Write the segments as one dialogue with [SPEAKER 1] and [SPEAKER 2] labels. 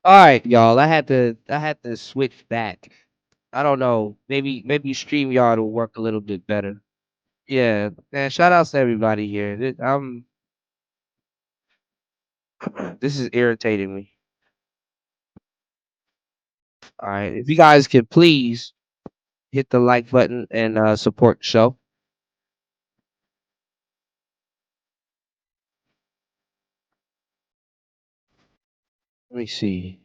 [SPEAKER 1] All right, y'all. I had to switch back. I don't know. Maybe StreamYard will work a little bit better. Yeah, man. Shout outs to everybody here. This is irritating me. All right, if you guys could please hit the like button and support the show. Let me see.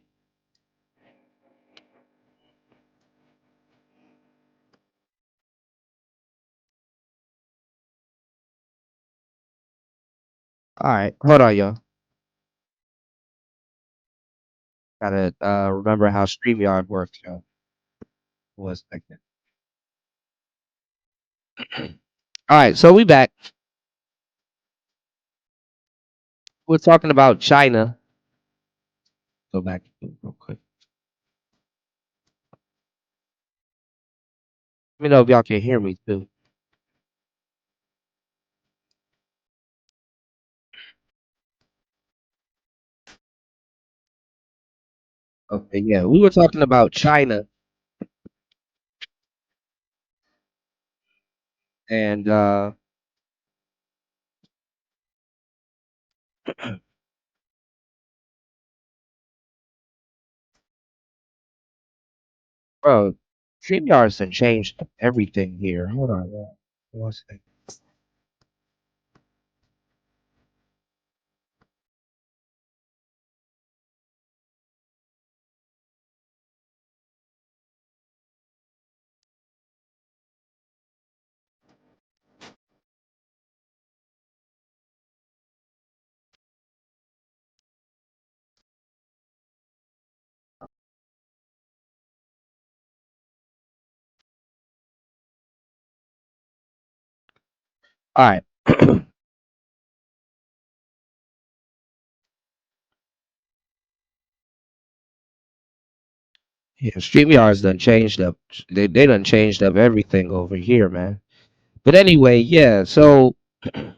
[SPEAKER 1] All right, hold on, y'all. Gotta remember how StreamYard works, y'all. Was like that. All right, so we back. We're talking about China. Go back real quick. Let me know if y'all can hear me too. Okay, yeah, we were talking about China and bro, StreamYards done changed everything here. Hold on, one second. All right. Yeah, StreamYards done changed up. They done changed up everything over here, man. But anyway, yeah. So do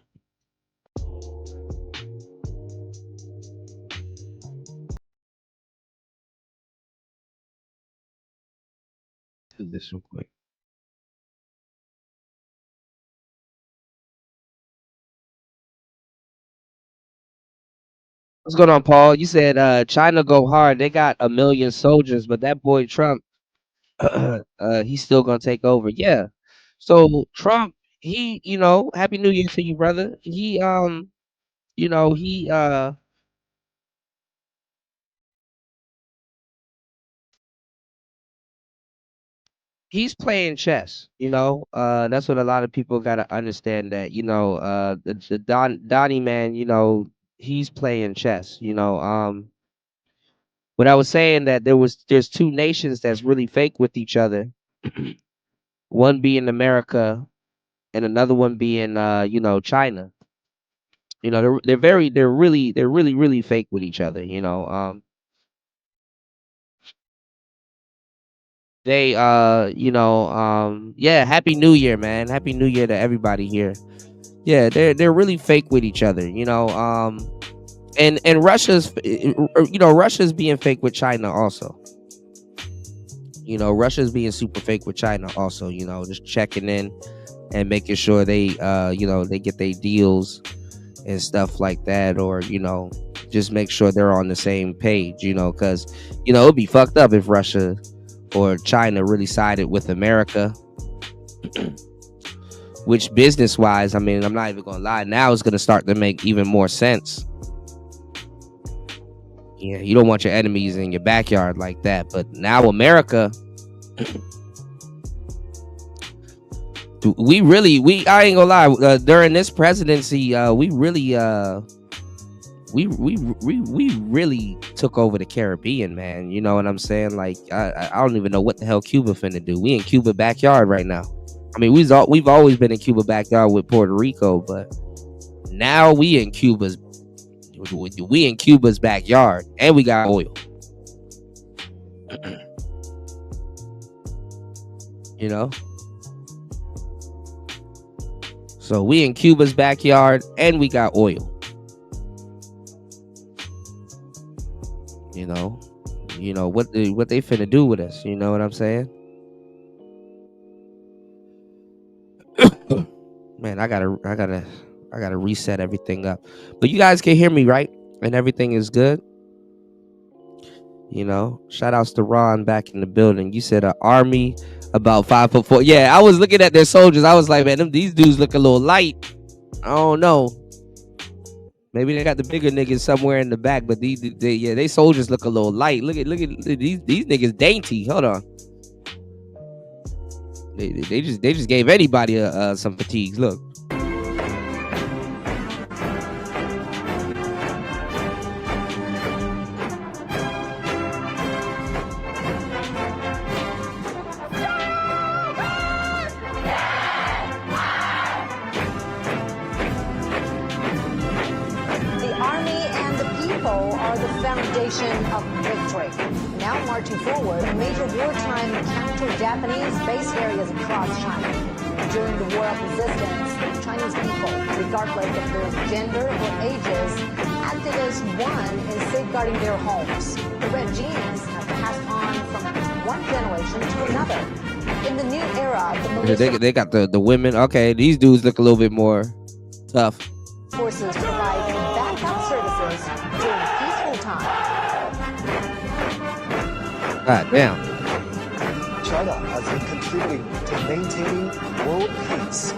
[SPEAKER 1] this real quick. What's going on, Paul? You said China go hard. They got 1 million soldiers, but that boy Trump, he's still gonna take over. Yeah. So Trump, Happy New Year to you, brother. He he's playing chess. That's what a lot of people gotta understand. That the Donnie man, he's playing chess. When I was saying that there's two nations that's really fake with each other. One being America and another one being China. They're really fake with each other. Yeah, Happy New Year, man. Happy New Year to everybody here. Yeah, they're really fake with each other. And Russia's being fake with China also. Russia's being super fake with China also. Just checking in and making sure they get their deals and stuff like that, or just make sure they're on the same page. Because it'd be fucked up if Russia or China really sided with America. Which business wise, I mean, I'm not even gonna lie, now it's gonna start to make even more sense. Yeah, you don't want your enemies in your backyard like that. But now America, we I ain't gonna lie, during this presidency, we really took over the Caribbean, man. You know what I'm saying? Like I don't even know what the hell Cuba finna do. We in Cuba backyard right now. I mean, we've always been in Cuba backyard with Puerto Rico, but now we in Cuba's backyard, and we got oil. You know, so we in Cuba's backyard, and we got oil. You know, You know what they finna do with us. You know what I'm saying? Man, I gotta reset everything up. But you guys can hear me, right? And everything is good. You know, shout outs to Ron back in the building. You said an army about 5'4". Yeah, I was looking at their soldiers. I was like, man, these dudes look a little light. I don't know. Maybe they got the bigger niggas somewhere in the back, but they soldiers look a little light. Look at these niggas dainty. Hold on. They just gave anybody some fatigues. Look.
[SPEAKER 2] Of victory. Now marching forward, major wartime counter-Japanese base areas across China. During the war of resistance, Chinese people, regardless of their gender or ages, acted as one in safeguarding their homes. The red genes have passed on from one generation to another. In the new era, the militia
[SPEAKER 1] they got the women. Okay, these dudes look a little bit more tough.
[SPEAKER 2] Forces provide backup services during peaceful time.
[SPEAKER 1] God damn.
[SPEAKER 3] China has been contributing to maintaining world peace.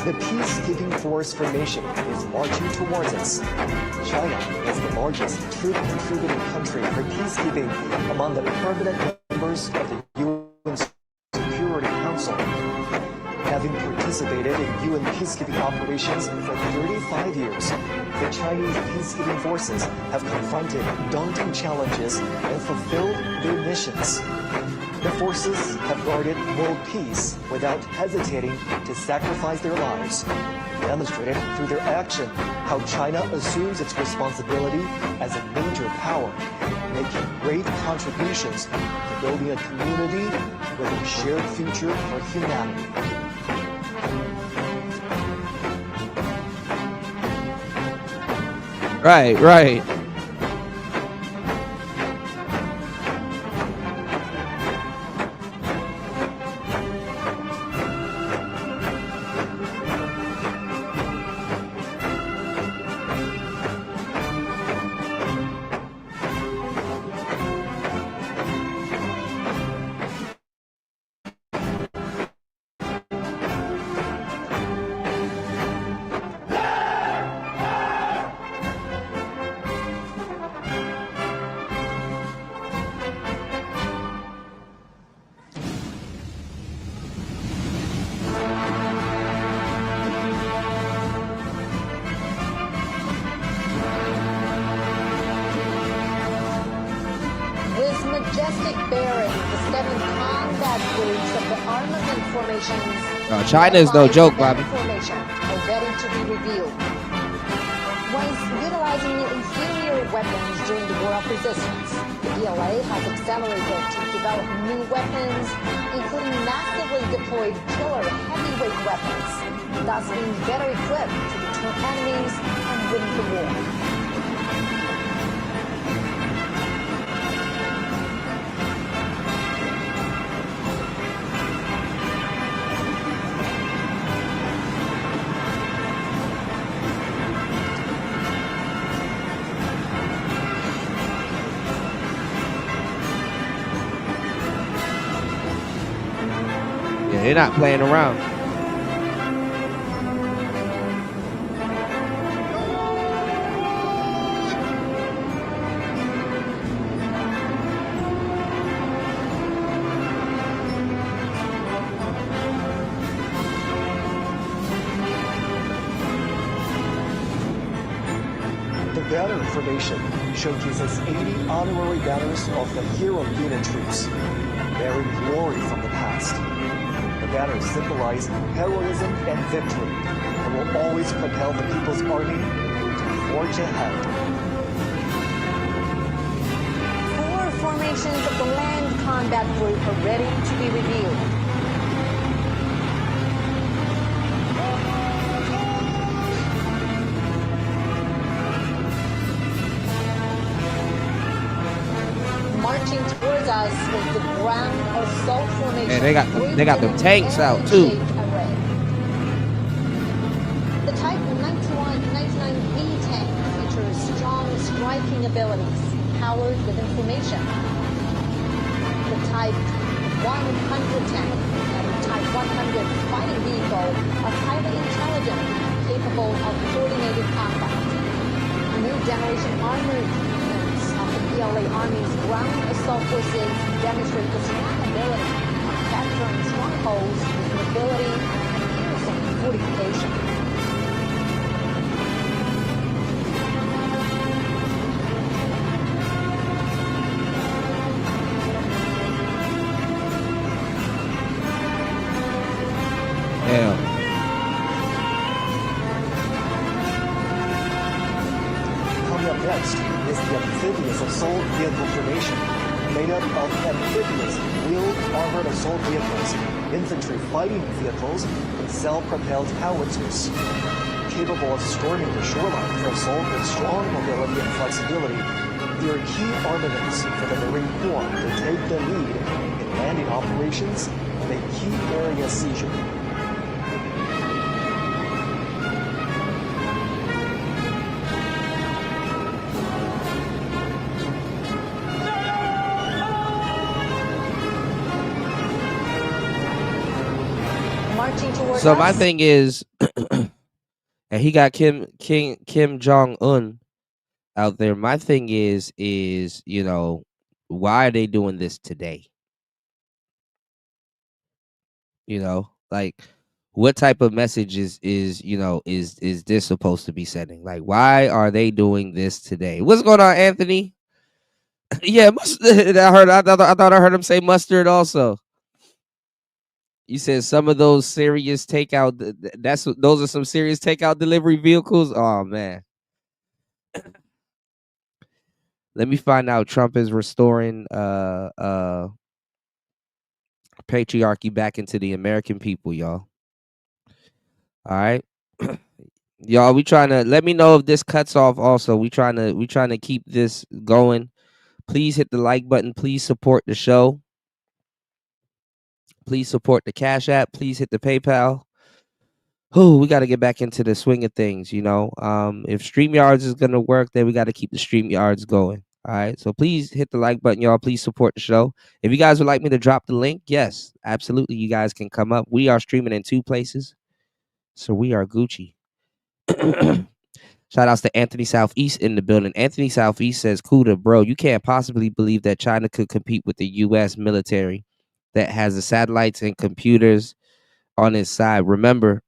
[SPEAKER 3] The peacekeeping force formation is marching towards us. China is the largest troop-contributing country for peacekeeping among the permanent members of the UN Security Council. Having participated in UN peacekeeping operations for 35 years, the Chinese peacekeeping forces have confronted daunting challenges and fulfilled their missions. The forces have guarded world peace without hesitating to sacrifice their lives, demonstrated through their action how China assumes its responsibility as a major power, making great contributions to building a community with a shared future for humanity.
[SPEAKER 1] Right. China is no joke, Bobby.
[SPEAKER 2] Ready to be revealed. Once utilizing inferior weapons during the war of resistance, the PLA has accelerated to develop new weapons, including massively deployed killer heavyweight weapons, thus being better equipped to deter enemies and win the war.
[SPEAKER 1] They're not playing around.
[SPEAKER 3] The banner formation showcases 80 honorary banners of the hero unit troops, bearing glory from the past. The banners symbolize heroism and victory and will always propel the People's Army to forge ahead.
[SPEAKER 2] 4 formations of the Land Combat Group are ready to be revealed. us with the ground assault formation.
[SPEAKER 1] And they got them tanks out too.
[SPEAKER 2] Array. The Type 99B tank features strong striking abilities, powered with information. The Type 100 tank and the Type 100 fighting vehicle are highly intelligent, capable of coordinated combat. New generation armored units of the PLA Army's ground assault forces demonstrate the strong ability of capturing strongholds with mobility and piercing fortification.
[SPEAKER 1] Hell.
[SPEAKER 3] Coming up next is the amphibious assault vehicle formation, made up of amphibious wheeled armored assault vehicles, infantry fighting vehicles, and self-propelled howitzers. Capable of storming the shoreline for assault with strong mobility and flexibility, they are key armaments for the Marine Corps to take the lead in landing operations and a key area seizure.
[SPEAKER 2] Marching toward
[SPEAKER 1] So
[SPEAKER 2] us.
[SPEAKER 1] my thing is, and he got Kim Jong Un out there. My thing is why are they doing this today? Like what type of message is this supposed to be sending? Like, why are they doing this today? What's going on, Anthony? Yeah, mustard. I thought I heard him say mustard also. You said some of those serious takeout. Those are some serious takeout delivery vehicles. Oh man. Let me find out. Trump is restoring patriarchy back into the American people, y'all. All right. Y'all, we trying to let me know if this cuts off also. We trying to keep this going. Please hit the like button. Please support the show. Please support the Cash App. Please hit the PayPal. Oh, we got to get back into the swing of things, If StreamYards is going to work, then we got to keep the StreamYards going. All right. So please hit the like button, y'all. Please support the show. If you guys would like me to drop the link, yes, absolutely. You guys can come up. We are streaming in 2 places. So we are Gucci. Shout outs to Anthony Southeast in the building. Anthony Southeast says, Kuda, bro, you can't possibly believe that China could compete with the U.S. military that has the satellites and computers on its side. Remember,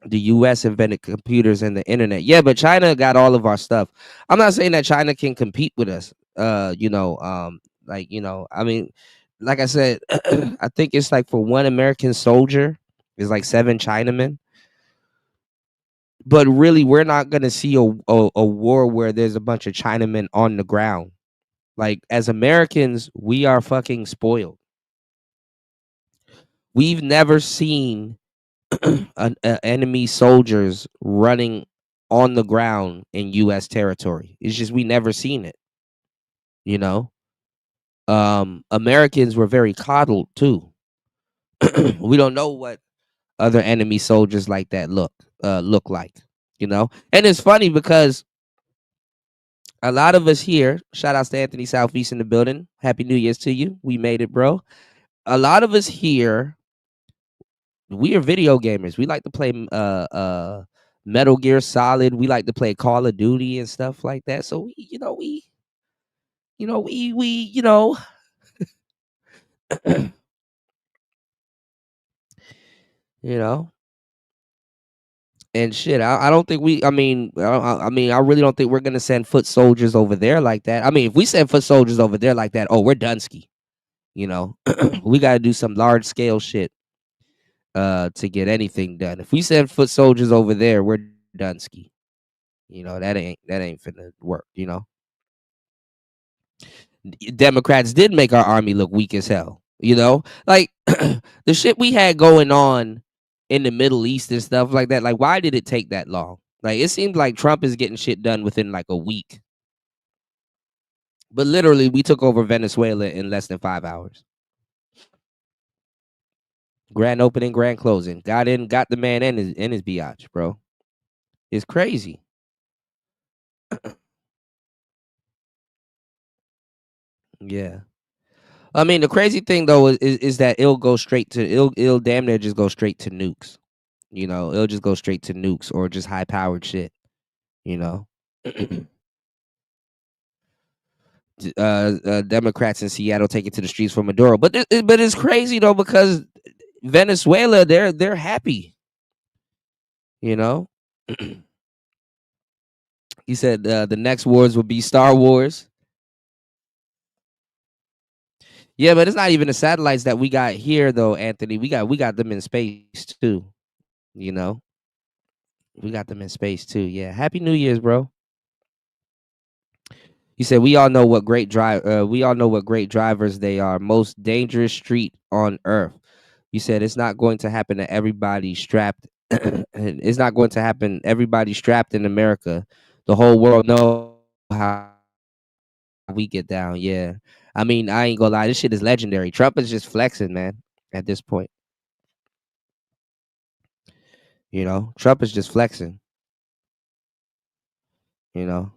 [SPEAKER 1] the U.S. invented computers and the internet. Yeah, but China got all of our stuff. I'm not saying that China can compete with us. I mean, like I said, I think it's like for one American soldier, is like 7 Chinamen. But really, we're not gonna see a war where there's a bunch of Chinamen on the ground. Like, as Americans, we are fucking spoiled. We've never seen enemy soldiers running on the ground in U.S. territory. It's just we never seen it. Americans were very coddled too. We don't know what other enemy soldiers like that look like. And it's funny because a lot of us here, shout outs to Anthony Southeast in the building. Happy New Year's to you. We made it, bro. A lot of us here, we are video gamers. We like to play Metal Gear Solid. We like to play Call of Duty and stuff like that. So we you know, and shit. I don't think we. I really don't think we're gonna send foot soldiers over there like that. I mean, if we send foot soldiers over there like that, oh, we're Dunsky. We got to do some large scale shit to get anything done. If we send foot soldiers over there, we're Dunsky. That ain't finna work. Democrats did make our army look weak as hell. Like the shit we had going on in the Middle East and stuff like that. Like, why did it take that long? Like, it seems like Trump is getting shit done within like a week. But literally, we took over Venezuela in less than 5 hours. Grand opening, grand closing. Got in, got the man in his biatch, bro. It's crazy. Yeah. I mean, the crazy thing though is that it'll go straight to it'll damn near just go straight to nukes. You know, it'll just go straight to nukes or just high powered shit. You know, Democrats in Seattle take it to the streets for Maduro. But it's crazy though because Venezuela they're happy. You know, he said the next wars will be Star Wars. Yeah, but it's not even the satellites that we got here though, Anthony. We got them in space too. You know, we got them in space too. Yeah. Happy New Year's, bro. He said, "We all know what great drive. We all know what great drivers they are. Most dangerous street on earth." You said it's not going to happen to everybody strapped. It's not going to happen. Everybody strapped in America. The whole world know how we get down. Yeah, I mean, I ain't gonna lie. This shit is legendary. Trump is just flexing, man. At this point, Trump is just flexing. You know,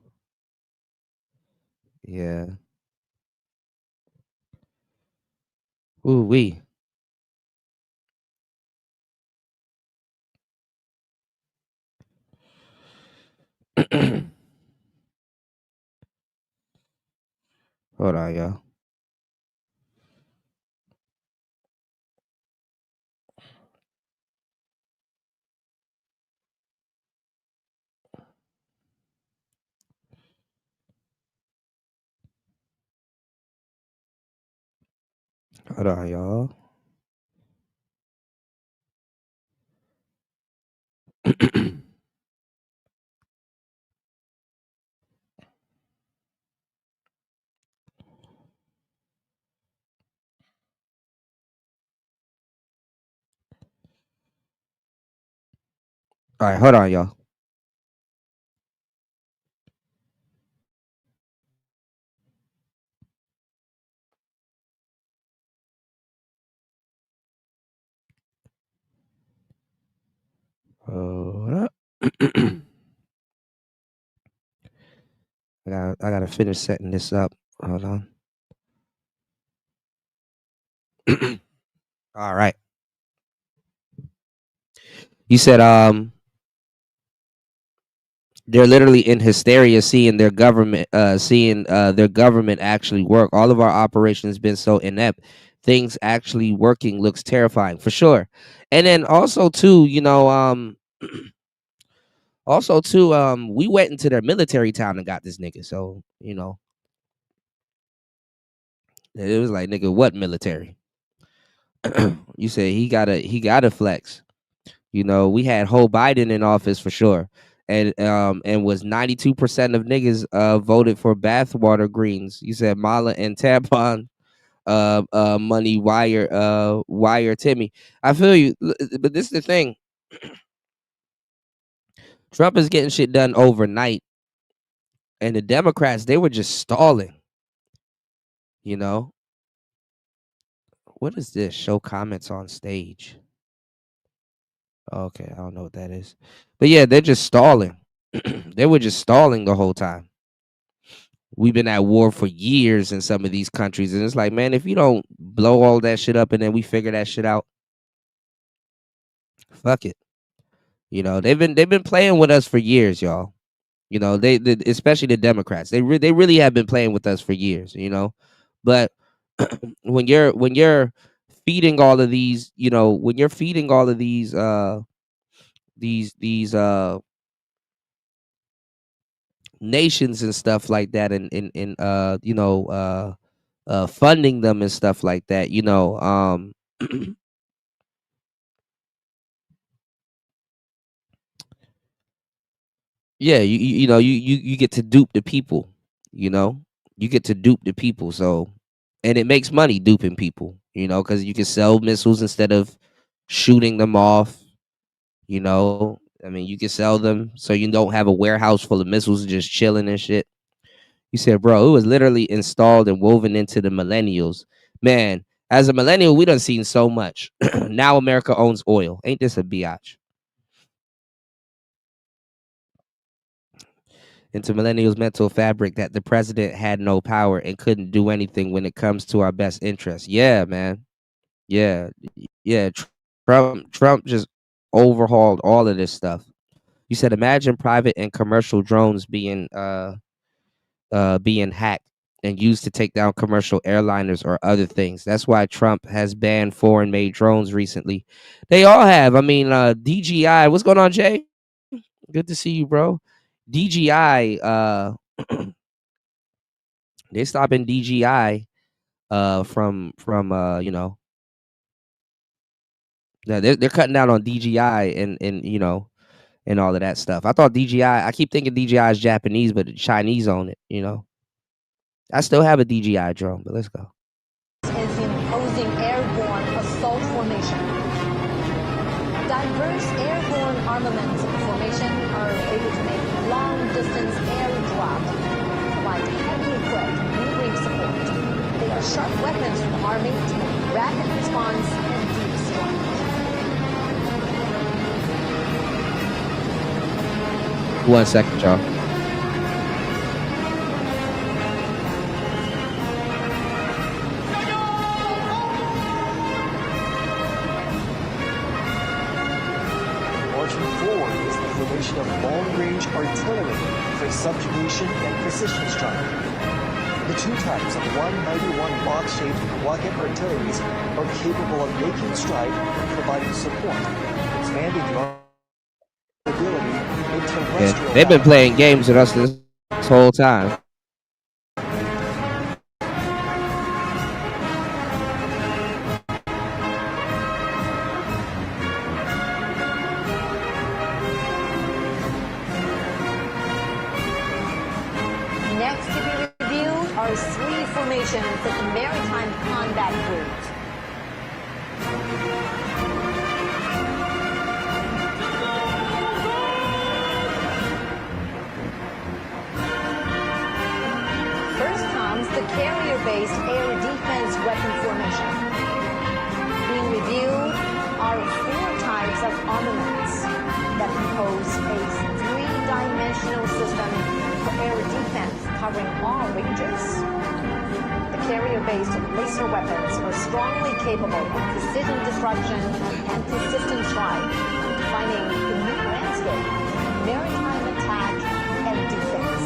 [SPEAKER 1] yeah. Ooh wee. Hold on, y'all. Hold on, y'all. All right, hold on, y'all. Hold up. I gotta finish setting this up. Hold on. All right. You said they're literally in hysteria seeing their government actually work. All of our operations been so inept. Things actually working looks terrifying for sure. And then also too, we went into their military town and got this nigga. So, it was like, nigga, what military? You said he gotta flex. We had Joe Biden in office for sure. And was 92% of niggas voted for bathwater greens. You said Mala and tampon money wire Timmy. I feel you, but this is the thing. Trump is getting shit done overnight, and the Democrats, they were just stalling. You know what is this? Show comments on stage. Okay, I don't know what that is, but yeah, they're just stalling. They were just stalling the whole time. We've been at war for years in some of these countries, and it's like, man, if you don't blow all that shit up and then we figure that shit out, fuck it. They've been playing with us for years, y'all. They especially the Democrats. They really have been playing with us for years. But when you're feeding all of these, when you're feeding all of these nations and stuff like that, and funding them and stuff like that, yeah, you get to dupe the people. You know, you get to dupe the people. So, and it makes money duping people. Because you can sell missiles instead of shooting them off. I mean, you can sell them so you don't have a warehouse full of missiles just chilling and shit. You said, bro, it was literally installed and woven into the millennials. Man, as a millennial, we done seen so much. Now America owns oil. Ain't this a biatch? Into millennials' mental fabric that the president had no power and couldn't do anything when it comes to our best interests. Yeah, man. Yeah, yeah. Trump just overhauled all of this stuff. You said, imagine private and commercial drones being hacked and used to take down commercial airliners or other things. That's why Trump has banned foreign made drones recently. They all have. I mean, DJI. What's going on, Jay? Good to see you, bro. DJI. They stopping DJI from they're cutting down on DJI and all of that stuff. I thought DJI. I keep thinking DJI is Japanese, but the Chinese own it. I still have a DJI drone, but let's go.
[SPEAKER 2] Is imposing airborne assault formation. Diverse airborne armaments in formation are able to make long-distance air drop, provide heavy equipped maneuvering support. They are sharp weapons from the Army to make rapid response and deep strike.
[SPEAKER 1] One second, y'all.
[SPEAKER 3] Marching forward is the formation of long-range artillery for subjugation and precision strike. The two types of 191 box-shaped rocket artilleries are capable of making strike and providing support, expanding the ability in
[SPEAKER 1] Yeah,
[SPEAKER 3] terrestrial
[SPEAKER 1] they've been
[SPEAKER 3] battle.
[SPEAKER 1] playing games with us this whole time.
[SPEAKER 2] Next to be reviewed are three formations of the Maritime Combat Group. First comes the carrier-based air defense weapon formation. Being reviewed are four types of armaments that compose a three-dimensional system for air defense covering all ranges. The carrier-based laser weapons are strongly capable of precision destruction and persistent strike, defining the new landscape of maritime attack and defense.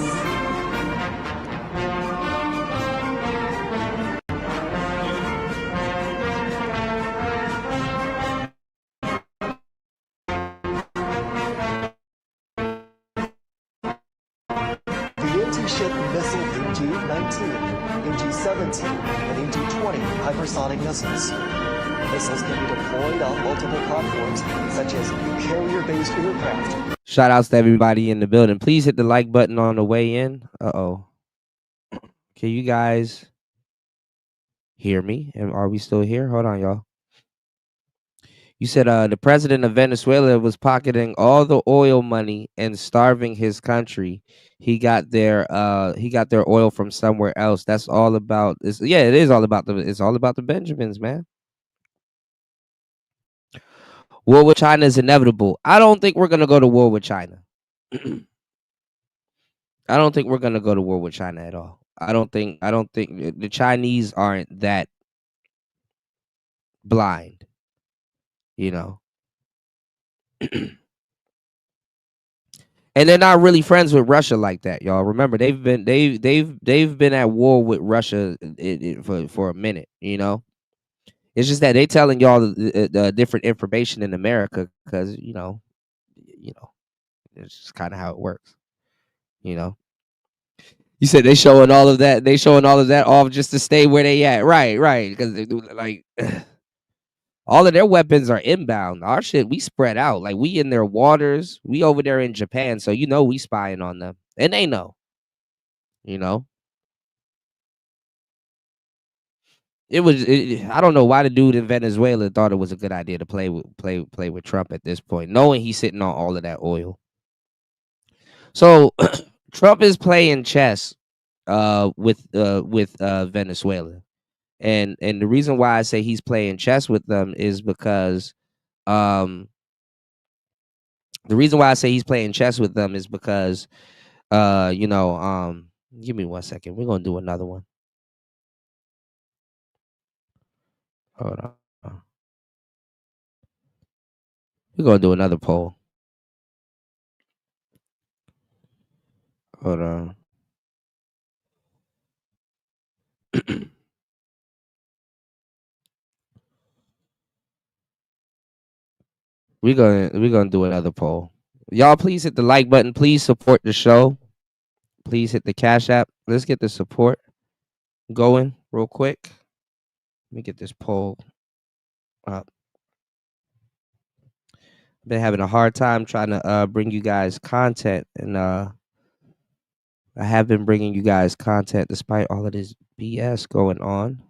[SPEAKER 3] The anti-ship missile MG-19, MG-17, and MG-20 hypersonic missiles. Missiles can be deployed on multiple platforms, such as carrier-based aircraft.
[SPEAKER 1] Shout outs to everybody in the building. Please hit the like button on the way in. Uh-oh. Can you guys hear me? And are we still here? Hold on, y'all. You said the president of Venezuela was pocketing all the oil money and starving his country. He got their oil from somewhere else. That's all about it is all about the Benjamins, man. War with China is inevitable. I don't think we're gonna go to war with China. I don't think we're gonna go to war with China at all. I don't think the Chinese aren't that blind, you know. And they're not really friends with Russia like that, y'all. Remember, they've been at war with Russia for a minute, you know. It's just that they telling y'all the different information in America because it's just kind of how it works, you know. You said they showing all of that. They showing all of that off just to stay where they at. Right. Because like all of their weapons are inbound. Our shit, we spread out. Like we in their waters. We over there in Japan, so we spying on them, and they know. You know, I don't know why the dude in Venezuela thought it was a good idea to play with Trump at this point, knowing he's sitting on all of that oil. So Trump is playing chess with Venezuela. And the reason why I say he's playing chess with them is because um the reason why I say he's playing chess with them is because you know, give me 1 second. We're gonna do another one. Hold on. We're gonna do another poll. Hold on. We're gonna do another poll. Y'all please hit the like button. Please support the show. Please hit the Cash App. Let's get the support going real quick. Let me get this poll up. Been having a hard time trying to bring you guys content, and I have been bringing you guys content despite all of this BS going on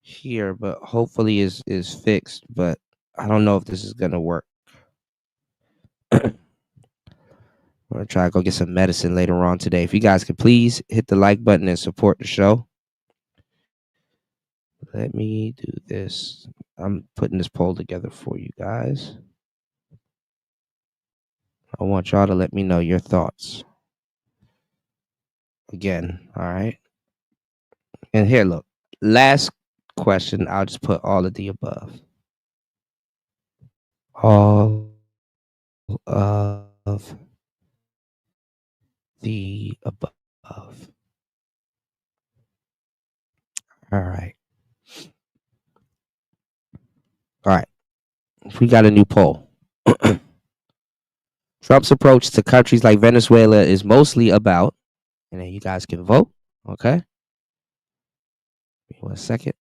[SPEAKER 1] here, but hopefully is fixed. But I don't know if this is gonna work. I'm gonna try to go get some medicine later on today. If you guys could please hit the like button and support the show. Let me do this. I'm putting this poll together for you guys. I want y'all to let me know your thoughts. Again, all right. And here, look. Last question. I'll just put all of the above. All of the above. All right. All right. We got a new poll. Trump's approach to countries like Venezuela is mostly about, and then you guys can vote. Okay. Give me 1 second.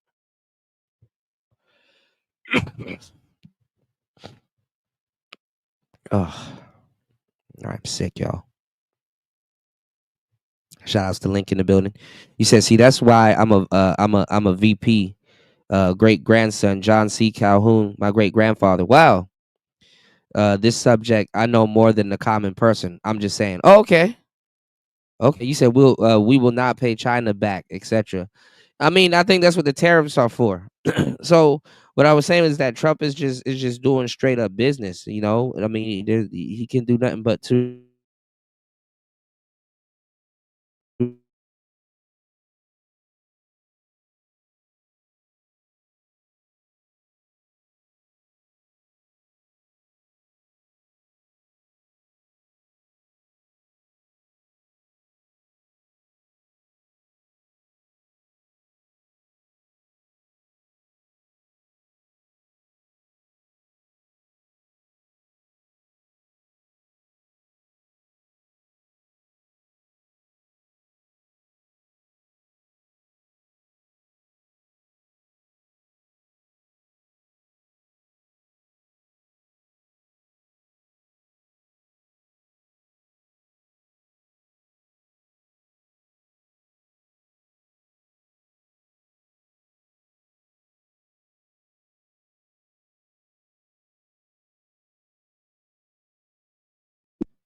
[SPEAKER 1] Oh, I'm sick, y'all. Shout outs to Link in the building. You said, see, that's why I'm a VP. Great grandson, John C. Calhoun, my great grandfather. Wow. This subject I know more than the common person. I'm just saying. Oh, okay. Okay. You said we will not pay China back, etc. I mean, I think that's what the tariffs are for. So what I was saying is that Trump is just doing straight up business. You know, I mean, he can do nothing but to.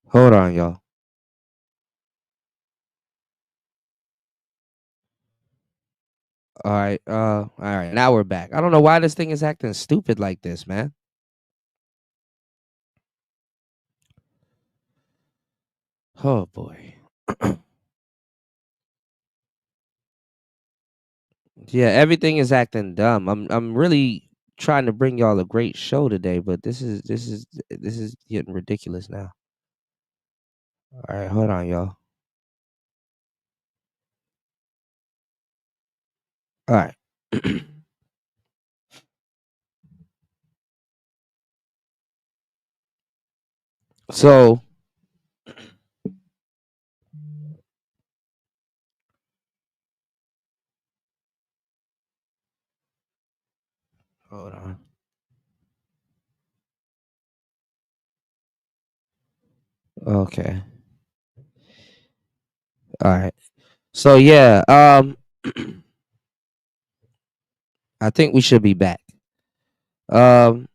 [SPEAKER 1] Hold on, y'all. All right. All right. Now we're back. I don't know why this thing is acting stupid like this, man. Oh boy. Yeah, everything is acting dumb. I'm really trying to bring y'all a great show today, but this is getting ridiculous now. All right, hold on, y'all. All right. So, hold on. Okay. All right. So yeah, I think we should be back. Um,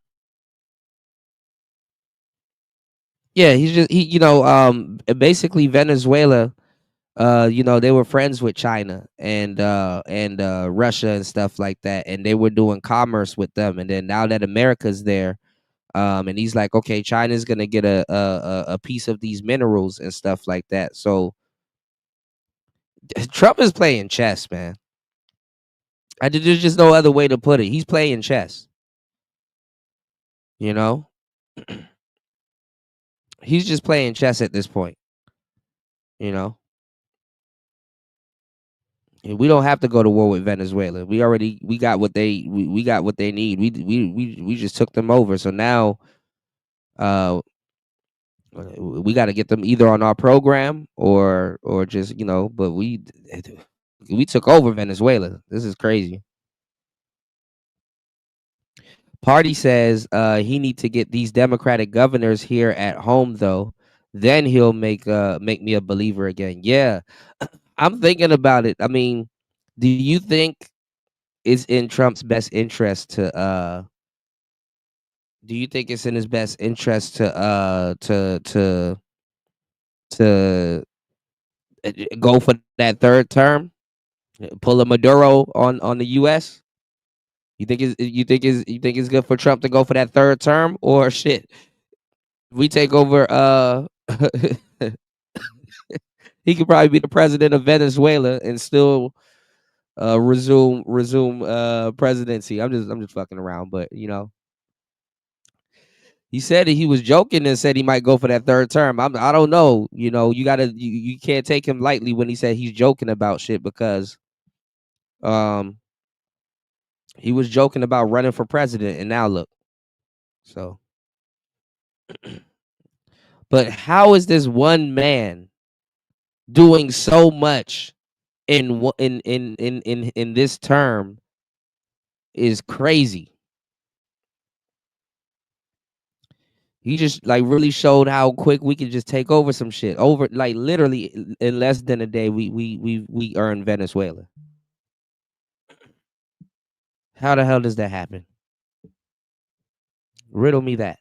[SPEAKER 1] yeah, he's just he, basically Venezuela. they were friends with China and Russia and stuff like that, and they were doing commerce with them. And then now that America's there, and he's like, okay, China's gonna get a piece of these minerals and stuff like that. So Trump is playing chess, man. There's just no other way to put it. He's playing chess. You know, he's just playing chess at this point. You know, and we don't have to go to war with Venezuela. We got what we got what they need. We just took them over. So now, uh, we got to get them either on our program or just But we took over Venezuela. This is crazy. Party says he need to get these Democratic governors here at home though. Then he'll make me a believer again. Yeah, I'm thinking about it. I mean, do you think it's in Trump's best interest to do you think it's in his best interest to go for that third term? Pull a Maduro on the US? You think it's good for Trump to go for that third term, or shit? We take over he could probably be the president of Venezuela and still resume presidency. I'm just fucking around, but he said that he was joking and said he might go for that third term. I don't know. You can't take him lightly when he said he's joking about shit, because um he was joking about running for president, and now look. So, but how is this one man doing so much in this term is crazy. He just like really showed how quick we could just take over some shit. Over like literally in less than a day, we earned Venezuela. How the hell does that happen? Riddle me that.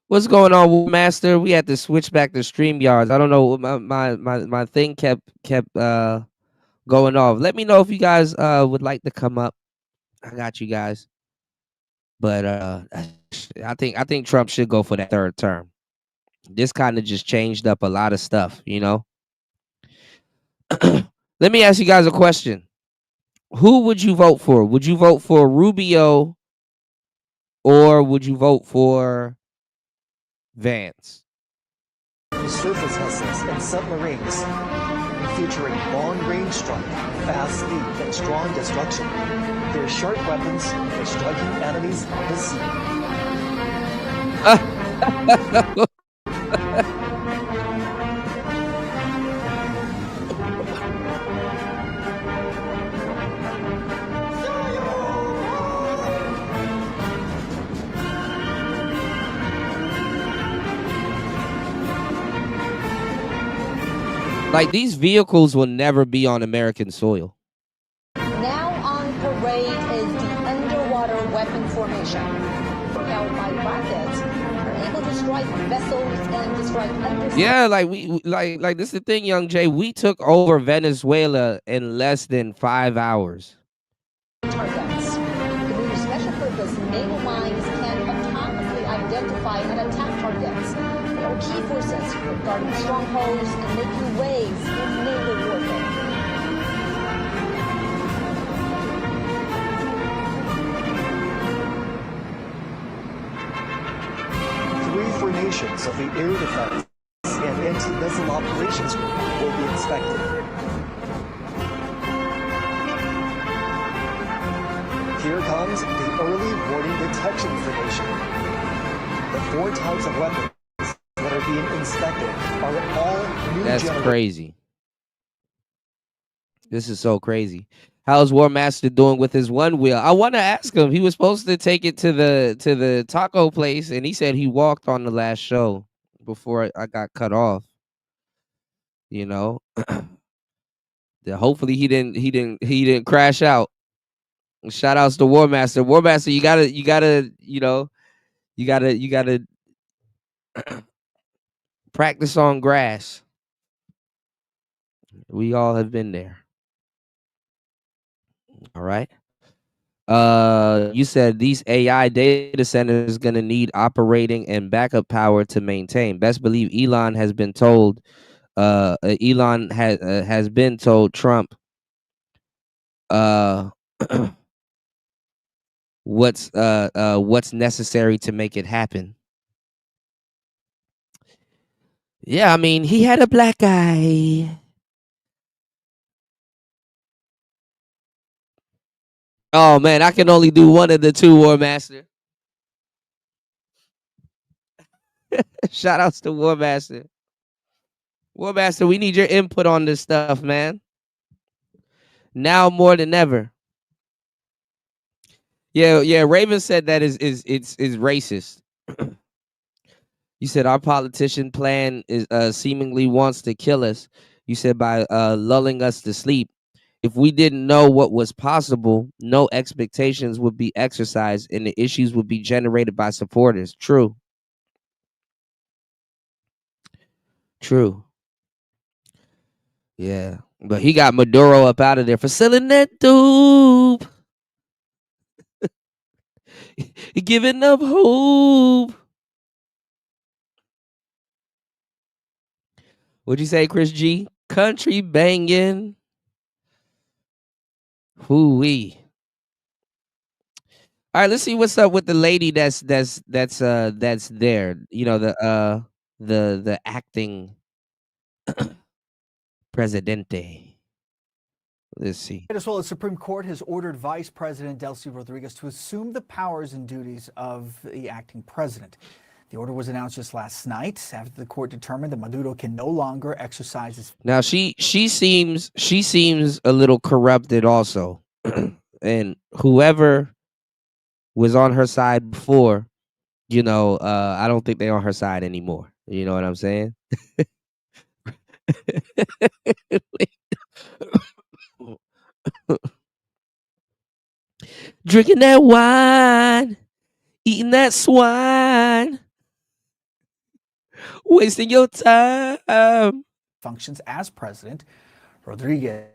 [SPEAKER 1] What's going on, War Master? We had to switch back to StreamYards. I don't know. My thing kept going off. Let me know if you guys would like to come up. I got you guys. But I think Trump should go for that third term. This kind of just changed up a lot of stuff, Let me ask you guys a question. Who would you vote for? Would you vote for Rubio or would you vote for Vance?
[SPEAKER 3] Surface vessels and submarines, featuring long-range strike, fast speed, and strong destruction. They're sharp weapons for striking enemies on the sea.
[SPEAKER 1] Like, these vehicles will never be on American soil.
[SPEAKER 2] Now on parade is the underwater weapon formation. Propelled by rockets, are able to strike vessels and to strike undersea.
[SPEAKER 1] Yeah, like like this is the thing, Young Jay. We took over Venezuela in less than 5 hours.
[SPEAKER 2] Targets. The new special purpose naval mines can autonomously identify and attack targets. They are key forces for guarding strongholds and making waves in naval warfare.
[SPEAKER 3] Three formations of the Air Defense and Anti-Missile Operations Group will be inspected. Here comes the Early Warning Detection Formation. The 4 types of weapons that are being inspected are all new
[SPEAKER 1] That's
[SPEAKER 3] generation.
[SPEAKER 1] crazy. This is so crazy. How's War Master doing with his one wheel? I want to ask him. He was supposed to take it to the taco place, and he said he walked on the last show before I got cut off. Hopefully he didn't crash out. Shout outs to War Master. War Master, you gotta Practice on grass. We all have been there. All right. You said these AI data centers gonna need operating and backup power to maintain. Best believe Elon has been told. Elon has been told Trump. Uh, what's necessary to make it happen. Yeah, I mean, he had a black eye. Oh man, I can only do one of the two, War Master. Shout outs to War Master. War Master, we need your input on this stuff, man. Now more than ever. Yeah, yeah. Raven said that is racist. You said our politician plan is seemingly wants to kill us. You said by lulling us to sleep. If we didn't know what was possible, no expectations would be exercised and the issues would be generated by supporters. True. True. Yeah. But he got Maduro up out of there for selling that dope. Giving up hope. What'd you say, Chris G? Country banging. Hoo-wee. All right, let's see what's up with the lady that's there. You know, the acting presidente. Let's see.
[SPEAKER 4] Venezuela's Supreme Court has ordered Vice President Delcy Rodriguez to assume the powers and duties of the acting president. The order was announced just last night after the court determined that Maduro can no longer exercise his.
[SPEAKER 1] Now she seems a little corrupted also. And whoever was on her side before, you know, I don't think they're on her side anymore. You know what I'm saying? Drinking that wine, eating that swine, wasting your time.
[SPEAKER 4] Functions as president. Rodriguez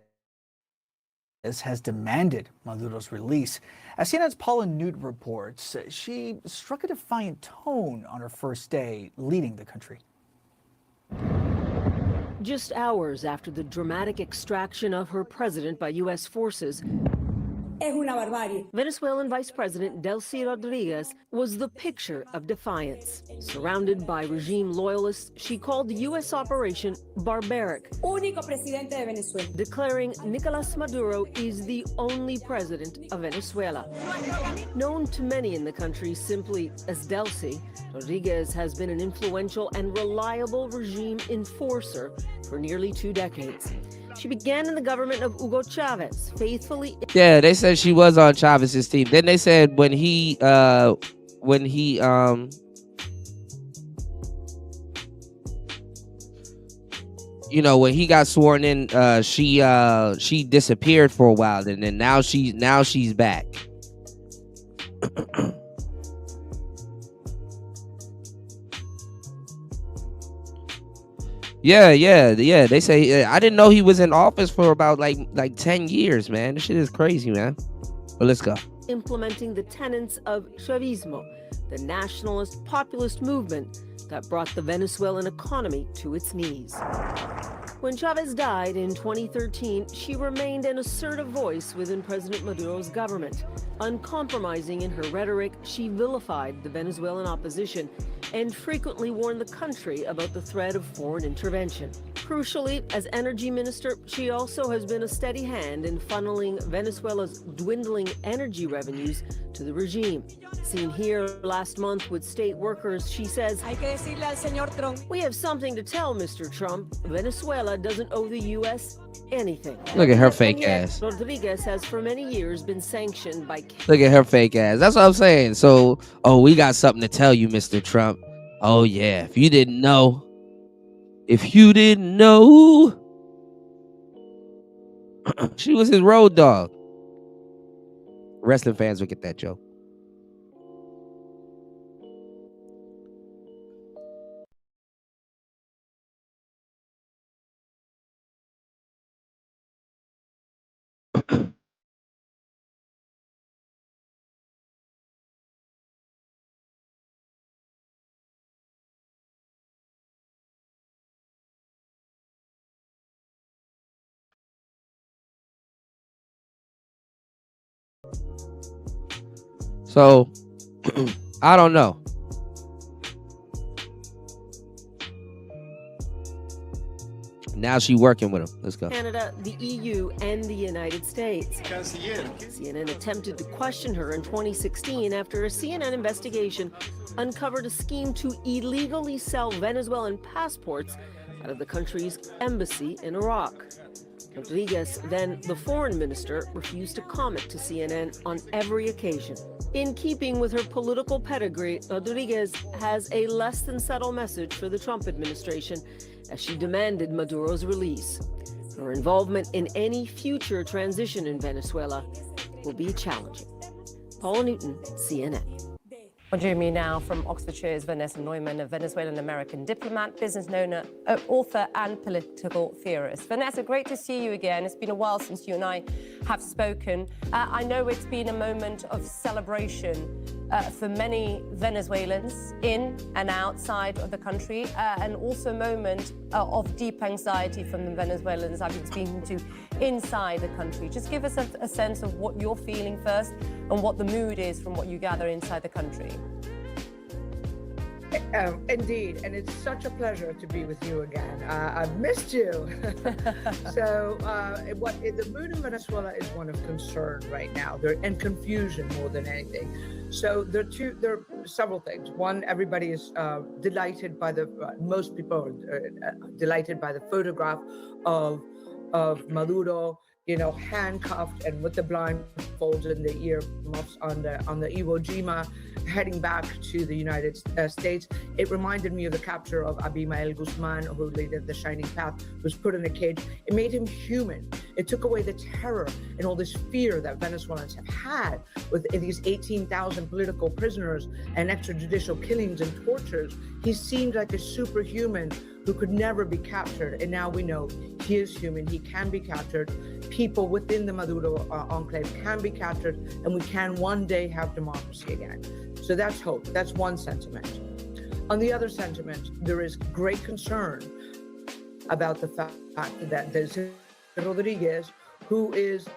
[SPEAKER 4] has demanded Maduro's release. As CNN's Paula Newt reports, she struck a defiant tone on her first day leading the country.
[SPEAKER 5] Just hours after the dramatic extraction of her president by U.S. forces, Venezuelan Vice President Delcy Rodriguez was the picture of defiance. Surrounded by regime loyalists, she called the U.S. operation barbaric, declaring Nicolas Maduro is the only president of Venezuela. Known to many in the country simply as Delcy, Rodriguez has been an influential and reliable regime enforcer for nearly 2 decades. She began in the government of Hugo Chavez, faithfully.
[SPEAKER 1] Yeah, they said she was on Chavez's team. Then they said when he you know, when he got sworn in, she disappeared for a while, and then now she's back. Yeah. They say I didn't know he was in office for about like 10 years, man. This shit is crazy, man. But let's go.
[SPEAKER 5] Implementing the tenets of Chavismo, the nationalist populist movement that brought the Venezuelan economy to its knees. When Chavez died in 2013, she remained an assertive voice within President Maduro's government. Uncompromising in her rhetoric, she vilified the Venezuelan opposition and frequently warned the country about the threat of foreign intervention. Crucially, as energy minister, she also has been a steady hand in funneling Venezuela's dwindling energy revenues to the regime. Seen here last month with state workers, she says, "We have something to tell Mr. Trump. Venezuela doesn't owe the U.S. anything."
[SPEAKER 1] Look at her fake ass.
[SPEAKER 5] Rodriguez has for many years been sanctioned by.
[SPEAKER 1] Look at her fake ass. That's what I'm saying. So, we got something to tell you, Mr. Trump. Oh yeah, if you didn't know, she was his road dog. Wrestling fans will get that joke. So I don't know. Now she working with him. Let's go.
[SPEAKER 5] Canada, the EU, and the United States. CNN attempted to question her in 2016 after a CNN investigation uncovered a scheme to illegally sell Venezuelan passports out of the country's embassy in Iraq. Rodriguez, then the foreign minister, refused to comment to CNN on every occasion. In keeping with her political pedigree, Rodriguez has a less than subtle message for the Trump administration as she demanded Maduro's release. Her involvement in any future transition in Venezuela will be challenging. Paula Newton, CNN.
[SPEAKER 6] Well, joining me now from Oxfordshire is Vanessa Neumann, a Venezuelan-American diplomat, business owner, author and political theorist. Vanessa, great to see you again. It's been a while since you and I have spoken. I know it's been a moment of celebration for many Venezuelans in and outside of the country, and also a moment of deep anxiety from the Venezuelans I've been speaking to inside the country. Just give us a sense of what you're feeling first and what the mood is from what you gather inside the country.
[SPEAKER 7] Indeed, and it's such a pleasure to be with you again. I've missed you. So the mood in Venezuela is one of concern right now, and confusion more than anything. So there are several things. One, everybody is delighted by most people are delighted by the photograph of Maduro, handcuffed and with the blindfolds and the earmuffs on the Iwo Jima, heading back to the United States. It reminded me of the capture of Abimael Guzman, who later the Shining Path was put in a cage. It made him human. It took away the terror and all this fear that Venezuelans have had with these 18,000 political prisoners and extrajudicial killings and tortures. He seemed like a superhuman who could never be captured. And now we know he is human, he can be captured. People within the Maduro enclave can be captured, and we can one day have democracy again. So that's hope, that's one sentiment. On the other sentiment, there is great concern about the fact that there's Rodriguez, who is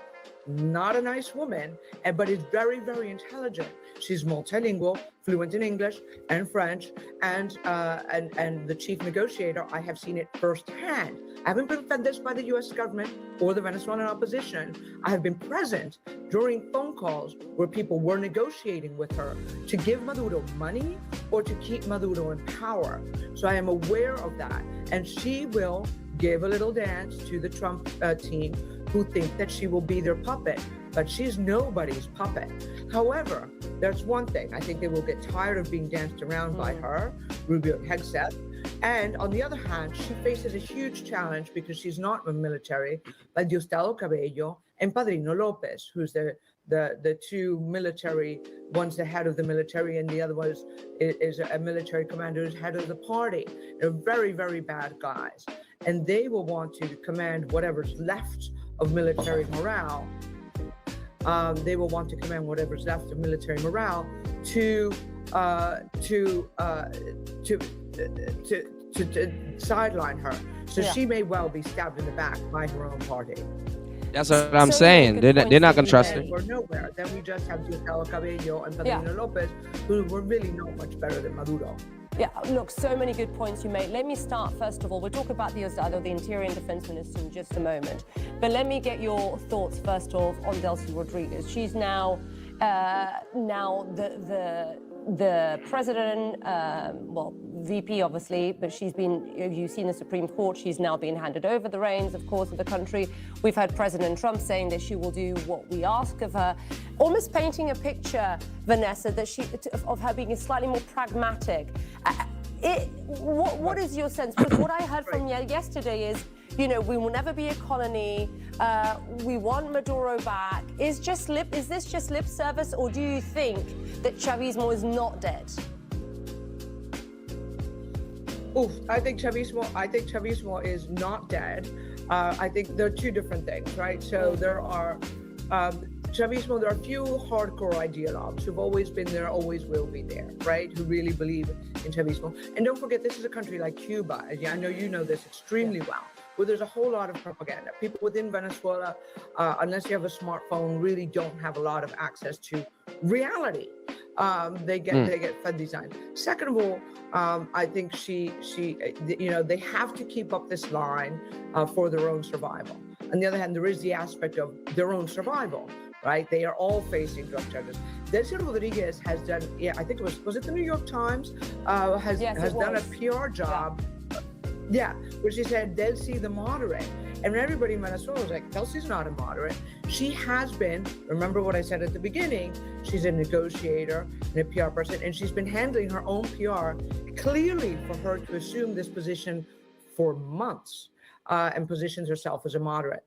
[SPEAKER 7] not a nice woman, but is very, very intelligent. She's multilingual, fluent in English and French, and the chief negotiator. I have seen it firsthand. I haven't been fed this by the U.S. government or the Venezuelan opposition. I have been present during phone calls where people were negotiating with her to give Maduro money or to keep Maduro in power. So I am aware of that, and she will give a little dance to the Trump team, who think that she will be their puppet, but she's nobody's puppet. However, there's one thing. I think they will get tired of being danced around by her, Rubio Hegseth. And on the other hand, she faces a huge challenge because she's not a military, like Diosdado Cabello and Padrino Lopez, who's the two military, one's the head of the military and the other one is a military commander who's head of the party. They're very, very bad guys. And they will want to command whatever's left of military morale. They will want to command whatever's left of military morale to sideline her. So she may well be stabbed in the back by her own party.
[SPEAKER 1] That's what I'm saying. They're not going to trust her.
[SPEAKER 7] We're nowhere. Then we just have Diosdado Cabello and Padrino Lopez, who were really not much better than Maduro.
[SPEAKER 6] Yeah, look, so many good points you made. Let me start, first of all, we'll talk about Diosdado, the Interior and Defense Minister, in just a moment. But let me get your thoughts, first off, on Delcy Rodriguez. She's now the president, VP, obviously, but she's been, you've seen the Supreme Court, she's now been handed over the reins, of course, of the country. We've had President Trump saying that she will do what we ask of her, almost painting a picture, Vanessa, that of her being slightly more pragmatic. What is your sense? Because what I heard from you yesterday is, we will never be a colony. We want Maduro back. Is this just lip service, or do you think that Chavismo is not dead?
[SPEAKER 7] I think Chavismo is not dead. I think there are two different things, right? So there are Chavismo. There are a few hardcore ideologues who've always been there, always will be there, right? Who really believe in Chavismo. And don't forget, this is a country like Cuba. I know you know this extremely well. where there's a whole lot of propaganda. People within Venezuela, unless you have a smartphone, really don't have a lot of access to reality. They get fed these lines. Second of all, I think they have to keep up this line for their own survival. On the other hand, there is the aspect of their own survival, right? They are all facing drug charges. Delcy Rodriguez has done, I think it was it the New York Times? Has done a PR job. Yeah, where she said Delcy the moderate. And everybody in Venezuela was like, Delcy's not a moderate. She has been, remember what I said at the beginning, she's a negotiator and a PR person, and she's been handling her own PR clearly for her to assume this position for months and positions herself as a moderate.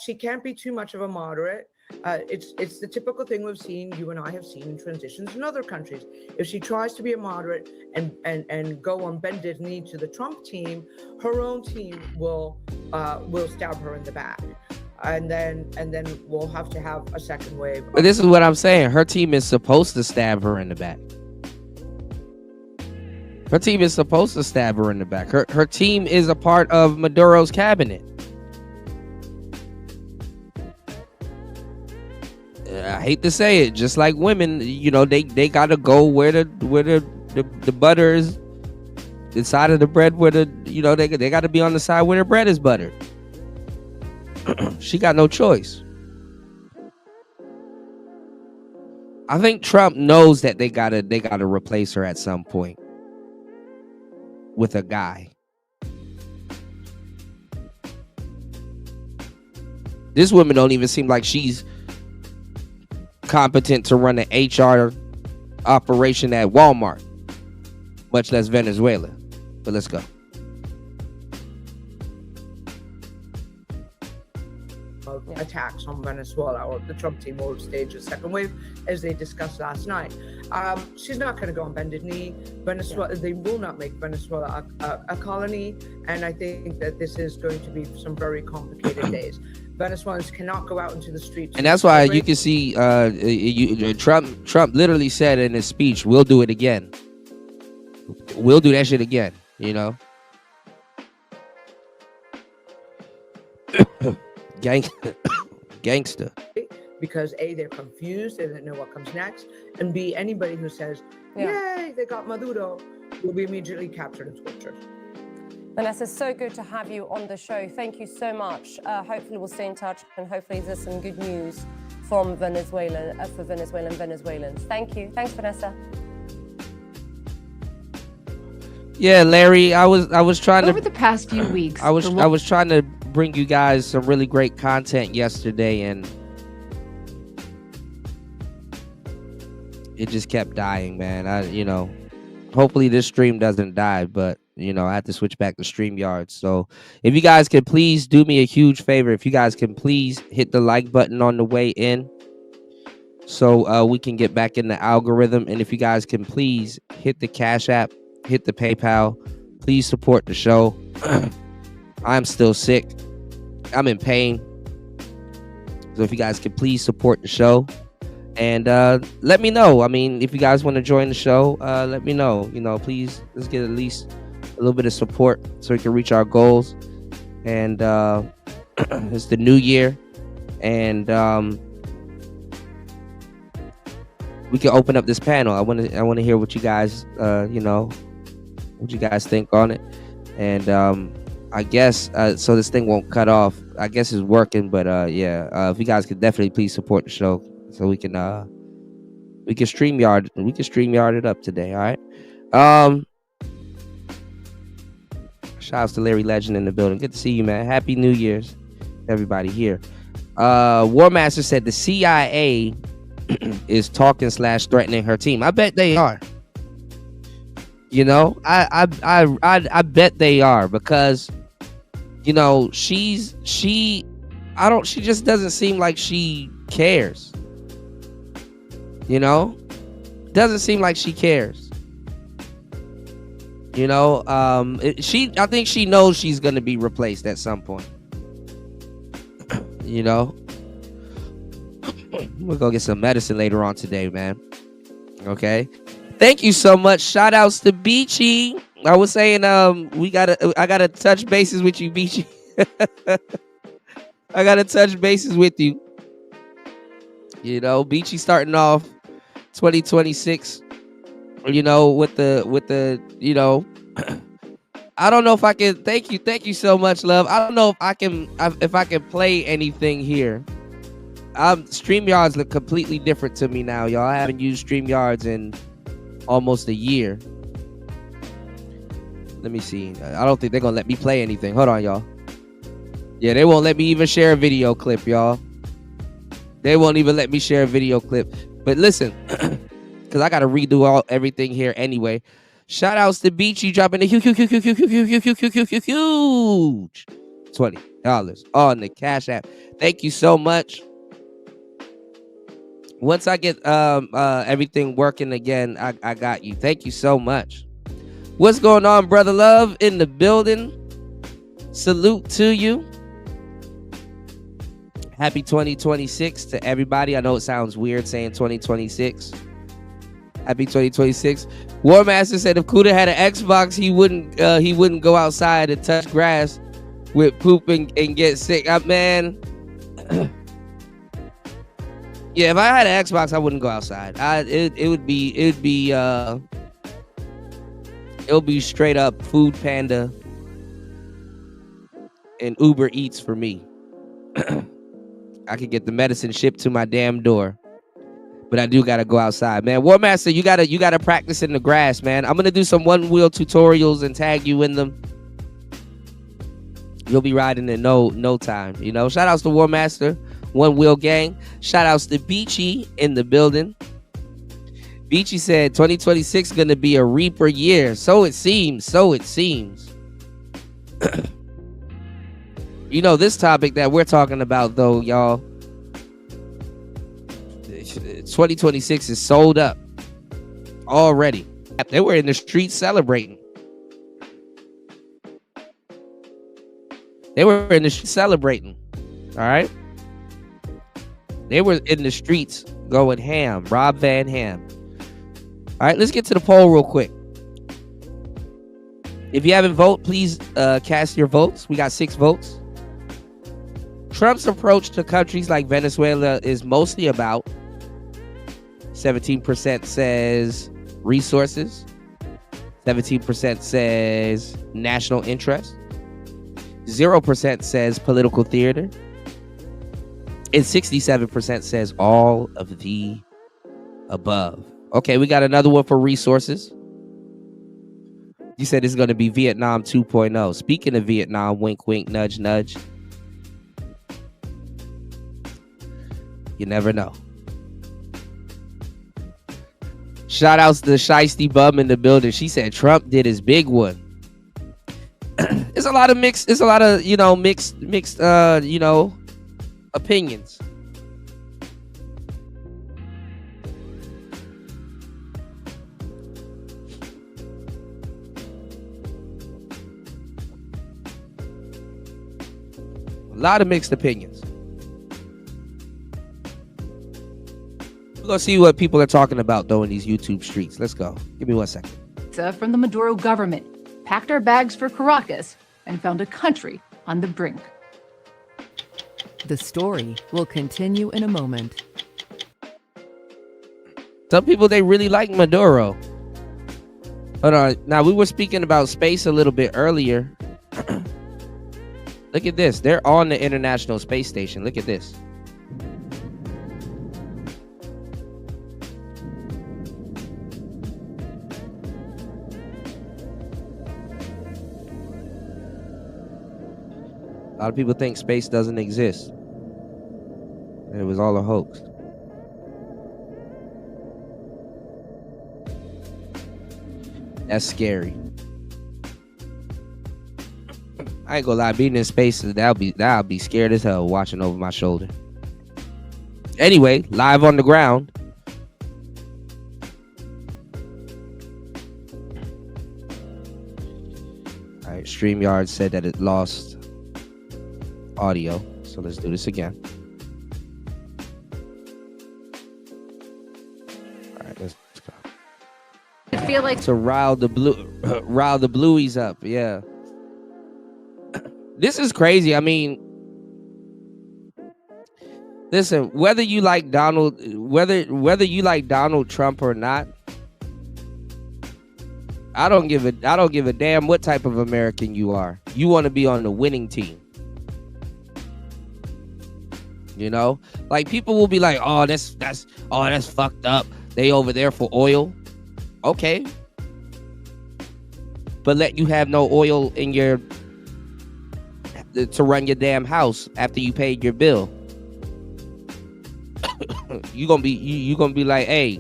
[SPEAKER 7] She can't be too much of a moderate. It's the typical thing we've seen, you and I have seen in transitions in other countries. If she tries to be a moderate and go on bended knee to the Trump team, her own team will stab her in the back, and then we'll have to have a second wave.
[SPEAKER 1] But this is what I'm saying. Her team is supposed to stab her in the back. Her team is supposed to stab her in the back. Her team is a part of Maduro's cabinet. I hate to say it, just like women, they gotta go where the butter is, the side of the bread where they gotta be on the side where the bread is buttered. She got no choice. I think Trump knows that they gotta replace her at some point with a guy. This woman don't even seem like she's competent to run an HR operation at Walmart, much less Venezuela. But let's go.
[SPEAKER 7] Attacks on Venezuela, or the Trump team will stage a second wave, as they discussed last night. She's not going to go on bended knee. Venezuela, they will not make Venezuela a colony, and I think that this is going to be some very complicated days. Venezuelans cannot go out into the streets,
[SPEAKER 1] and that's why you can see Trump literally said in his speech, "We'll do it again. We'll do that shit again." Gangster.
[SPEAKER 7] Because A, they're confused, they don't know what comes next, and B, anybody who says, "Yay, they got Maduro," will be immediately captured and tortured.
[SPEAKER 6] Vanessa, so good to have you on the show. Thank you so much. Hopefully we'll stay in touch, and hopefully there's some good news from Venezuela for Venezuelans. Thank you. Thanks, Vanessa.
[SPEAKER 1] Yeah, Larry, I was trying
[SPEAKER 8] over the past few weeks.
[SPEAKER 1] I was trying to bring you guys some really great content yesterday, and it just kept dying, man. Hopefully this stream doesn't die, but I have to switch back to StreamYard. So if you guys can please do me a huge favor, if you guys can please hit the like button on the way in, so we can get back in the algorithm. And if you guys can please hit the Cash App, hit the PayPal, please support the show. I'm still sick. I'm in pain. So if you guys can please support the show. And let me know. I mean, if you guys want to join the show, let me know. Please, let's get at least a little bit of support so we can reach our goals. And it's the new year. And we can open up this panel. I want to hear what you guys, what you guys think on it. And I guess so this thing won't cut off. I guess it's working, but if you guys could definitely please support the show so we can StreamYard it up today. All right. Shouts to Larry Legend in the building. Good to see you, man. Happy New Year's, everybody here. War Master said the CIA is talking / threatening her team. I bet they are. I bet they are, because she just doesn't seem like she cares. Doesn't seem like she cares. I think she knows she's gonna be replaced at some point. We'll go get some medicine later on today, man. Okay. Thank you so much. Shout outs to Beachy. I was saying, I gotta touch bases with you, Beachy. I gotta touch bases with you. You know, Beachy starting off 2026. You know, with the I don't know if I can. Thank you so much, love. I don't know if I can play anything here. StreamYards look completely different to me now, y'all. I haven't used StreamYards in almost a year. Let me see. I don't think they're gonna let me play anything. Hold on, y'all. Yeah, they won't let me even share a video clip, y'all. They won't even let me share a video clip. But listen, because I gotta redo everything here anyway. Shout outs to Beachy dropping a huge $20 on the Cash App. Thank you so much. Once I get everything working again, I got you. Thank you so much. What's going on, brother love in the building? Salute to you. Happy 2026 to everybody. I know it sounds weird saying 2026. Happy 2026. War Master said if Kuda had an Xbox, he wouldn't go outside and touch grass with poop and get sick. Man. Yeah, if I had an Xbox, I wouldn't go outside. It would be straight up Food Panda and Uber Eats for me. I could get the medicine shipped to my damn door. But I do gotta go outside, man. War Master, you gotta practice in the grass, man. I'm gonna do some one-wheel tutorials and tag you in them. You'll be riding in no time. You know, shout outs to War Master, One Wheel Gang. Shout outs to Beachy in the building. Beachy said 2026 gonna be a reaper year. So it seems. You know, this topic that we're talking about though, y'all. 2026 is sold up already. They were in the streets celebrating. All right. They were in the streets going ham. Rob Van Ham. All right, let's get to the poll real quick. If you haven't voted, please cast your votes. We got 6 votes. Trump's approach to countries like Venezuela is mostly about 17% says resources. 17% says national interest. 0% says political theater. And 67% says all of the above. Okay, we got another one for resources. You said it's going to be Vietnam 2.0. Speaking of Vietnam, wink, wink, nudge, nudge. You never know. Shout outs to Shiesty Bum in the building. She said Trump did his big one. It's a lot of mixed, opinions. A lot of mixed opinions. We're going to see what people are talking about, though, in these YouTube streets. Let's go. Give me 1 second.
[SPEAKER 8] From the Maduro government, packed our bags for Caracas, and found a country on the brink.
[SPEAKER 9] The story will continue in a moment.
[SPEAKER 1] Some people, they really like Maduro. Hold on. Now, we were speaking about space a little bit earlier. Look at this. They're on the International Space Station. Look at this. A lot of people think space doesn't exist. It was all a hoax. That's scary. I ain't gonna lie, being in space, I'll be scared as hell watching over my shoulder. Anyway, live on the ground. All right, StreamYard said that it lost audio, so let's do this again. All right, let's go.
[SPEAKER 8] I feel like
[SPEAKER 1] to rile the blueies up, yeah. this is crazy. I mean, listen, whether you like Donald Trump or not, I don't give a damn what type of American you are. You want to be on the winning team. You know? Like, people will be like, "Oh, that's fucked up. They over there for oil." Okay. But let you have no oil in your to run your damn house after you paid your bill. you gonna be like, "Hey,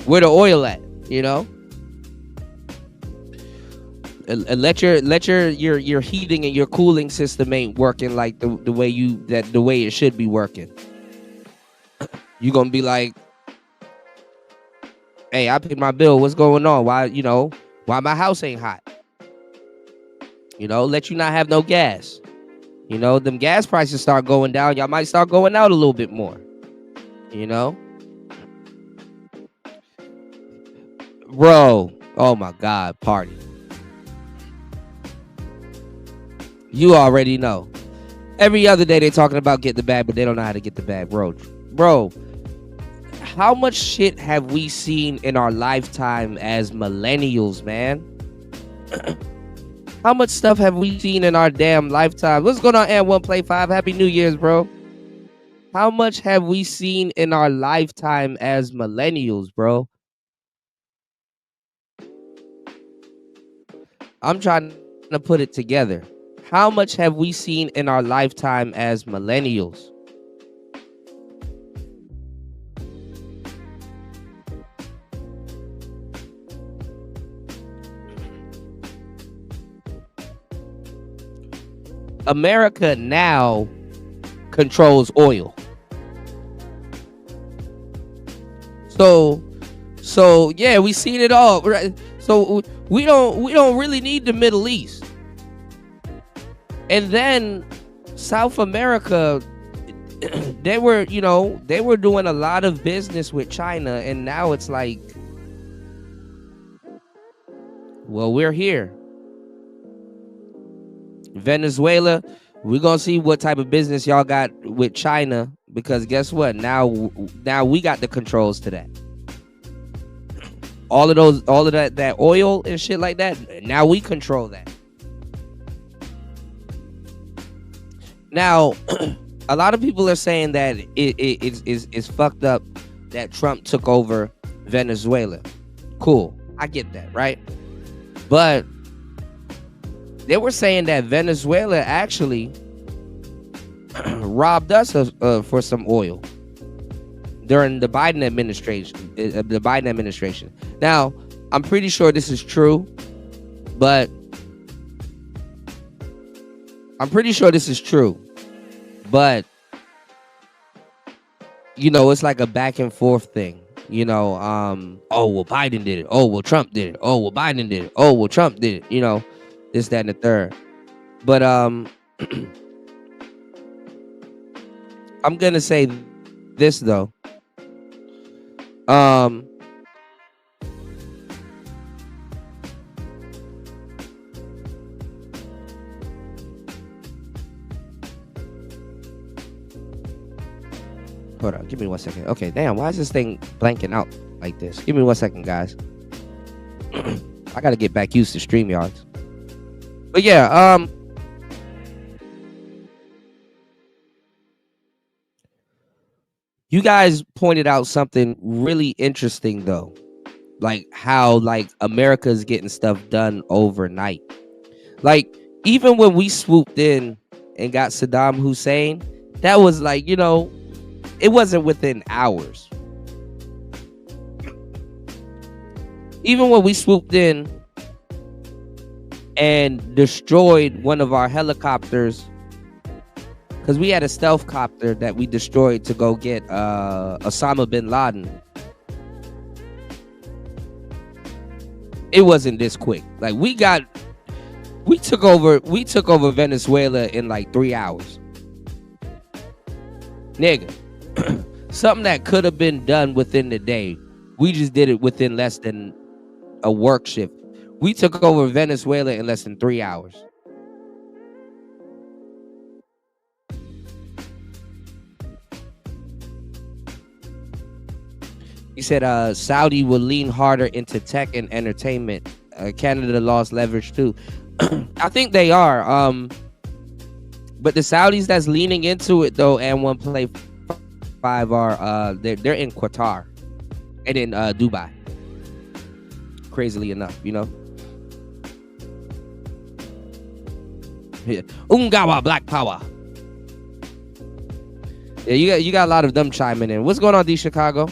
[SPEAKER 1] where the oil at?" You know? And let your heating and your cooling system ain't working like the way it should be working. You gonna be like, "Hey, I paid my bill. What's going on? Why my house ain't hot?" Let you not have no gas. Them gas prices start going down. Y'all might start going out a little bit more. Bro, oh my God, party. You already know. Every other day they talking about get the bag, but they don't know how to get the bag, bro. Bro, how much shit have we seen in our lifetime as millennials, man? How much stuff have we seen in our damn lifetime? What's going on, and 1Play5? Happy New Year's, bro. How much have we seen in our lifetime as millennials, bro? I'm trying to put it together. How much have we seen in our lifetime as millennials? America now controls oil. So yeah, we seen it all. Right? So we don't really need the Middle East. And then South America, they were doing a lot of business with China, and now it's like, well, we're here. Venezuela, we're gonna see what type of business y'all got with China, because guess what? Now we got the controls to that. All of that oil and shit like that. Now we control that. Now, a lot of people are saying that it's fucked up that Trump took over Venezuela. Cool, I get that, right? But they were saying that Venezuela actually robbed us for some oil during the Biden administration. Now, I'm pretty sure this is true, but it's like a back and forth thing. Oh, well, Biden did it. Oh, well, Trump did it. Oh, well, Biden did it. Oh, well, Trump did it. This, that, and the third. But I'm gonna say this though. Hold on, give me 1 second. Okay, damn, why is this thing blanking out like this? Give me 1 second, guys. I gotta get back used to StreamYards. But yeah, you guys pointed out something really interesting though. Like how America's getting stuff done overnight. Like, even when we swooped in and got Saddam Hussein, that was like, it wasn't within hours. Even when we swooped in and destroyed one of our helicopters, because we had a stealth copter that we destroyed to go get Osama bin Laden. It wasn't this quick. Like, we took over Venezuela in like 3 hours. Nigga. Something that could have been done within the day, we just did it within less than a work shift. We took over Venezuela in less than 3 hours. He said Saudi will lean harder into tech and entertainment. Canada lost leverage too. I think they are. But the Saudis that's leaning into it though, and one play 5 are they're in Qatar and in Dubai. Crazily enough, you know. Yeah. Ungawa Black Power. Yeah, you got a lot of them chiming in. What's going on, D Chicago?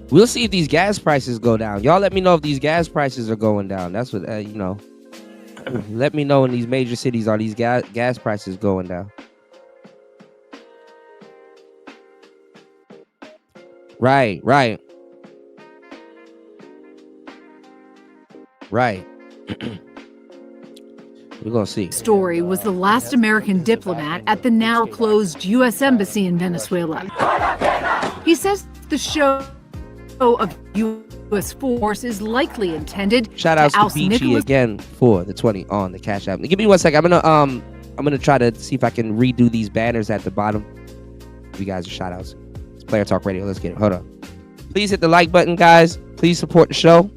[SPEAKER 1] We'll see if these gas prices go down. Y'all let me know if these gas prices are going down. That's what, you know. Let me know in these major cities, are these gas prices going down? Right. Right. We're going to see.
[SPEAKER 8] Story was the last American diplomat at the now closed U.S. Embassy in Venezuela. He says the show of U.S. force is likely intended
[SPEAKER 1] shout outs to
[SPEAKER 8] oust
[SPEAKER 1] Beachy again for the 20 on the Cash App. Give me 1 second. I'm gonna try to see if I can redo these banners at the bottom. You guys are shout outs. It's Player Talk Radio. Let's get it. Hold on. Please hit the like button, guys. Please support the show.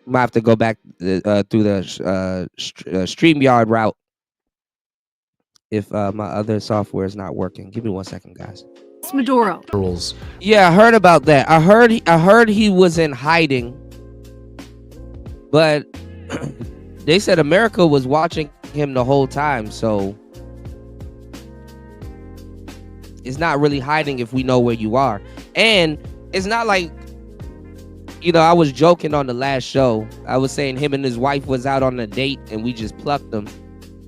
[SPEAKER 1] Might have to go back through the StreamYard route if my other software is not working. Give me 1 second, guys.
[SPEAKER 8] Maduro.
[SPEAKER 1] Yeah, I heard about that. I heard he was in hiding, but they said America was watching him the whole time, so it's not really hiding if we know where you are. And it's not like, you know, I was joking on the last show. I was saying him and his wife was out on a date and we just plucked them.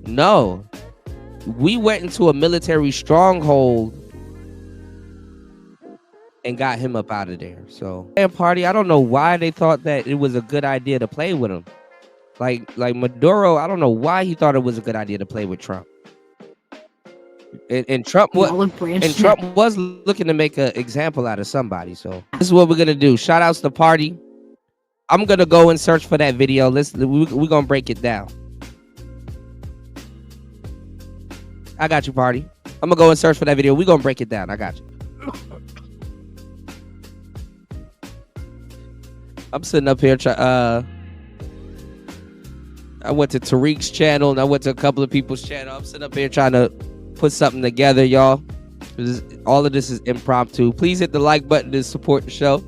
[SPEAKER 1] No. We went into a military stronghold and got him up out of there. So, party, I don't know why they thought that it was a good idea to play with him. Like Maduro, I don't know why he thought it was a good idea to play with Trump. And Trump was looking to make an example out of somebody. So this is what we're gonna do. Shout outs to Party. I'm gonna go and search for that video. We're gonna break it down. I got you, Party. I'm gonna go and search for that video. We're gonna break it down. I got you. I'm sitting up here. I went to Tariq's channel and I went to a couple of people's channel. I'm sitting up here trying to put something together, y'all. All of this is impromptu. Please hit the like button to support the show.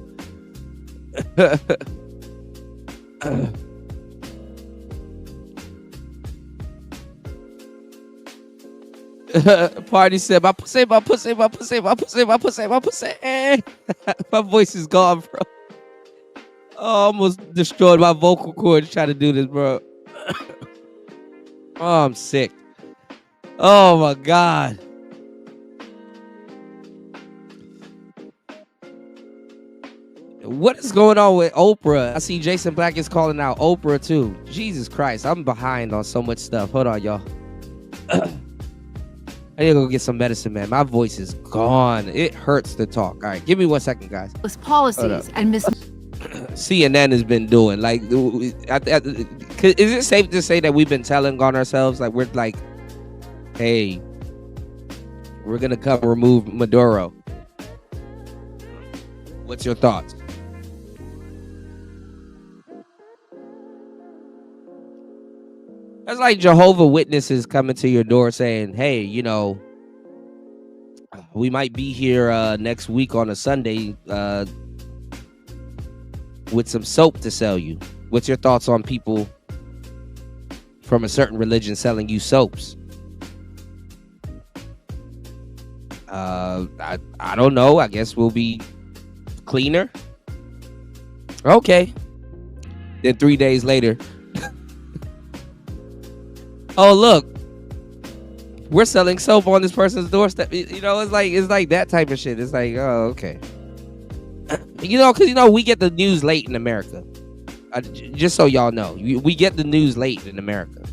[SPEAKER 1] Party said, my pussy. My voice is gone, bro. Oh, almost destroyed my vocal cords trying to do this, bro. Oh, I'm sick. Oh, my God. What is going on with Oprah? I see Jason Black is calling out Oprah, too. Jesus Christ. I'm behind on so much stuff. Hold on, y'all. I need to go get some medicine, man. My voice is gone. It hurts to talk. All right, give me 1 second, guys.
[SPEAKER 8] Policies and
[SPEAKER 1] CNN has been doing. Like, is it safe to say that we've been telling on ourselves? Like, we're like, hey, we're going to come remove Maduro. What's your thoughts? That's like Jehovah Witnesses coming to your door saying, hey, you know, we might be here next week on a Sunday with some soap to sell you. What's your thoughts on people from a certain religion selling you soaps? I don't know. I guess we'll be cleaner. Okay. Then 3 days later, oh look, we're selling soap on this person's doorstep. You know, it's like that type of shit. It's like, oh, okay. You know, because, you know, we get the news late in America. Just so y'all know, we get the news late in America.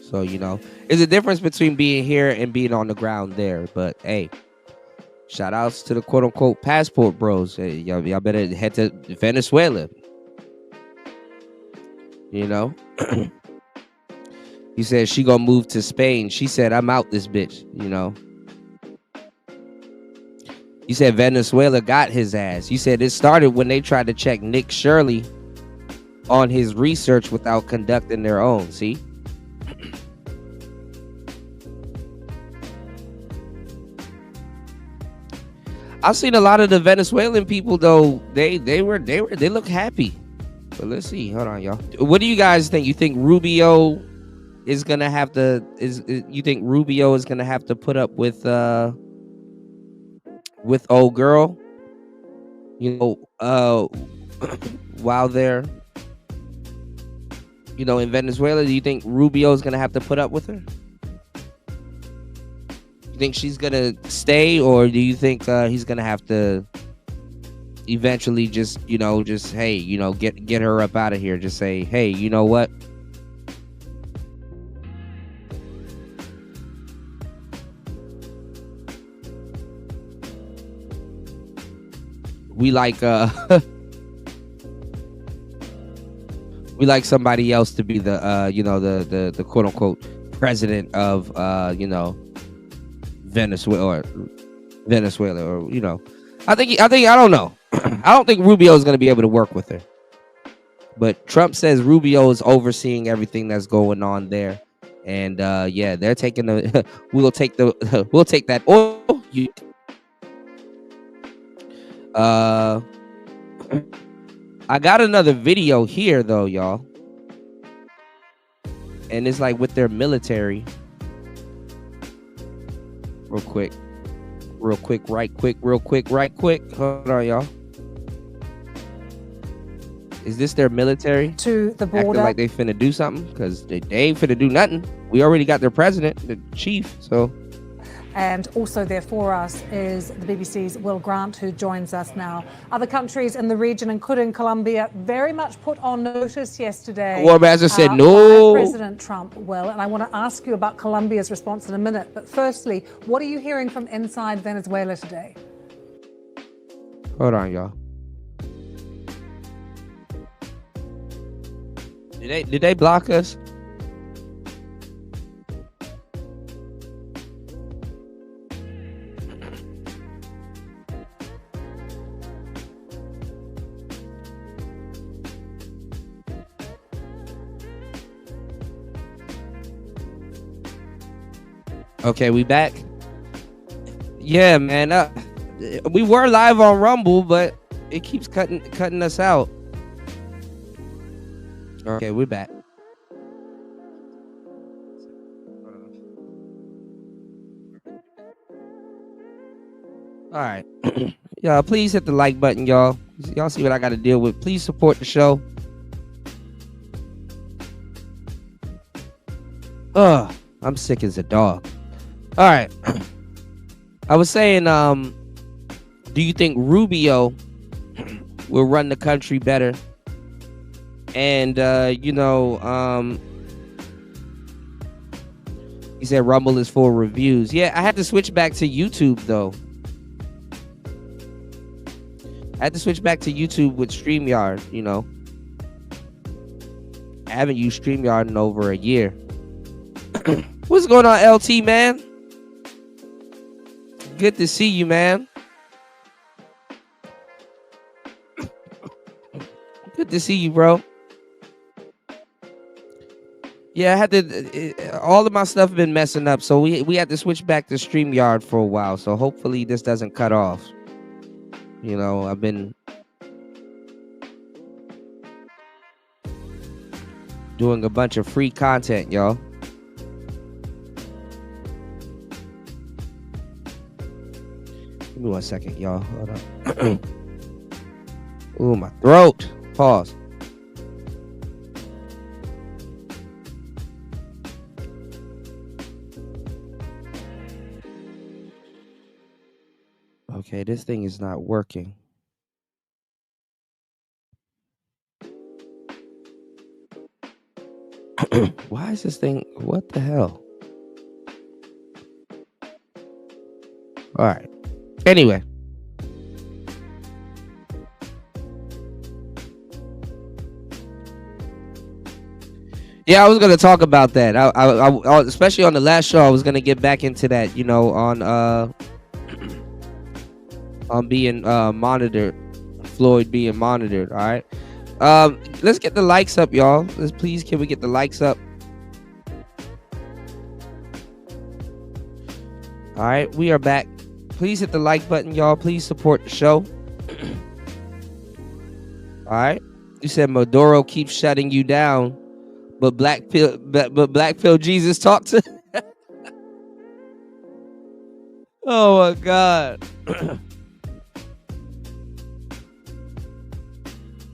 [SPEAKER 1] So, you know, there's a difference between being here and being on the ground there. But, hey, shout outs to the quote-unquote passport bros. Hey, y'all better head to Venezuela. You know? He said she gonna move to Spain. She said, I'm out this bitch, you know. You said Venezuela got his ass. You said it started when they tried to check Nick Shirley on his research without conducting their own. See? I've seen a lot of the Venezuelan people though. They look happy. But let's see. Hold on, y'all. What do you guys think? You think Rubio is gonna have to? You think Rubio is gonna have to put up with old girl? You know, while they're, you know, in Venezuela, do you think Rubio is gonna have to put up with her? You think she's gonna stay, or do you think he's gonna have to eventually just hey, you know, get her up out of here? Just say, hey, you know what? We like we like somebody else to be the you know, the quote unquote president of you know, Venezuela, or you know, I don't know. I don't think Rubio is going to be able to work with her. But Trump says Rubio is overseeing everything that's going on there, and yeah, they're taking the we'll take that oil. I got another video here though, y'all, and it's like with their military. Real quick, right quick. Hold on, y'all. Is this their military?
[SPEAKER 10] To the border.
[SPEAKER 1] Acting like they finna do something? Because they ain't finna do nothing. We already got their president, the chief, so.
[SPEAKER 10] And also there for us is the BBC's Will Grant, who joins us now. Other countries in the region, including Colombia, very much put on notice yesterday.
[SPEAKER 1] War Master said no.
[SPEAKER 10] President Trump will, and I want to ask you about Colombia's response in a minute. But firstly, what are you hearing from inside Venezuela today?
[SPEAKER 1] Hold on, y'all. Did they block us? Okay, we back. Yeah, man. We were live on Rumble, but it keeps cutting us out. Okay, we're back. All right. Y'all, please hit the like button, y'all. Y'all see what I got to deal with. Please support the show. I'm sick as a dog. All right. I was saying, do you think Rubio will run the country better? And, you know, he said Rumble is for reviews. Yeah, I had to switch back to YouTube, though. I had to switch back to YouTube with StreamYard, you know. I haven't used StreamYard in over a year. What's going on, LT, man? Good to see you, man. Good to see you, bro. Yeah, I had to. All of my stuff been messing up, so we had to switch back to StreamYard for a while. So hopefully this doesn't cut off. You know, I've been doing a bunch of free content, y'all. Give me 1 second, y'all. Hold on. Ooh, my throat. Pause. Okay, this thing is not working. Why is this thing? What the hell? All right. Anyway. Yeah, I was gonna talk about that. Especially on the last show, I was gonna get back into that. On being monitored, Floyd being monitored. All right. Let's get the likes up, y'all. Can we get the likes up? All right, we are back. Please hit the like button, y'all. Please support the show. All right. You said Maduro keeps shutting you down, but Black Pill Jesus talked to. Oh my God.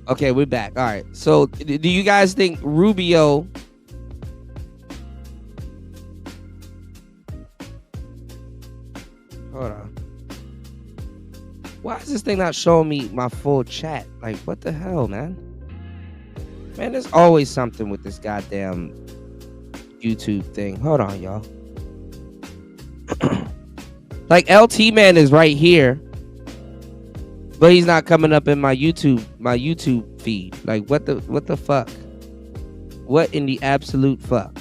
[SPEAKER 1] Okay, we're back. All right. So, do you guys think Rubio? Hold on. Why is this thing not showing me my full chat? Like, what the hell, man? Man, there's always something with this goddamn YouTube thing. Hold on, y'all. Like, LT Man is right here, but he's not coming up in my YouTube feed. Like, what the fuck? What in the absolute fuck?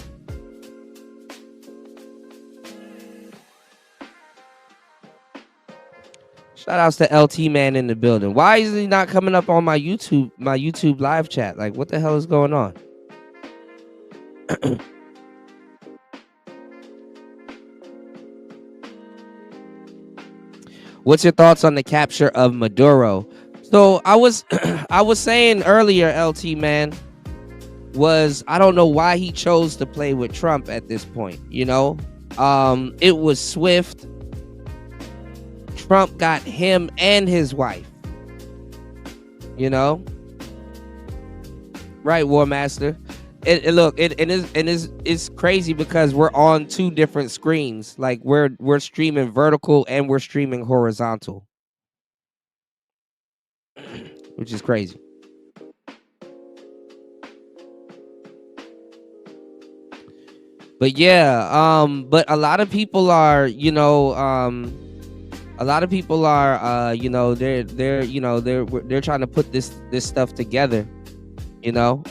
[SPEAKER 1] Shout outs to LT Man in the building. Why is he not coming up on my YouTube live chat? Like, what the hell is going on? What's your thoughts on the capture of Maduro? So I was saying earlier, LT Man, I don't know why he chose to play with Trump at this point. It was swift. Trump got him and his wife. Right, War Master. It's crazy because we're on two different screens. Like we're streaming vertical and we're streaming horizontal, which is crazy. But yeah, but a lot of people are, they're trying to put this stuff together.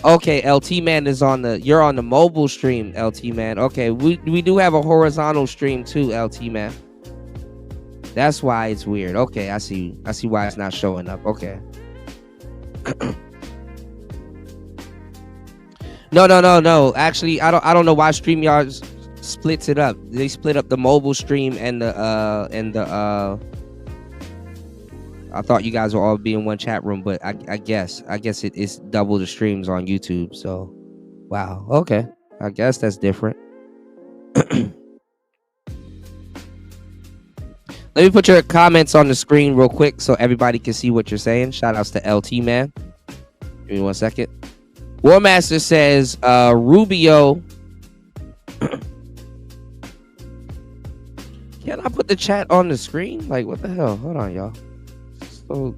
[SPEAKER 1] Okay, LT Man you're on the mobile stream, LT Man. Okay, we do have a horizontal stream too, LT Man. That's why it's weird. Okay, I see why it's not showing up. Okay. No. Actually, I don't know why StreamYard splits it up. They split up the mobile stream and the I thought you guys would all be in one chat room, but I guess it's double the streams on YouTube. So, wow. Okay. I guess that's different. Let me put your comments on the screen real quick so everybody can see what you're saying. Shout outs to LT Man. Give me 1 second. War Master says, Rubio. Can I put the chat on the screen? Like, what the hell? Hold on, y'all.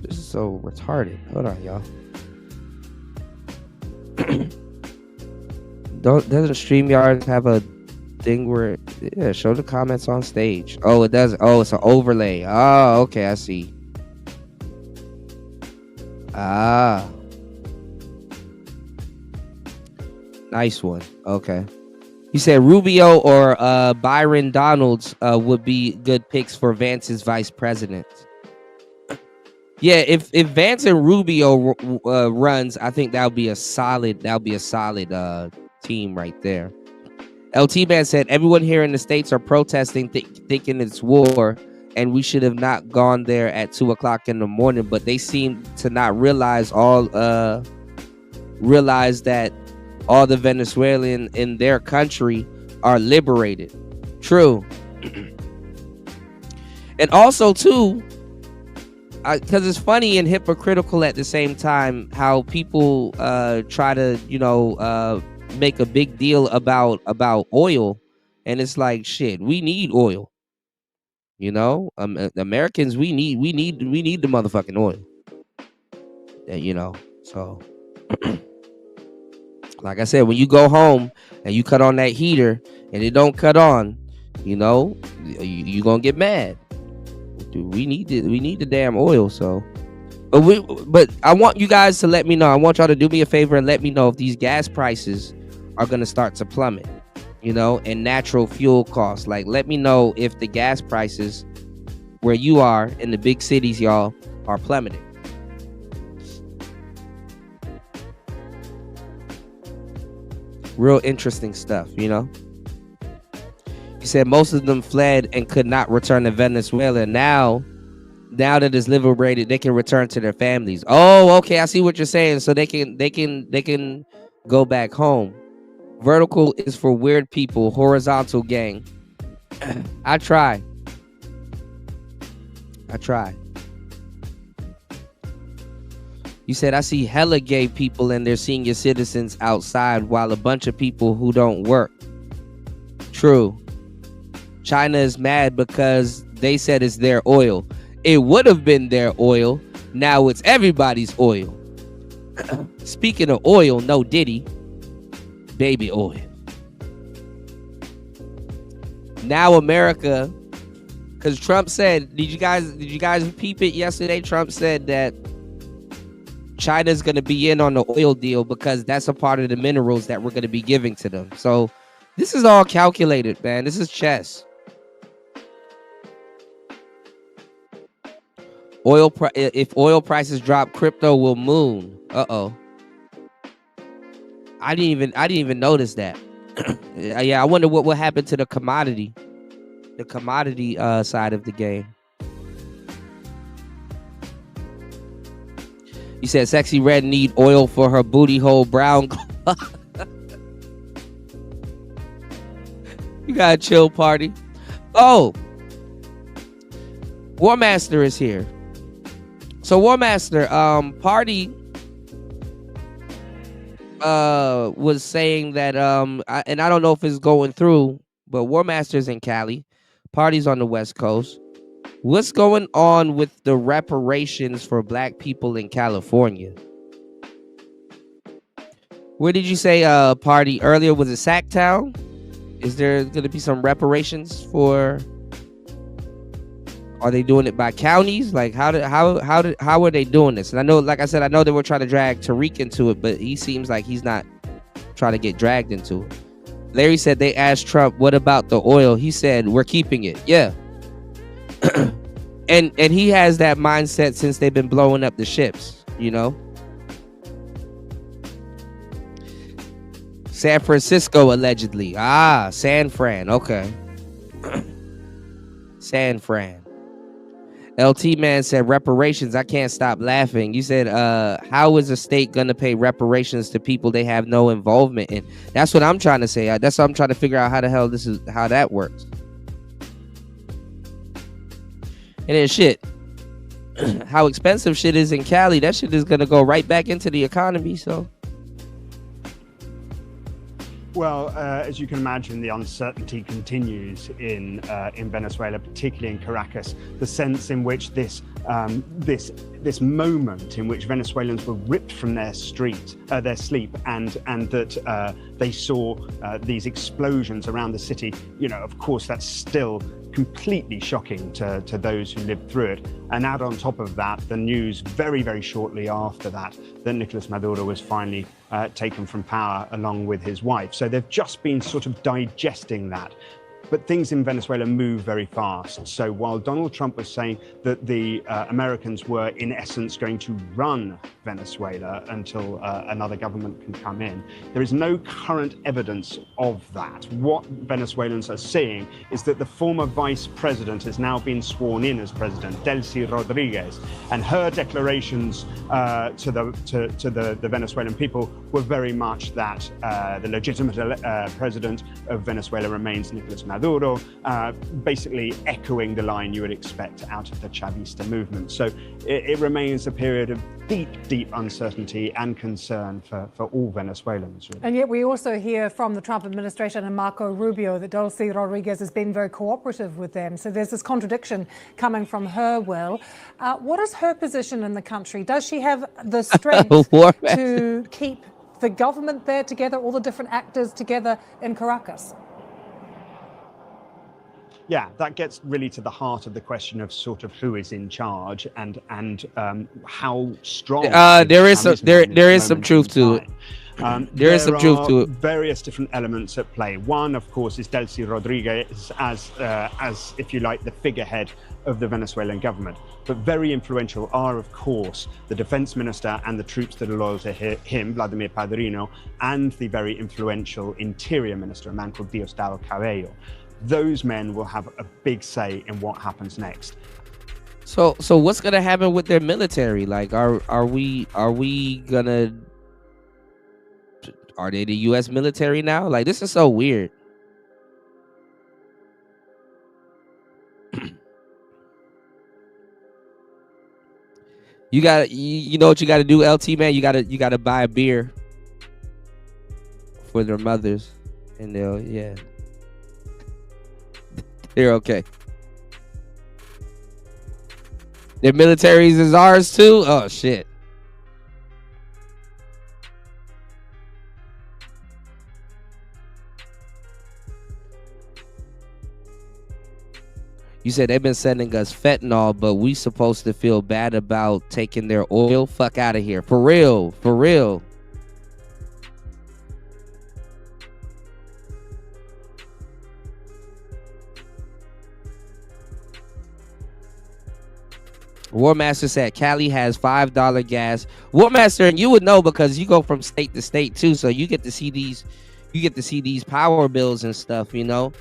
[SPEAKER 1] This is so retarded. Hold on, y'all. Doesn't StreamYard have a thing where show the comments on stage? Oh, it does. Oh, it's an overlay. Oh, okay, I see. Nice one. Okay. You said Rubio or Byron Donalds would be good picks for Vance's vice president. Yeah, if Vance and Rubio runs, I think that'll be a solid team right there. LT Man said everyone here in the States are protesting, thinking it's war, and we should have not gone there at 2:00 in the morning. But they seem to not realize that all the Venezuelans in their country are liberated. True. And also too, because it's funny and hypocritical at the same time how people try to make a big deal about oil, and it's like, shit, we need oil. Americans, we need the motherfucking oil. So like I said, when you go home and you cut on that heater and it don't cut on, you gonna get mad. Dude, we need the damn oil. So, but I want you guys to let me know. I want y'all to do me a favor and let me know if these gas prices are going to start to plummet, you know, and natural fuel costs. Like, let me know if the gas prices where you are in the big cities, y'all, are plummeting. Real interesting stuff, you know. He said most of them fled and could not return to Venezuela. Now that it's liberated, they can return to their families. Oh, okay, I see what you're saying. So they can go back home. Vertical is for weird people. Horizontal, gang. I try. You said, I see hella gay people and their senior citizens outside while a bunch of people who don't work. True. China is mad because they said it's their oil. It would have been their oil. Now it's everybody's oil. Speaking of oil, no Diddy. Baby oil. Now America, because Trump said, did you guys peep it yesterday? Trump said that China's going to be in on the oil deal because that's a part of the minerals that we're going to be giving to them. So this is all calculated, man. This is chess. If oil prices drop, crypto will moon. Uh-oh. I didn't even notice that. Yeah, I wonder what will happen to the commodity side of the game. You said Sexy Red need oil for her booty hole brown. You got a chill party. Oh, War Master is here. So War Master, Party was saying that and I don't know if it's going through, but War Master's in Cali, Party's on the West Coast. What's going on with the reparations for black people in California? Where did you say Party earlier? Was it Sacktown? Is there going to be some reparations for? Are they doing it by counties? Like how are they doing this? And I know, like I said, I know they were trying to drag Tariq into it, but he seems like he's not trying to get dragged into it. Larry said they asked Trump, "What about the oil?" He said, "We're keeping it." Yeah. and he has that mindset since they've been blowing up the ships, you know. San Francisco allegedly. San Fran. Okay. San Fran. LT Man said reparations. I can't stop laughing. You said, how is a state gonna pay reparations to people they have no involvement in? That's what I'm trying to say. That's what I'm trying to figure out how the hell how that works. And then shit, how expensive shit is in Cali, that shit is gonna go right back into the economy. So,
[SPEAKER 11] well, as you can imagine, the uncertainty continues in Venezuela, particularly in Caracas. The sense in which this moment in which Venezuelans were ripped from their sleep, and that they saw these explosions around the city. You know, of course, that's still completely shocking to those who lived through it. And add on top of that, the news very, very shortly after that Nicolas Maduro was finally taken from power along with his wife. So they've just been sort of digesting that. But things in Venezuela move very fast. So while Donald Trump was saying that the Americans were in essence going to run Venezuela until another government can come in, there is no current evidence of that. What Venezuelans are seeing is that the former vice president has now been sworn in as president, Delcy Rodriguez, and her declarations to the Venezuelan people were very much that the legitimate president of Venezuela remains Nicolas Maduro, basically echoing the line you would expect out of the Chavista movement. So it remains a period of deep uncertainty and concern for all Venezuelans. Really.
[SPEAKER 10] And yet we also hear from the Trump administration and Marco Rubio that Delcy Rodriguez has been very cooperative with them. So there's this contradiction coming from her will. What is her position in the country? Does she have the strength to keep the government there together, all the different actors together in Caracas?
[SPEAKER 11] Yeah, that gets really to the heart of the question of sort of who is in charge and how strong.
[SPEAKER 1] There is some truth to it. There is some truth to it.
[SPEAKER 11] Various different elements at play. One, of course, is Delcy Rodriguez as, if you like, the figurehead of the Venezuelan government. But very influential are, of course, the defense minister and the troops that are loyal to him, Vladimir Padrino, and the very influential interior minister, a man called Diosdado Cabello. Those men will have a big say in what happens next.
[SPEAKER 1] So what's gonna happen with their military? Like, are they the U.S. military now? Like, this is so weird. You know what you gotta do, LT man? You gotta buy a beer for their mothers, and they're okay. Their militaries is ours too? Oh shit. You said they've been sending us fentanyl, but we supposed to feel bad about taking their oil? Fuck out of here. For real. For real. Warmaster said Cali has $5 gas. Warmaster, and you would know because you go from state to state too, so you get to see these power bills and stuff, you know.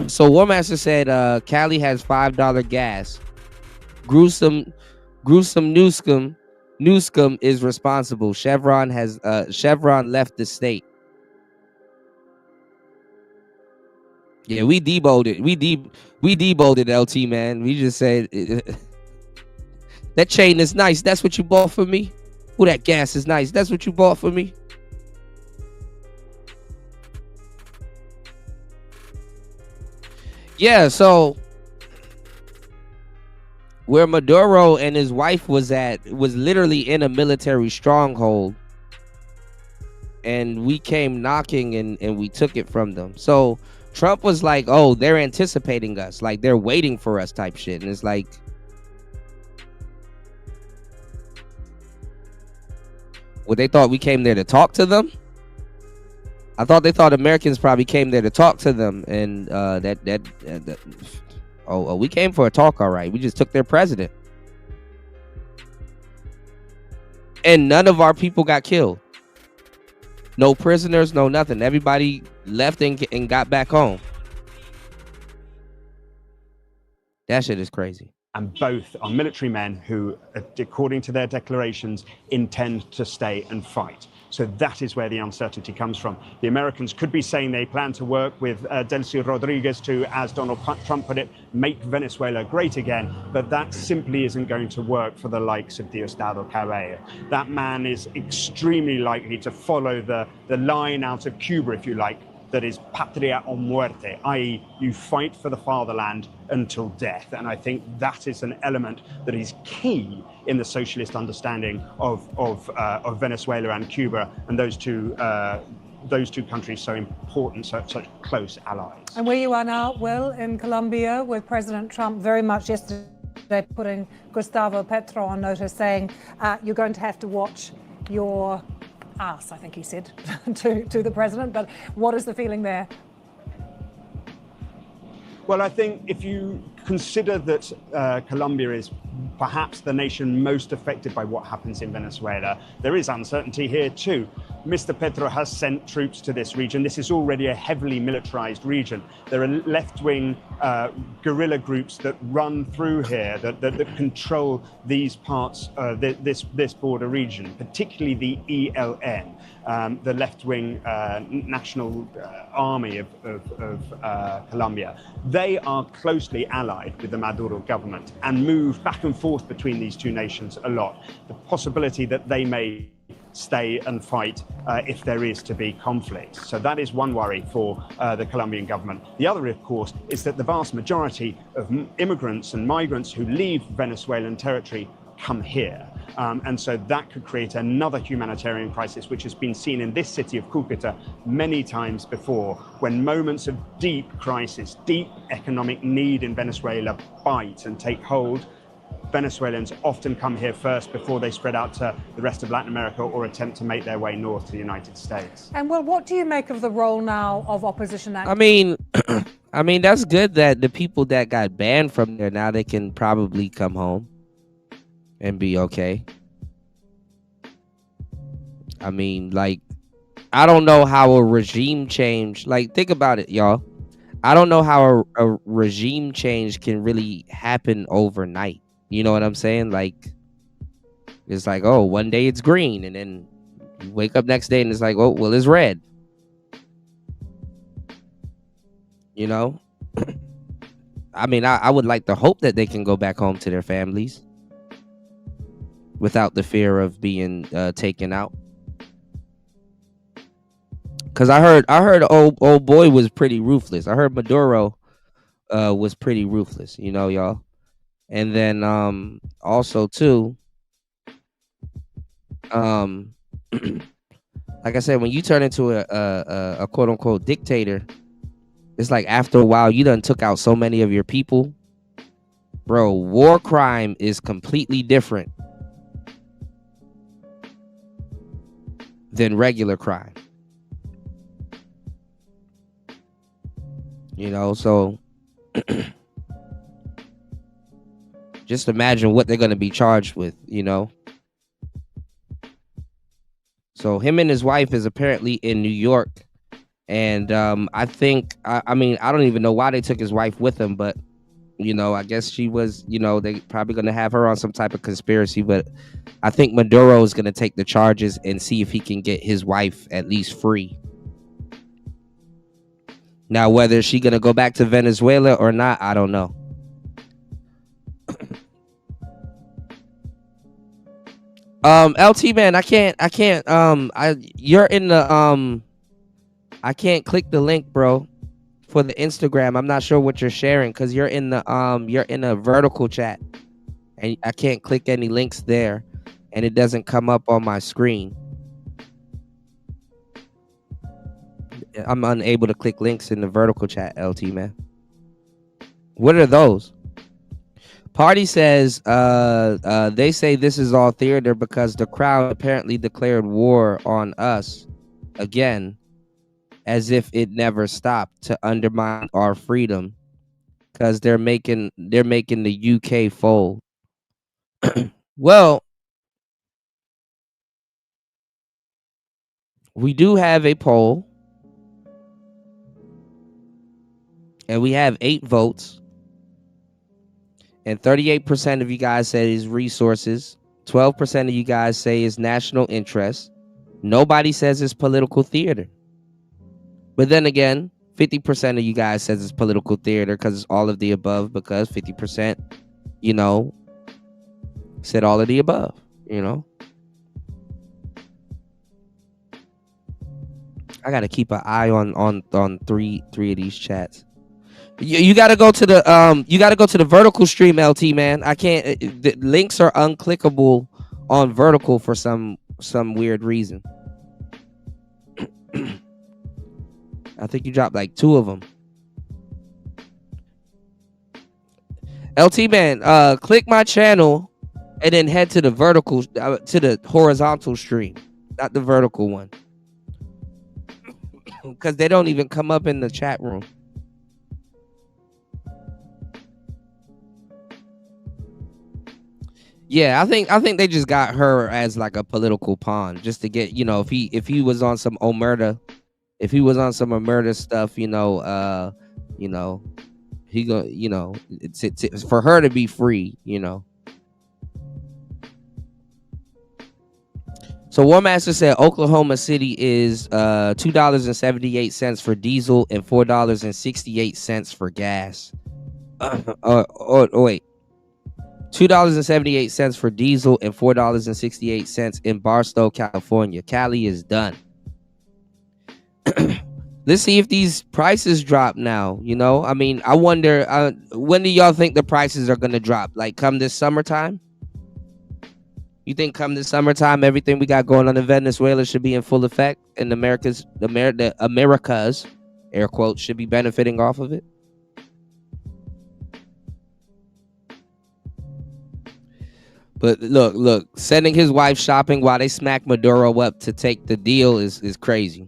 [SPEAKER 1] So Warmaster said Cali has $5 gas. Gruesome Newscomb is responsible. Chevron left the state. Yeah, we debolded. We debolded LT, man. We just said that chain is nice. That's what you bought for me? Oh, that gas is nice. That's what you bought for me? Yeah, so where Maduro and his wife was literally in a military stronghold. And we came knocking and we took it from them. So Trump was like, oh, they're anticipating us. Like, they're waiting for us type shit. And it's like, well, they thought we came there to talk to them. I thought they thought Americans probably came there to talk to them, and we came for a talk, all right. We just took their president, and none of our people got killed. No prisoners, no nothing. Everybody left and got back home. That shit is crazy.
[SPEAKER 11] And both are military men who, according to their declarations, intend to stay and fight. So that is where the uncertainty comes from. The Americans could be saying they plan to work with Delcy Rodriguez to, as Donald Trump put it, make Venezuela great again, but that simply isn't going to work for the likes of Diosdado Cabello. That man is extremely likely to follow the line out of Cuba, if you like, that is patria o muerte, i.e. you fight for the fatherland until death. And I think that is an element that is key in the socialist understanding of Venezuela and Cuba, and those two countries so important, such close allies.
[SPEAKER 10] And where you are now, Will, in Colombia, with President Trump very much yesterday putting Gustavo Petro on notice, saying you're going to have to watch your ass, I think he said, to the president. But what is the feeling there?
[SPEAKER 11] Well, I think if you consider that Colombia is perhaps the nation most affected by what happens in Venezuela, there is uncertainty here too. Mr. Petro has sent troops to this region. This is already a heavily militarized region. There are left-wing guerrilla groups that run through here, that control these parts, this border region, particularly the ELN, the left-wing national army of Colombia. They are closely allied with the Maduro government and move back and forth between these two nations a lot. The possibility that they may stay and fight if there is to be conflict. So that is one worry for the Colombian government. The other, of course, is that the vast majority of immigrants and migrants who leave Venezuelan territory come here. And so that could create another humanitarian crisis, which has been seen in this city of Cúcuta many times before, when moments of deep crisis, deep economic need in Venezuela bite and take hold. Venezuelans often come here first before they spread out to the rest of Latin America or attempt to make their way north to the United States.
[SPEAKER 10] And well, what do you make of the role now of opposition activists?
[SPEAKER 1] I mean, that's good that the people that got banned from there, now they can probably come home and be okay. I mean, like, I don't know how a regime change, like, think about it, y'all. I don't know how a regime change can really happen overnight. You know what I'm saying? Like, it's like, oh, one day it's green, and then you wake up next day and it's like, oh, well, it's red. You know? I mean, I would like to hope that they can go back home to their families without the fear of being taken out. Cause I heard old boy was pretty ruthless. I heard Maduro was pretty ruthless, you know, y'all. And then also too, like I said, when you turn into a quote unquote dictator, it's like after a while you done took out so many of your people. Bro, war crime is completely different than regular crime. You know, so just imagine what they're going to be charged with, you know. So him and his wife is apparently in New York. And I think, I mean, I don't even know why they took his wife with him, but, you know, I guess she was, you know, they probably going to have her on some type of conspiracy. But I think Maduro is going to take the charges and see if he can get his wife at least free. Now, whether she gonna go back to Venezuela or not, I don't know. LT man, you're in the I can't click the link, bro, for the Instagram. I'm not sure what you're sharing because you're in a vertical chat, and I can't click any links there, and it doesn't come up on my screen. I'm unable to click links in the vertical chat, LT man. What are those? Party says they say this is all theater because the crowd apparently declared war on us again, as if it never stopped, to undermine our freedom because they're making the UK fold. Well, we do have a poll. And we have 8 votes. And 38% of you guys said is resources. 12% of you guys say is national interest. Nobody says it's political theater. But then again, 50% of you guys says it's political theater because it's all of the above, because 50%, you know, said all of the above, you know. I got to keep an eye on three of these chats. You got to go to the vertical stream, LT man. I can't. The links are unclickable on vertical for some weird reason. I think you dropped like 2 of them. LT man, click my channel and then head to the vertical to the horizontal stream, not the vertical one, because they don't even come up in the chat room. Yeah, I think they just got her as like a political pawn, just to get, you know, if he was on some omerta, stuff, you know, he go, you know, it's for her to be free, you know. So War Master said Oklahoma City is $2.78 for diesel and $4.68 for gas. Wait. $2.78 for diesel and $4.68 in Barstow, California. Cali is done. Let's see if these prices drop now. You know, I mean, I wonder, when do y'all think the prices are going to drop? Like come this summertime? You think come this summertime, everything we got going on in Venezuela should be in full effect, and the Americas, air quotes, should be benefiting off of it? But look, sending his wife shopping while they smack Maduro up to take the deal is crazy.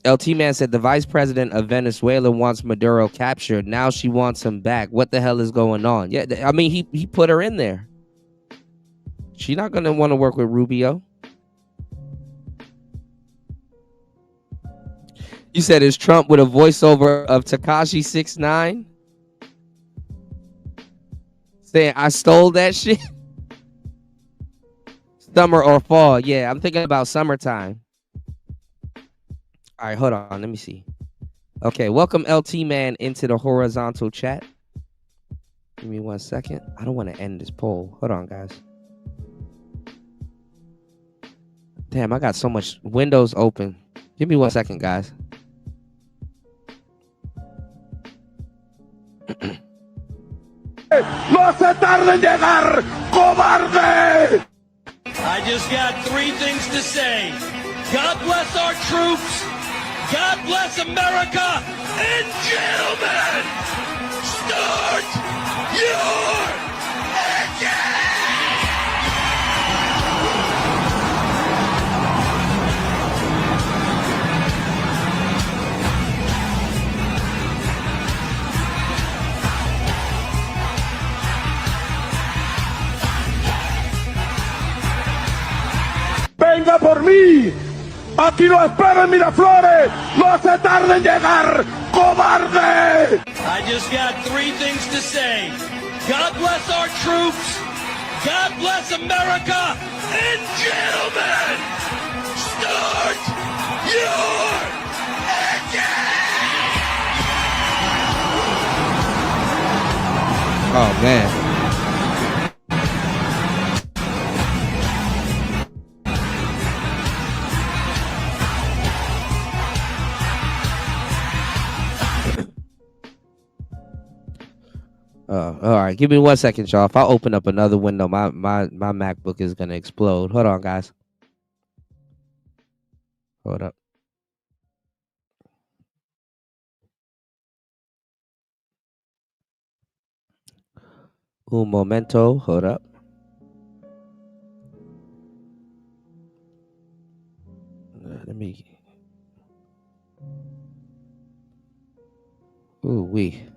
[SPEAKER 1] LT Man said the vice president of Venezuela wants Maduro captured. Now she wants him back. What the hell is going on? Yeah, I mean, he put her in there. She's not going to want to work with Rubio. You said it's Trump with a voiceover of Tekashi 6ix9ine saying, I stole that shit. Summer or fall. Yeah, I'm thinking about summertime. All right, hold on. Let me see. Okay, welcome LT Man into the horizontal chat. Give me 1 second. I don't want to end this poll. Hold on, guys. Damn, I got so much windows open. Give me 1 second, guys.
[SPEAKER 12] No se tarde en llegar, cobarde!
[SPEAKER 13] I just got 3 things to say. God bless our troops. God bless America. And gentlemen, start your engine!
[SPEAKER 12] Venga por mí. Aquí lo espero en Miraflores. No se tarde en llegar, cobarde.
[SPEAKER 13] I just got 3 things to say. God bless our troops. God bless America. And gentlemen, start your engine!
[SPEAKER 1] Oh, man. All right, give me 1 second, y'all. If I open up another window, my MacBook is gonna explode. Hold on, guys. Hold up. Un momento. Hold up. Let me. Ooh wee.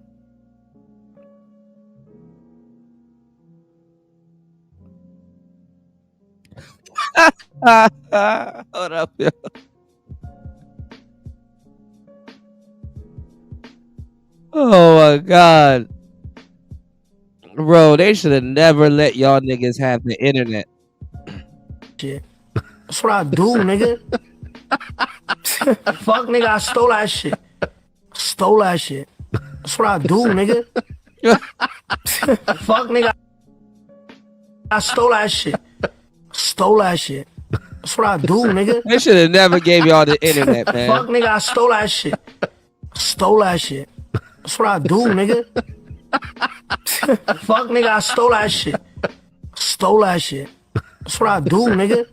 [SPEAKER 1] Hold up, yo. Oh my God, bro! They should have never let y'all niggas have the internet.
[SPEAKER 14] Shit, that's what I do, nigga. Fuck, nigga, I stole that shit. Stole that shit. That's what I do, nigga. Fuck, nigga, I stole that shit. Stole that shit. That's what I do, nigga.
[SPEAKER 1] They should have never gave y'all the internet, man.
[SPEAKER 14] Fuck, nigga, I stole that shit. Stole that shit. That's what I do, nigga. Fuck, nigga, I stole that shit. Stole that shit. That's what I do, nigga.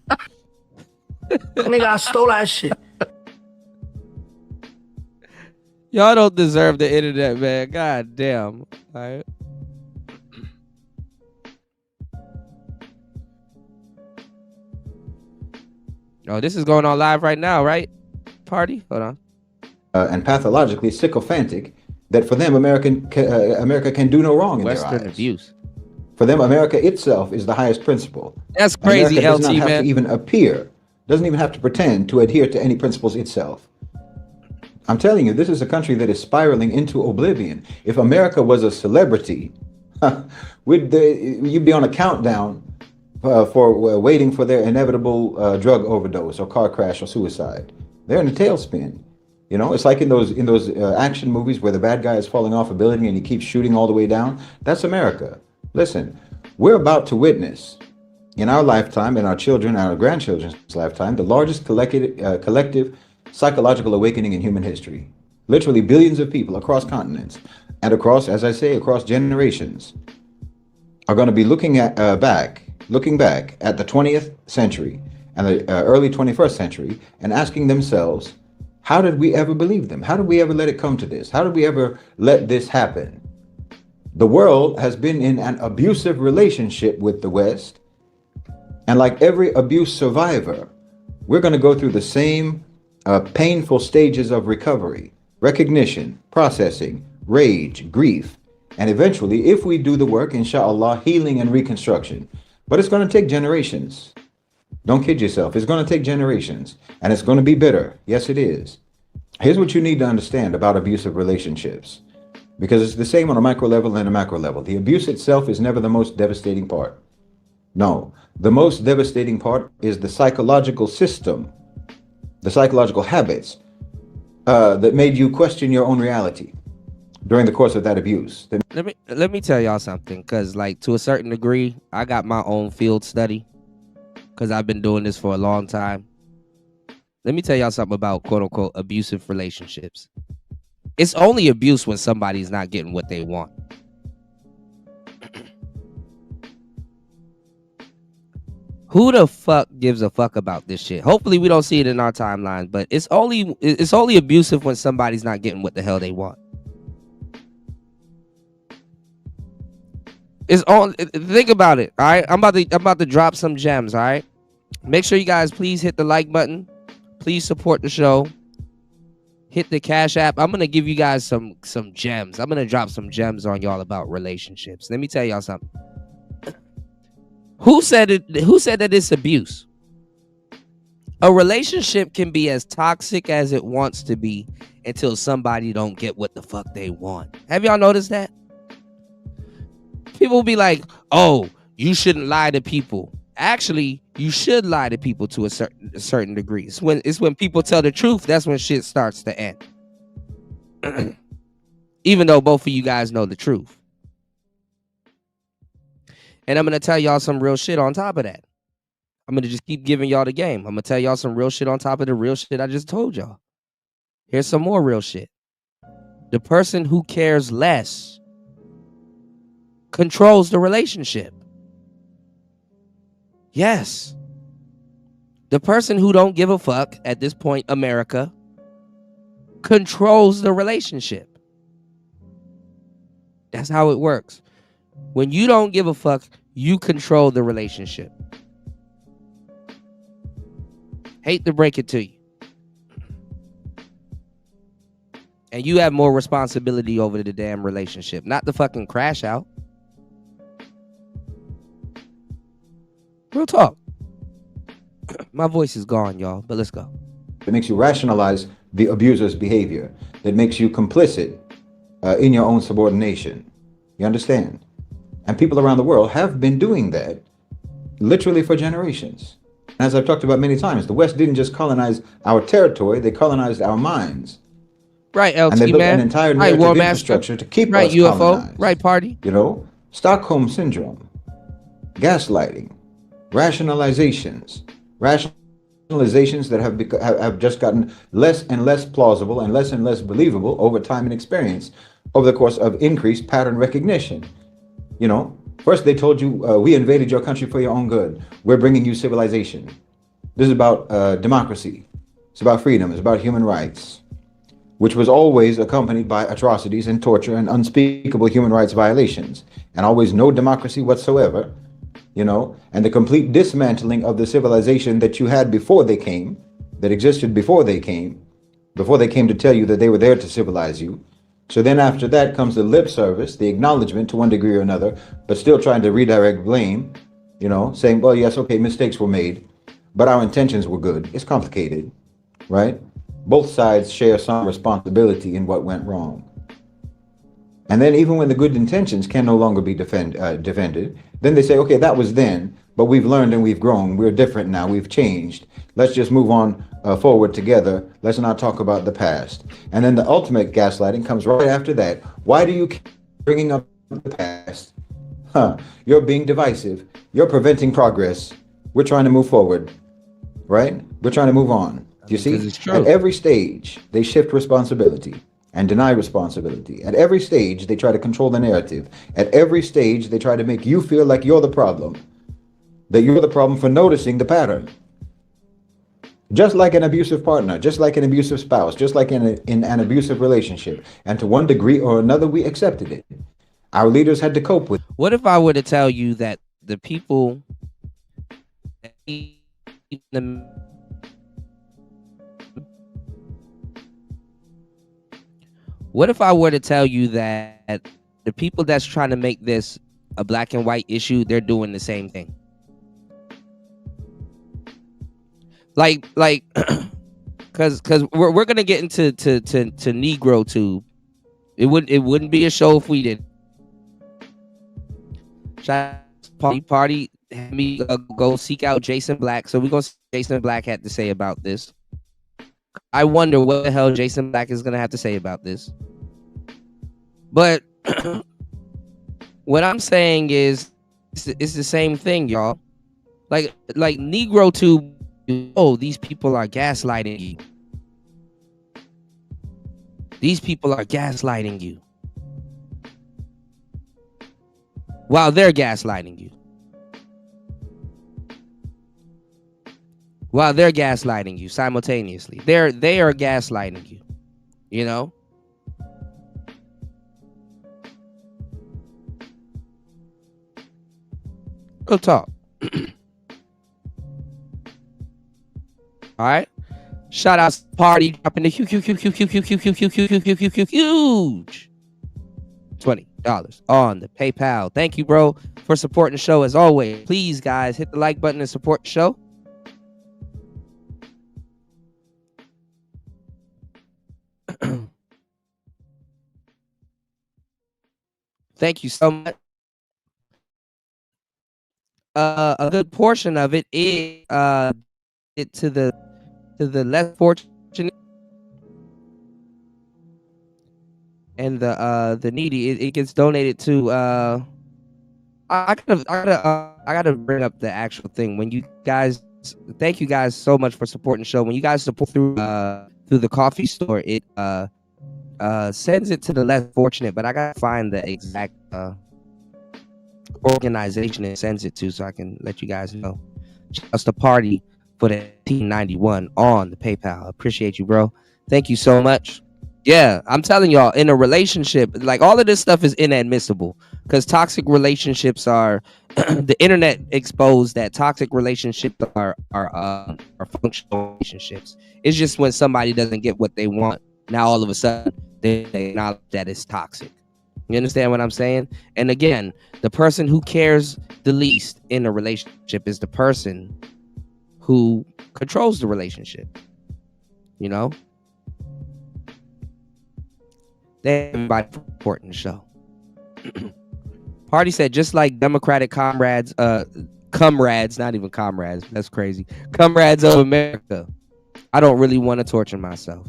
[SPEAKER 14] Fuck, nigga, I stole that shit.
[SPEAKER 1] Y'all don't deserve the internet, man. God damn. All right. Oh, this is going on live right now, right? Party? Hold on.
[SPEAKER 15] And pathologically sycophantic that for them America can do no wrong in
[SPEAKER 1] Western
[SPEAKER 15] their eyes.
[SPEAKER 1] abuse.
[SPEAKER 15] For them, America itself is the highest principle.
[SPEAKER 1] That's crazy,
[SPEAKER 15] America does
[SPEAKER 1] LT,
[SPEAKER 15] not have
[SPEAKER 1] man.
[SPEAKER 15] to even appear, doesn't even have to pretend to adhere to any principles itself. I'm telling you, this is a country that is spiraling into oblivion. If America was a celebrity, you'd be on a countdown for waiting for their inevitable drug overdose or car crash or suicide. They're in a tailspin. You know, it's like in those action movies where the bad guy is falling off a building and he keeps shooting all the way down. That's America. Listen, we're about to witness in our lifetime, in our children, our grandchildren's lifetime, the largest collective psychological awakening in human history. Literally billions of people across continents and across, as I say, across generations are going to be looking back at the 20th century and the early 21st century and asking themselves, how did we ever believe them? How did we ever let it come to this? How did we ever let this happen? The world has been in an abusive relationship with the West. And like every abuse survivor, we're going to go through the same painful stages of recovery, recognition, processing, rage, grief, and eventually, if we do the work, inshallah, healing and reconstruction. But it's going to take generations. Don't kid yourself. It's going to take generations, and it's going to be bitter. Yes, it is. Here's what you need to understand about abusive relationships, because it's the same on a micro level and a macro level. The abuse itself is never the most devastating part. No, the most devastating part is the psychological system, the psychological habits that made you question your own reality during the course of that abuse.
[SPEAKER 1] Let me tell y'all something, because like to a certain degree, I got my own field study because I've been doing this for a long time. Let me tell y'all something about quote unquote abusive relationships. It's only abuse when somebody's not getting what they want. Who the fuck gives a fuck about this shit? Hopefully we don't see it in our timeline, but it's only abusive when somebody's not getting what the hell they want. It's on. Think about it. All right, I'm about to drop some gems. All right, make sure you guys please hit the like button. Please support the show. Hit the Cash App. I'm gonna give you guys some gems. I'm gonna drop some gems on y'all about relationships. Let me tell y'all something. Who said it? Who said that it's abuse? A relationship can be as toxic as it wants to be until somebody don't get what the fuck they want. Have y'all noticed that? People will be like, "Oh, you shouldn't lie to people." Actually, you should lie to people to a certain degree. It's when people tell the truth, that's when shit starts to end. Even though both of you guys know the truth. And I'm going to tell y'all some real shit on top of that. I'm going to just keep giving y'all the game. I'm going to tell y'all some real shit on top of the real shit I just told y'all. Here's some more real shit. The person who cares less controls the relationship. Yes. The person who don't give a fuck at this point, America, controls the relationship. That's how it works. When you don't give a fuck, you control the relationship. Hate to break it to you. And you have more responsibility over the damn relationship, not the fucking crash out. Real talk. My voice is gone, y'all, but let's go.
[SPEAKER 15] It makes you rationalize the abuser's behavior. That makes you complicit in your own subordination. You understand? And people around the world have been doing that literally for generations. As I've talked about many times, the West didn't just colonize our territory, they colonized our minds.
[SPEAKER 1] Right, LT,
[SPEAKER 15] and they built
[SPEAKER 1] man.
[SPEAKER 15] an entire
[SPEAKER 1] Right,
[SPEAKER 15] narrative
[SPEAKER 1] Master.
[SPEAKER 15] infrastructure to keep
[SPEAKER 1] right,
[SPEAKER 15] us
[SPEAKER 1] UFO.
[SPEAKER 15] colonized.
[SPEAKER 1] Right, party.
[SPEAKER 15] You know, Stockholm Syndrome, gaslighting, rationalizations that have just gotten less and less plausible and less believable over time and experience over the course of increased pattern recognition. You know, first they told you, we invaded your country for your own good. We're bringing you civilization. This is about democracy. It's about freedom. It's about human rights, which was always accompanied by atrocities and torture and unspeakable human rights violations, and always no democracy whatsoever, you know, and the complete dismantling of the civilization that you had before they came, that existed before they came to tell you that they were there to civilize you. So then after that comes the lip service, the acknowledgement to one degree or another, but still trying to redirect blame, you know, saying, well, yes, okay, mistakes were made, but our intentions were good. It's complicated, right? Both sides share some responsibility in what went wrong. And then even when the good intentions can no longer be defended, then they say, okay, that was then, but we've learned and we've grown. We're different now. We've changed. Let's just move on forward together. Let's not talk about the past. And then the ultimate gaslighting comes right after that. Why do you keep bringing up the past? You're being divisive. You're preventing progress. We're trying to move forward, right? We're trying to move on. You see, at every stage, they shift responsibility and deny responsibility. At every stage, they try to control the narrative. At every stage, they try to make you feel like you're the problem, that you're the problem for noticing the pattern. Just like an abusive partner, just like an abusive spouse, just like in an abusive relationship. And to one degree or another, we accepted it. Our leaders had to cope with.
[SPEAKER 1] What if I were to tell you that the people what if I were to tell you that the people that's trying to make this a black and white issue, they're doing the same thing? Like because we're gonna get into to Negro Tube. It wouldn't be a show if we did. Party had me go seek out Jason Black. So we're gonna see what Jason Black had to say about this. I wonder what the hell Jason Black is gonna have to say about this. But what I'm saying is it's the same thing, y'all. Like Negro Tube. Oh, these people are gaslighting you. These people are gaslighting you. While they're gaslighting you. While they're gaslighting you simultaneously. They are gaslighting you. You know? Go talk. All right. Shout out party dropping the huge $20 on the PayPal. Thank you, bro, for supporting the show as always. Please, guys, hit the like button and support the show. Thank you so much. A good portion of it is to the less fortunate and the needy. It gets donated to I gotta bring up the actual thing. When you guys, thank you guys so much for supporting the show. When you guys support through the coffee store, it sends it to the less fortunate, but I gotta find the exact organization it sends it to so I can let you guys know. Just a party for the 1891 on the PayPal. Appreciate you, bro. Thank you so much. Yeah, I'm telling y'all, in a relationship, like all of this stuff is inadmissible because toxic relationships are the internet exposed that toxic relationships are functional relationships. It's just when somebody doesn't get what they want, now all of a sudden they acknowledge that it's toxic. You understand what I'm saying? And again, the person who cares the least in a relationship is the person who controls the relationship. You know? Everybody supporting the show. Party said, just like Democratic comrades, not even comrades, that's crazy. Comrades of America. I don't really want to torture myself.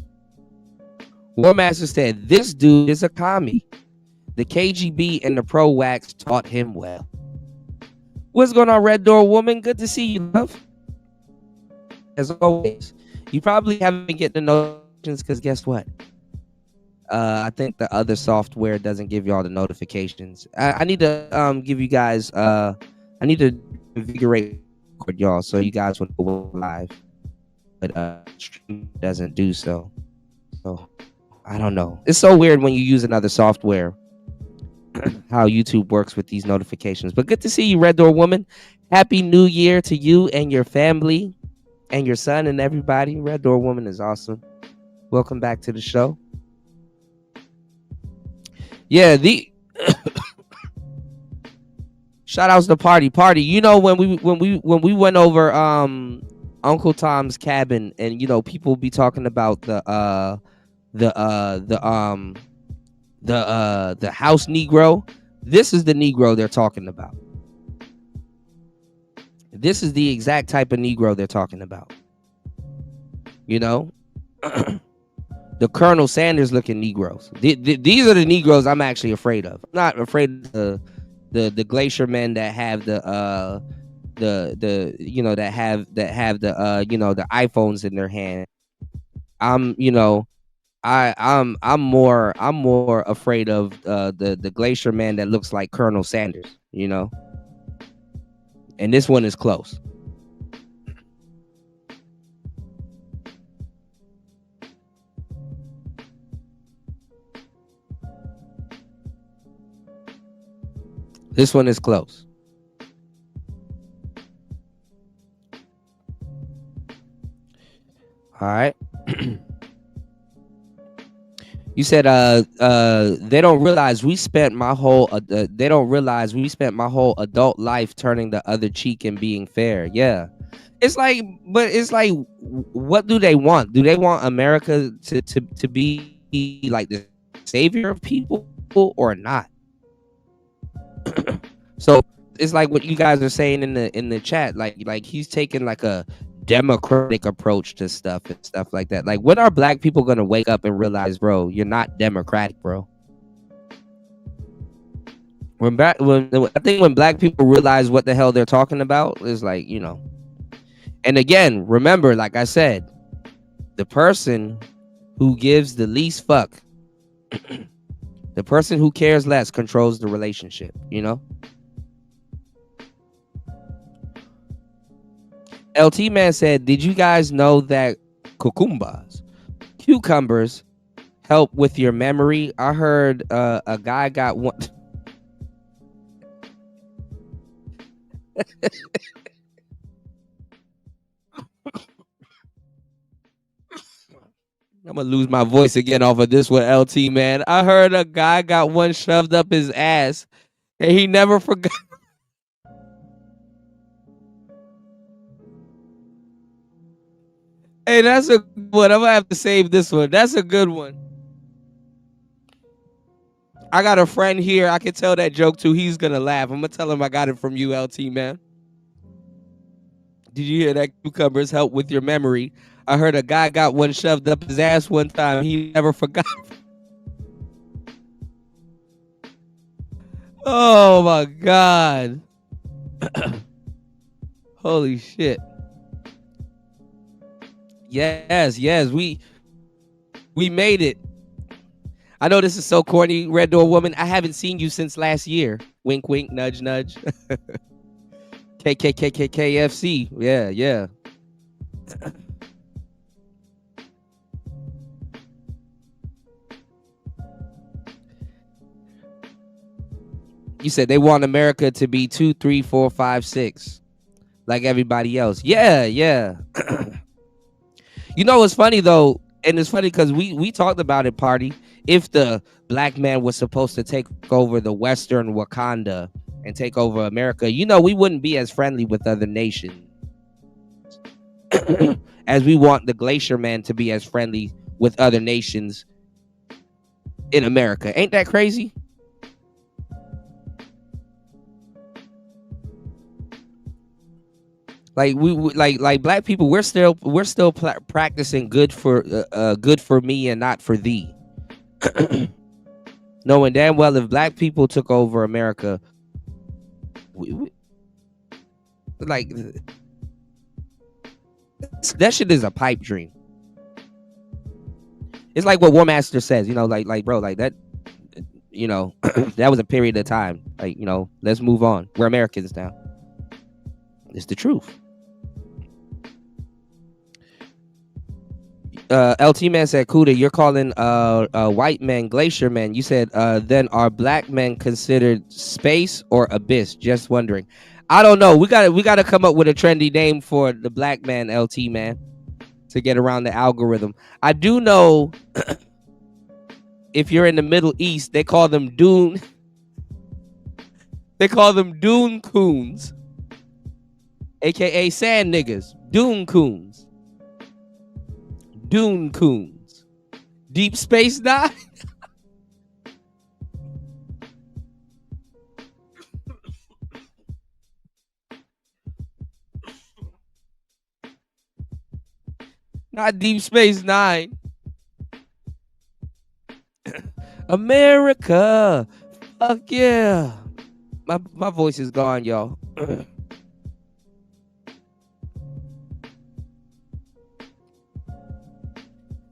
[SPEAKER 1] War Master said, this dude is a commie. The KGB and the pro-wax taught him well. What's going on, Red Door Woman? Good to see you, love. As always. You probably haven't been getting the notifications because guess what? I think the other software doesn't give you all the notifications. I need to give you guys I need to invigorate y'all so you guys will go live. But stream doesn't do so. So I don't know. It's so weird when you use another software how YouTube works with these notifications. But good to see you, Red Door Woman. Happy New Year to you and your family and your son and everybody. Red Door Woman is awesome. Welcome back to the show. Yeah, the shout outs to party. You know, when we went over Uncle Tom's cabin, and you know, people be talking about the house Negro. This is the Negro they're talking about. This is the exact type of Negro they're talking about. You know? The Colonel Sanders looking Negroes. These are the Negroes I'm actually afraid of. I'm not afraid of the glacier men that have the you know that have the you know the iPhones in their hand. I'm more afraid of the glacier man that looks like Colonel Sanders, you know. And this one is close. This one is close. All right. You said they don't realize we spent my whole adult life turning the other cheek and being fair. Yeah. It's like, but it's like, what do they want? Do they want America to be like the savior of people or not? So it's like what you guys are saying in the chat, like he's taking like a democratic approach to stuff and stuff like that. Like, when are black people gonna wake up and realize, bro, you're not democratic, bro? When I think when black people realize what the hell they're talking about, is like, you know. And again, remember, like I said, the person who gives the least fuck, the person who cares less controls the relationship, you know? LT Man said, did you guys know that cucumbers help with your memory? I heard a guy got one. I'm gonna lose my voice again off of this one, LT Man. I heard a guy got one shoved up his ass and he never forgot. Hey, that's a good one. I'm gonna have to save this one. That's a good one. I got a friend here. I can tell that joke to. He's gonna laugh. I'm gonna tell him I got it from you, LT Man. Did you hear that cucumbers help with your memory? I heard a guy got one shoved up his ass one time. He never forgot. Oh my God. Holy shit. Yes, we made it. I know this is so corny, Red Door Woman. I haven't seen you since last year. Wink, wink, nudge, nudge. KFC. Yeah. You said they want America to be 2, 3, 4, 5, 6, like everybody else. Yeah. You know what's funny though, and it's funny because we talked about it, Party. If the black man was supposed to take over the Western Wakanda and take over America, you know, we wouldn't be as friendly with other nations as we want the Glacier Man to be as friendly with other nations in America. Ain't that crazy? Like like black people, we're still practicing good for me and not for thee. Knowing damn well if black people took over America, like that shit is a pipe dream. It's like what War Master says, you know, like bro, like that, you know, that was a period of time. Like, you know, let's move on. We're Americans now. It's the truth. LT Man said, Kuda, you're calling white men Glacier Men. You said, then are black men considered space or abyss? Just wondering. I don't know. We gotta come up with a trendy name for the black man, LT Man, to get around the algorithm. I do know if you're in the Middle East, they call them Dune. They call them Dune Coons, aka sand niggas. Dune Coons. Dune Coons. Deep Space Nine. Not Deep Space Nine. America. Fuck yeah. My voice is gone, y'all.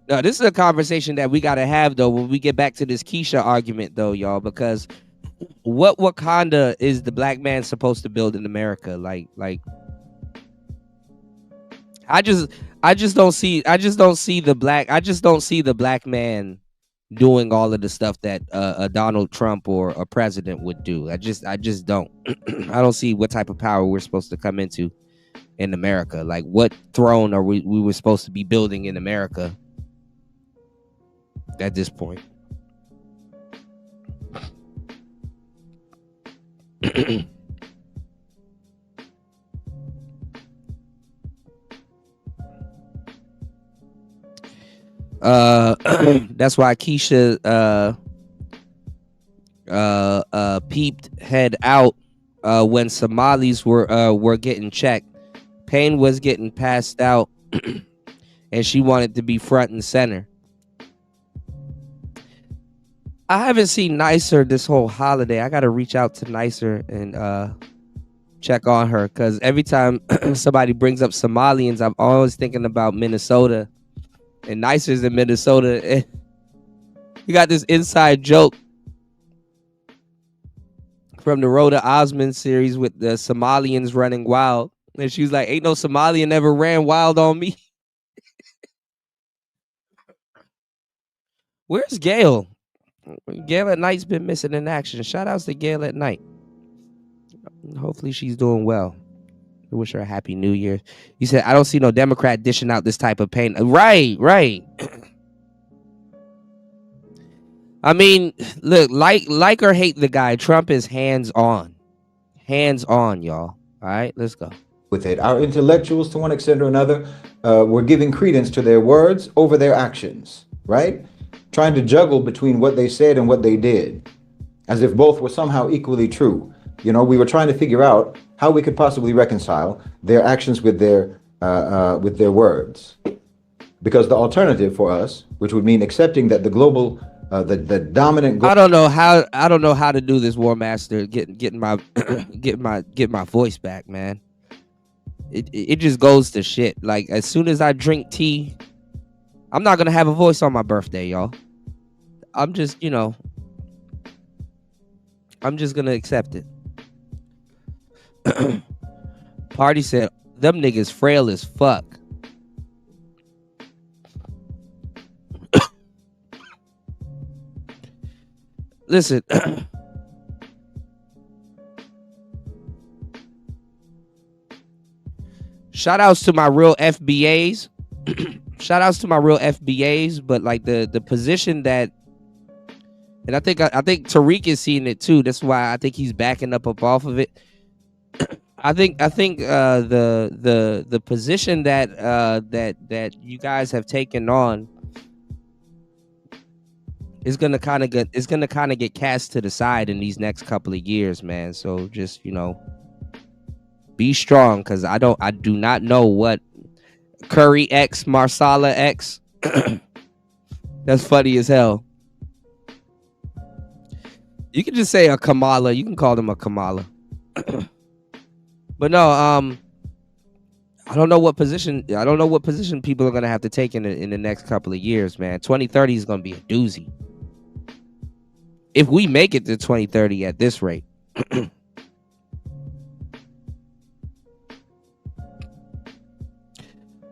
[SPEAKER 1] No, this is a conversation that we gotta have though when we get back to this Keisha argument though, y'all, because what Wakanda is the black man supposed to build in America? Like I just don't see the black man doing all of the stuff that a Donald Trump or a president would do. I just don't. I don't see what type of power we're supposed to come into in America. Like, what throne are we were supposed to be building in America at this point? That's why Keisha peeped head out when Somalis were getting checked. Payne was getting passed out and she wanted to be front and center. I haven't seen Nicer this whole holiday. I gotta reach out to Nicer and check on her, because every time somebody brings up Somalians, I'm always thinking about Minnesota. And Nicer's in Minnesota. And you got this inside joke from the Rhoda Osmond series with the Somalians running wild. And she was like, ain't no Somalian ever ran wild on me. Where's Gail? Gail at Night's been missing in action. Shout outs to Gail at Night. Hopefully she's doing well. I wish her a happy new year. You said, I don't see no Democrat dishing out this type of pain. Right. I mean, look, like or hate the guy, Trump is hands on. Hands on, y'all. All right, let's go.
[SPEAKER 15] With it, our intellectuals, to one extent or another, were giving credence to their words over their actions, right? Trying to juggle between what they said and what they did, as if both were somehow equally true. You know, we were trying to figure out how we could possibly reconcile their actions with their words, because the alternative for us, which would mean accepting that the global, the dominant.
[SPEAKER 1] I don't know how to do this, War Master. Getting my voice back, man. It just goes to shit. Like, as soon as I drink tea, I'm not gonna have a voice on my birthday, y'all. I'm just gonna accept it. Party said, them niggas frail as fuck. Listen. Shout outs to my real FBAs. Shout outs to my real FBAs, but like the position that, and I think Tariq is seeing it too. That's why I think he's backing up off of it. I think the position that you guys have taken on is gonna kind of get cast to the side in these next couple of years, man. So just, be strong, because I do not know what Curry X Marsala X. That's funny as hell. You can just say a Kamala. You can call them a Kamala. But no, I don't know what position people are gonna have to take in the next couple of years, man. 2030 is gonna be a doozy. If we make it to 2030 at this rate.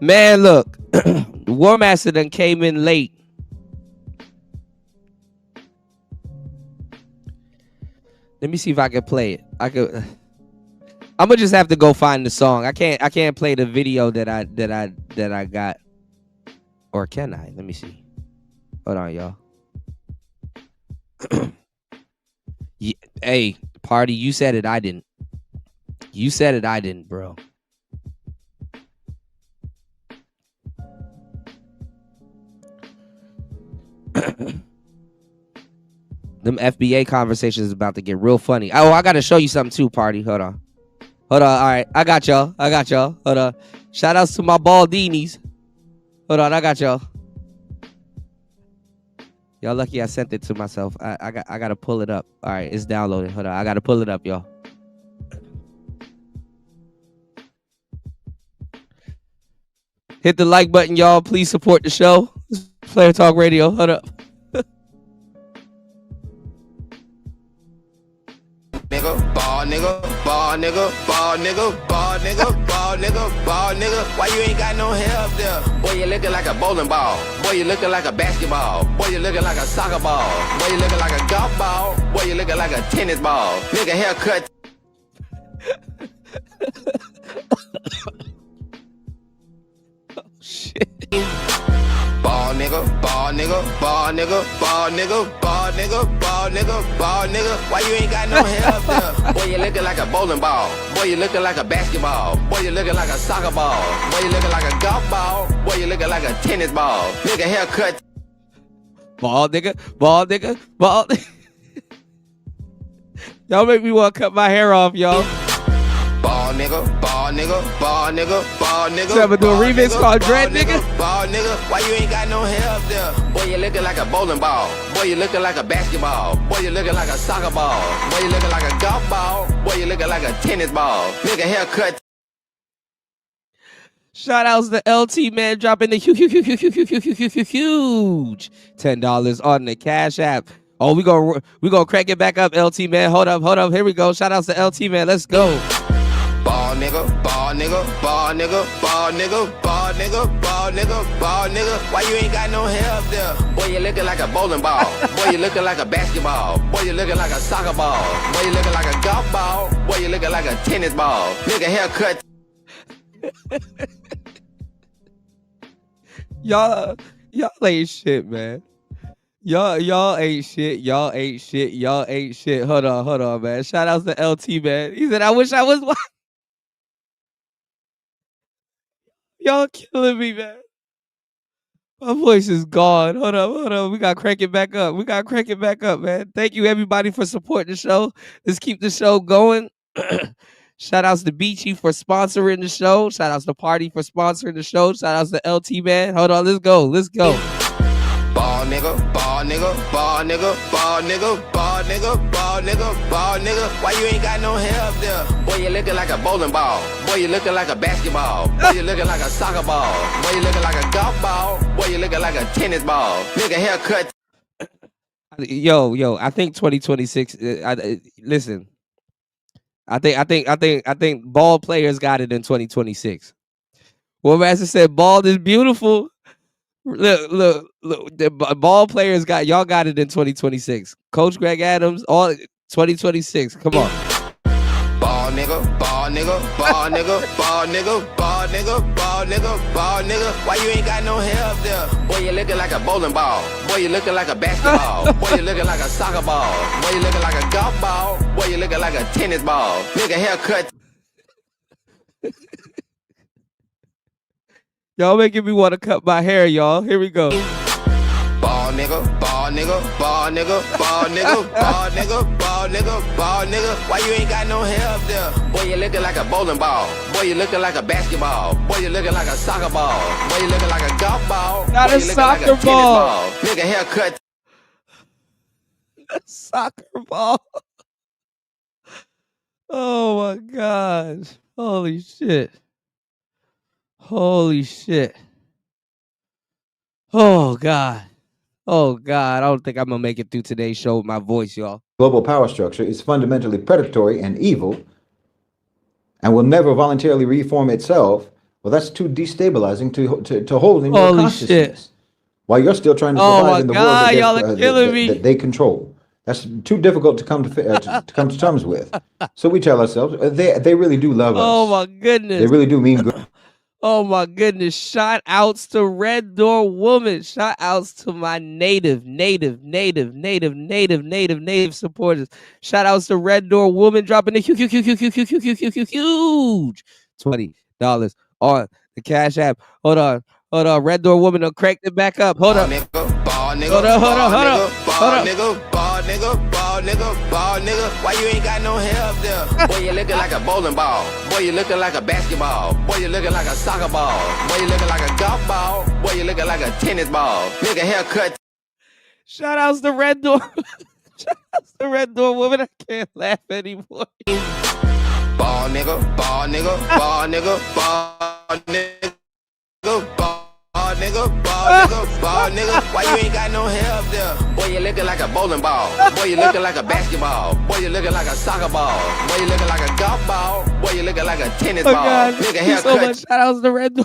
[SPEAKER 1] Man, look, War Master done came in late. Let me see if I can play it. I'm gonna just have to go find the song. I can't play the video that I got. Or can I? Let me see. Hold on, y'all. Yeah, hey, Party, you said it, I didn't. You said it, I didn't, bro. Them FBA conversations is about to get real funny. Oh, I gotta show you something too, Party. Hold on. All right, I got y'all. Hold on. Shout outs to my Baldinis. Hold on, I got y'all. Y'all lucky I sent it to myself. I gotta pull it up. All right, it's downloaded. Hold on, I gotta pull it up, y'all. Hit the like button, y'all. Please support the show. Player Talk Radio. Hold up.
[SPEAKER 16] Nigga, ball, ball nigga, ball nigga, ball nigga, ball nigga, ball nigga. Why you ain't got no hair up there? Boy, you looking like a bowling ball. Boy, you looking like a basketball. Boy, you looking like a soccer ball. Boy, you looking like a golf ball. Boy, you looking like a tennis ball. Nigga haircut.
[SPEAKER 1] Shit.
[SPEAKER 16] Ball nigga, ball nigga, ball nigga, ball nigga, ball nigga, ball nigga, ball nigga. Why you ain't got no hair up there? Boy, you looking like a bowling ball. Boy, you looking like a basketball. Boy, you looking like a soccer ball. Boy, you looking like a golf ball. Boy, you looking like a tennis ball. Nigga haircut.
[SPEAKER 1] Ball nigga, ball nigga, ball nigga. Y'all make me want to cut my hair off, y'all.
[SPEAKER 16] Ball nigga, ball nigga, ball nigga, ball nigga.
[SPEAKER 1] So I'm gonna do a remix called Dread Nigga.
[SPEAKER 16] Ball nigga, why you ain't got no hair up there? Boy, you looking like a bowling ball. Boy, you looking like a basketball. Boy, you looking like a soccer ball. Boy, you looking like a golf ball. Boy, you looking like a tennis ball. Nigga haircut.
[SPEAKER 1] Shout outs to LT man dropping the huge $10 on the Cash App. Oh, we gonna crank it back up, LT man. Hold up. Here we go. Shout outs to LT man. Let's go.
[SPEAKER 16] Ball nigga, ball nigga, ball nigga, ball nigga, ball nigga, ball nigga, ball nigga. Why you ain't got no hair up there? Boy, you looking like a bowling ball. Boy, you looking like a basketball. Boy, you looking like a soccer ball. Boy, you looking like a golf ball. Boy, you looking like a tennis ball. Nigga haircut.
[SPEAKER 1] Y'all ain't shit, man. Y'all ain't shit. Y'all ain't shit. Y'all ain't shit. Hold on, man. Shout outs to LT, man. He said, I wish I was. Y'all killing me, man. My voice is gone. Hold up. We gotta crank it back up. Man. Thank you, everybody, for supporting the show. Let's keep the show going. Shout outs to Beachy for sponsoring the show. Shout outs to Party for sponsoring the show. Shout outs to LT, man. Hold on, let's go.
[SPEAKER 16] Ball nigga, ball nigga, ball nigga, ball nigga, ball nigga, ball nigga, ball nigga. Why you ain't got no hair up there? Boy, you looking like a bowling ball. Boy, you looking like a basketball. Boy, you looking like a soccer ball. Boy, you looking like a golf ball. Boy, you looking like a tennis ball. Nigga haircut.
[SPEAKER 1] Yo, I think 2026. Listen, I think ball players got it in 2026. Well, Master said, ball is beautiful. Look, the ball players got it in 2026. Coach Greg Adams, all 2026. Come on.
[SPEAKER 16] Ball nigga, ball nigga, ball nigga, ball nigga, ball nigga, ball nigga, ball nigga. Why you ain't got no hair up there? Boy, you looking like a bowling ball. Boy, you looking like a basketball. Boy, you looking like a soccer ball. Boy, you looking like a golf ball. Boy, you looking like a tennis ball. Nigga haircut.
[SPEAKER 1] Y'all making me want to cut my hair, y'all. Here we go.
[SPEAKER 16] Ball nigga, ball nigga, ball nigga, ball nigga, ball nigga, ball nigga, ball nigga. Why you ain't got no hair up there? Boy, you looking like a bowling ball. Boy, you looking like a basketball. Boy, you looking like a soccer ball. Boy, you looking like a golf ball.
[SPEAKER 1] Not
[SPEAKER 16] Boy,
[SPEAKER 1] a
[SPEAKER 16] you looking
[SPEAKER 1] soccer
[SPEAKER 16] like a
[SPEAKER 1] ball.
[SPEAKER 16] Tennis ball. Nigga haircut.
[SPEAKER 1] Soccer ball. Oh my gosh. Holy shit. Oh God. I don't think I'm gonna make it through today's show with my voice, y'all.
[SPEAKER 15] Global power structure is fundamentally predatory and evil and will never voluntarily reform itself. Well, that's too destabilizing to hold in your
[SPEAKER 1] Holy
[SPEAKER 15] consciousness.
[SPEAKER 1] shit.
[SPEAKER 15] While you're still trying to
[SPEAKER 1] Oh
[SPEAKER 15] survive
[SPEAKER 1] my
[SPEAKER 15] in the
[SPEAKER 1] God,
[SPEAKER 15] world
[SPEAKER 1] y'all are killing me.
[SPEAKER 15] that they control. That's too difficult to come to come to terms with. So we tell ourselves they really do love us.
[SPEAKER 1] Oh my goodness.
[SPEAKER 15] They really do mean good.
[SPEAKER 1] Oh my goodness. Shout outs to Red Door Woman. Shout outs to my native supporters. Shout outs to Red Door Woman dropping the huge $20 on the Cash App. Hold on. Red Door Woman done cranked it back up. Hold up.
[SPEAKER 16] Ball nigga,
[SPEAKER 1] Hold up.
[SPEAKER 16] ball nigga, ball nigga. Why you ain't got no hair up there? Boy, you looking like a bowling ball. Boy, you looking like a basketball. Boy, you looking like a soccer ball. Boy, you looking like a golf ball. Boy, you looking like a tennis ball. Nigga haircut.
[SPEAKER 1] Shout outs to Red Door. Shout outs to Red Door Woman. I can't laugh anymore.
[SPEAKER 16] Ball nigga, ball nigga, ball nigga, ball nigga, ball nigga, ball nigga, ball nigga. Why you ain't got no hair up there? Boy, you looking like a bowling ball. Boy, you looking like a basketball. Boy, you looking like a soccer ball. Boy, you looking like a golf ball. Boy, you looking like a tennis ball.
[SPEAKER 1] God,
[SPEAKER 16] Nigga,
[SPEAKER 1] thank you so
[SPEAKER 16] haircut.
[SPEAKER 1] much. Shout outs to Red Door.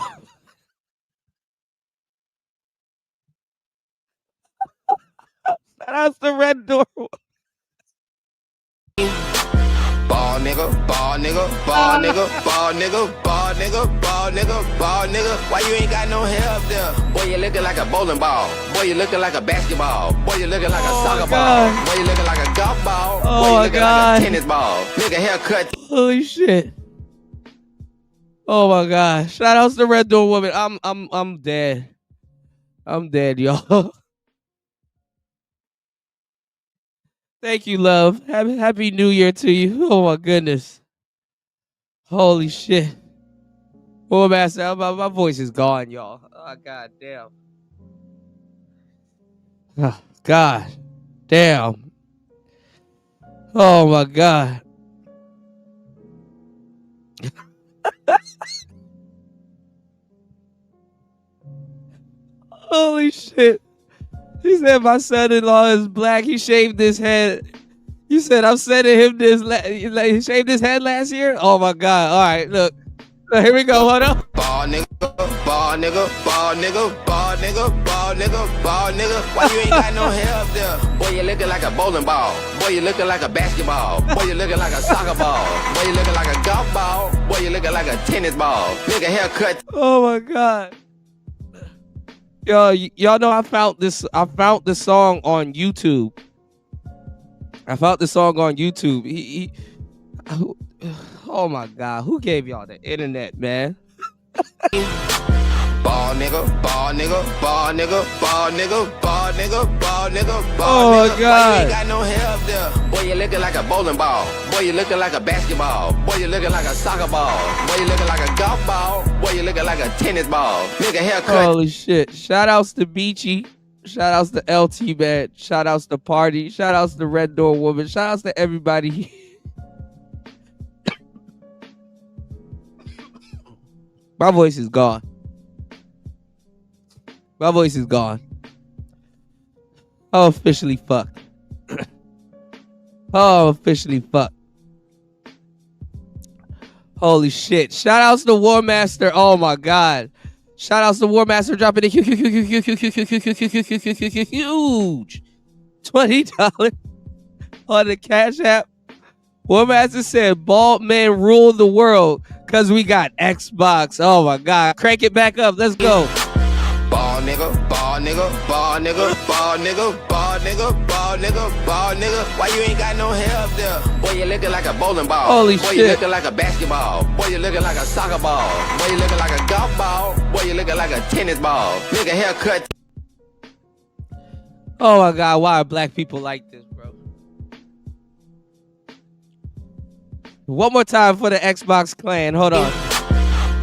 [SPEAKER 1] Shout outs to Red Door.
[SPEAKER 16] Ball nigga, ball nigga, ball nigga, ball nigga, ball nigga, ball nigga, ball nigga. Why you ain't got no hair up there? Boy, you looking like a bowling ball. Boy, you looking like a basketball. Boy, you looking like a soccer ball. Boy, you looking like a golf ball. Boy, you looking like a tennis ball. Nigga, haircut.
[SPEAKER 1] Holy shit. Oh my god. Shout outs to Red Door Woman. I'm dead. I'm dead, y'all. Thank you, love. Happy New Year to you. Oh my goodness. Holy shit. Poor master, my voice is gone, y'all. Oh god damn. Oh, god damn. Oh my god. Holy shit. He said my son-in-law is black. He shaved his head. You said I'm sending him this. He shaved his head last year? Oh my god. All right, look. Here we go. Hold up.
[SPEAKER 16] Ball nigga, ball nigga, ball nigga, ball nigga, ball nigga, ball nigga. Why you ain't got no hair up there? Boy, you looking like a bowling ball. Boy, you looking like a basketball. Boy, you looking like a soccer ball. Boy, you looking like a golf ball. Boy, you looking like a tennis ball. Nigga, haircut.
[SPEAKER 1] Oh my god. Yo, y'all know I found this song on YouTube. I found the song on YouTube. Oh my god, who gave y'all the internet, man?
[SPEAKER 16] Ball nigga, ball nigga, ball nigga, ball nigga, ball nigga, ball nigga, ball
[SPEAKER 1] Oh my
[SPEAKER 16] nigga.
[SPEAKER 1] god.
[SPEAKER 16] Why you ain't got no hair up there? Boy, you looking like a bowling ball. Boy, you looking like a basketball. Boy, you looking like a soccer ball. Boy, you looking like a golf ball. Boy, you looking like a tennis ball. Nigga, haircut.
[SPEAKER 1] Holy shit. Shout outs to Beachy. Shout outs to LT man. Shout outs to Party. Shout outs to Red Door Woman. Shout outs to everybody. My voice is gone. My voice is gone. I'm officially fucked. Oh, I'm officially fucked. Holy shit. Shout outs to War Master. Oh my god. Shout outs to War Master dropping a huge $20 on the Cash App. War Master said bald men rule the world because we got Xbox. Oh my god. Crank it back up. Let's go.
[SPEAKER 16] Ball nigga, ball nigga, ball nigga, ball nigga, ball nigga, ball nigga, ball nigga. Why you ain't got no hair up there? Boy, you looking like a bowling ball.
[SPEAKER 1] Holy
[SPEAKER 16] Boy,
[SPEAKER 1] shit.
[SPEAKER 16] you looking like a basketball. Boy, you looking like a soccer ball. Boy, you looking like a golf ball. Boy, you looking like a tennis ball. Nigga, haircut.
[SPEAKER 1] Oh my god, why are black people like this, bro? One more time for the Xbox clan. Hold on.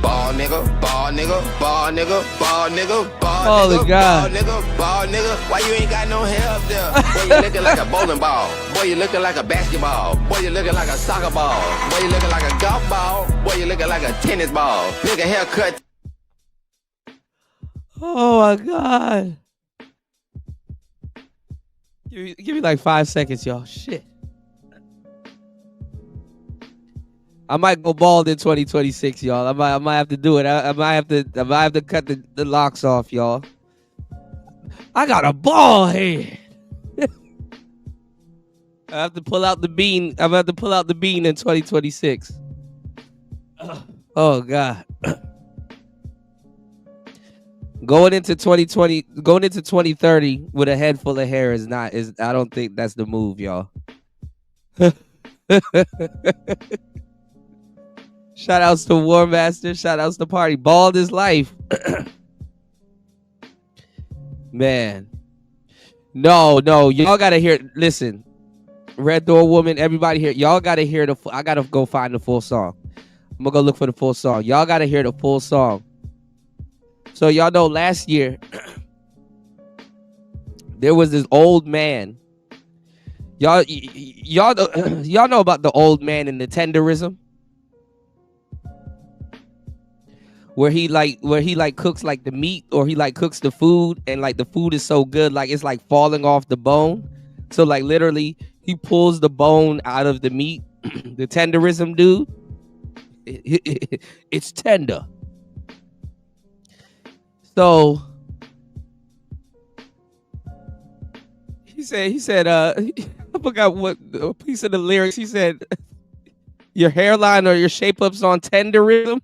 [SPEAKER 16] Ball nigga, ball nigga, ball nigga, ball nigga, ball
[SPEAKER 1] Holy
[SPEAKER 16] nigga,
[SPEAKER 1] God.
[SPEAKER 16] ball nigga, ball nigga. Why you ain't got no hair up there? Boy, you looking like a bowling ball. Boy, you looking like a basketball. Boy, you looking like a soccer ball. Boy, you looking like a golf ball. Boy, you looking like a tennis ball. Nigga, haircut.
[SPEAKER 1] Oh my god. Give me like 5 seconds, y'all. Shit. I might go bald in 2026, y'all. I might have to do it. I might have to cut the locks off, y'all. I got a bald head. I have to pull out the bean. I'm gonna have to pull out the bean in 2026. Oh god. Going into 2030 with a head full of hair is I don't think that's the move, y'all. Shout outs to War Master. Shout outs to Party. Bald is life. Man. No. Y'all gotta hear. Listen. Red Door Woman, everybody here. Y'all gotta hear I gotta go find the full song. I'm gonna go look for the full song. Y'all gotta hear the full song. So y'all know last year there was this old man. Y'all know about the old man and the tenderism. where he like cooks like the meat, or he like cooks the food, and like the food is so good, like it's like falling off the bone. So like literally he pulls the bone out of the meat. The tenderism dude, it's tender. So he said I forgot what a piece of the lyrics. He said, your hairline or your shape up's on tenderism.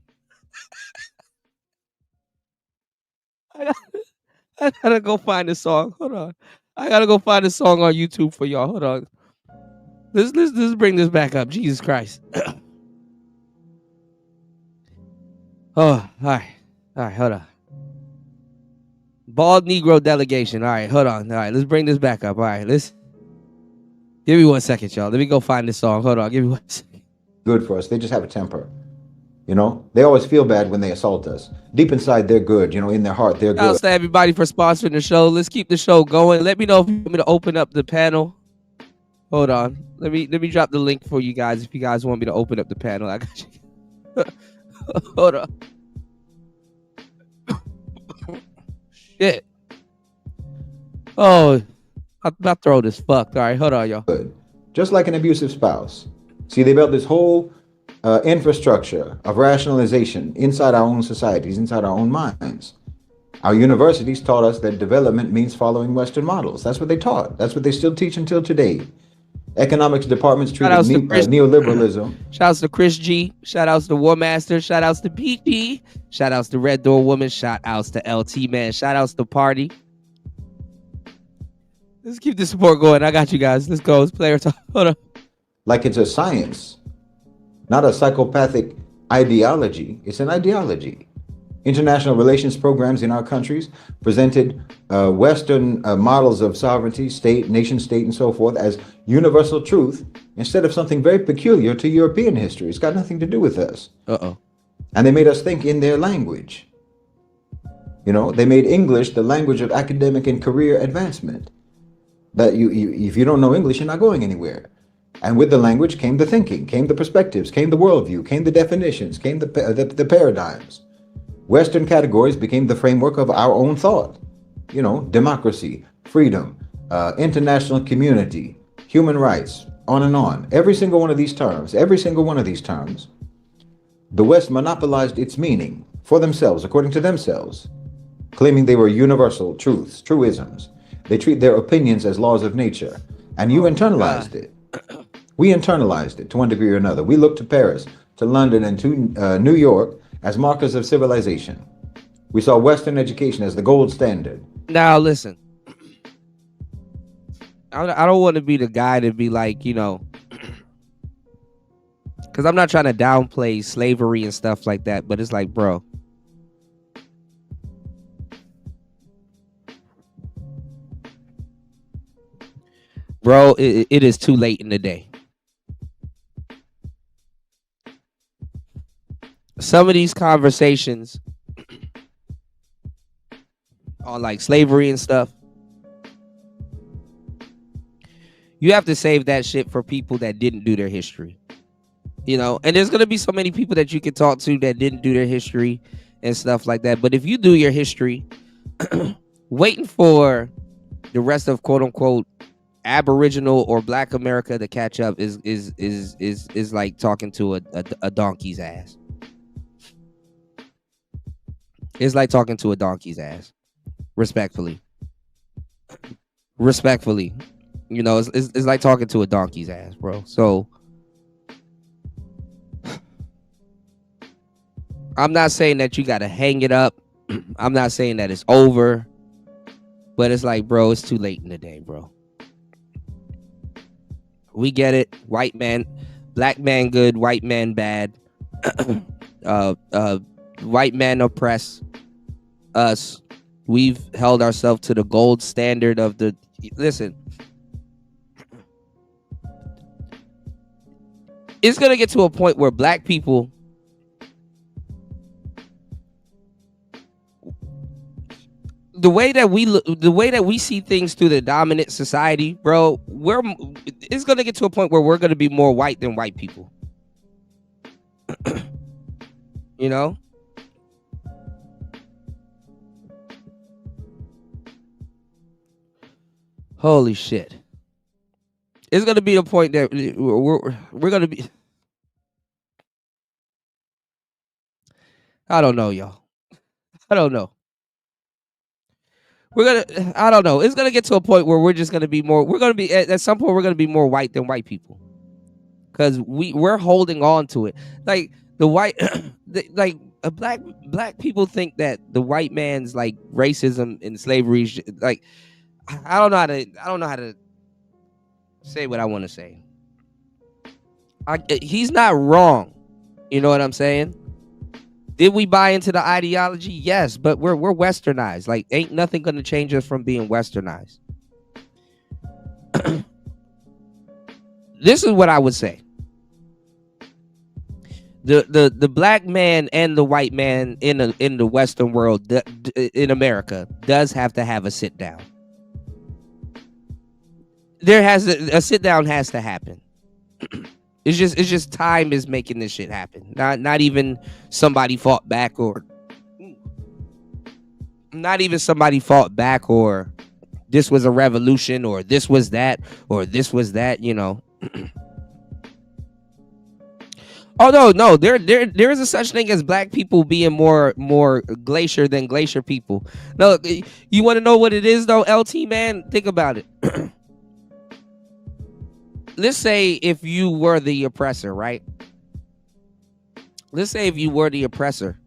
[SPEAKER 1] I gotta go find the song. Hold on. I gotta go find the song on YouTube for y'all. Hold on. Let's bring this back up. Jesus Christ. Oh, all right. All right, hold on. Bald Negro delegation. All right, hold on. All right, let's bring this back up. All right, let's give me 1 second, y'all. Let me go find this song. Hold on. Give me 1 second.
[SPEAKER 15] Good for us. They just have a temper. You know, they always feel bad when they assault us. Deep inside, they're good. You know, in their heart, they're good.
[SPEAKER 1] Thanks to everybody for sponsoring the show. Let's keep the show going. Let me know if you want me to open up the panel. Hold on. Let me drop the link for you guys if you guys want me to open up the panel. I got you. Hold on. Shit. Oh, my throat is fucked. All right, hold on, y'all.
[SPEAKER 15] Good. Just like an abusive spouse. See, they built this whole infrastructure of rationalization inside our own societies, inside our own minds. Our universities taught us that development means following Western models. That's what they taught. That's what they still teach until today. Economics departments treated neoliberalism.
[SPEAKER 1] Shout outs to Chris G. Shout outs to War Master. Shout outs to PT. Shout outs to Red Door Woman. Shout outs to LT Man. Shout outs to Party. Let's keep the support going. I got you guys. Let's go. Let's play our talk. Hold on.
[SPEAKER 15] Like it's a science, not a psychopathic ideology. It's an ideology. International relations programs in our countries presented Western models of sovereignty, state, nation state, and so forth as universal truth instead of something very peculiar to European history. It's got nothing to do with us. And they made us think in their language. You know, they made English the language of academic and career advancement. That if you don't know English, you're not going anywhere. And with the language came the thinking, came the perspectives, came the worldview, came the definitions, came the paradigms. Western categories became the framework of our own thought. You know, democracy, freedom, international community, human rights, on and on. Every single one of these terms, the West monopolized its meaning for themselves, according to themselves, claiming they were universal truths, truisms. They treat their opinions as laws of nature. And you internalized it. We internalized it to one degree or another. We looked to Paris, to London, and to New York as markers of civilization. We saw Western education as the gold standard.
[SPEAKER 1] Now, listen. I don't want to be the guy to be like, you know, because I'm not trying to downplay slavery and stuff like that, but it's like, bro, it is too late in the day. Some of these conversations on like slavery and stuff, you have to save that shit for people that didn't do their history. You know, and there's going to be so many people that you can talk to that didn't do their history and stuff like that. But if you do your history, waiting for the rest of quote unquote Aboriginal or Black America to catch up is like talking to a donkey's ass. It's like talking to a donkey's ass. Respectfully. You know, it's like talking to a donkey's ass, bro. So I'm not saying that you gotta hang it up. I'm not saying that it's over. But it's like, bro, it's too late in the day, bro. We get it. White man, black man good, white man bad. White men oppress us. We've held ourselves to the gold standard of the... Listen. It's going to get to a point where black people... The way that we see things through the dominant society, bro, it's going to get to a point where we're going to be more white than white people. You know? Holy shit. It's going to be the point that we're going to be. I don't know, y'all. I don't know. I don't know. It's going to get to a point where we're just going to be more. We're going to be, at some point, we're going to be more white than white people. Because we're holding on to it. Like, the white, black people think that the white man's like racism and slavery, like, I don't know how to say what I want to say. He's not wrong. You know what I'm saying? Did we buy into the ideology? Yes, but we're westernized. Like, ain't nothing gonna change us from being westernized. This is what I would say. The black man and the white man in the Western world, in America, does have to have a sit down. There has a sit down has to happen. It's just time is making this shit happen. Not even somebody fought back or this was a revolution or this was that or this was that, you know. Oh no, there is a such thing as black people being more glacier than glacier people. No, you want to know what it is though, LT man? Think about it. Let's say if you were the oppressor, right? Let's say if you were the oppressor,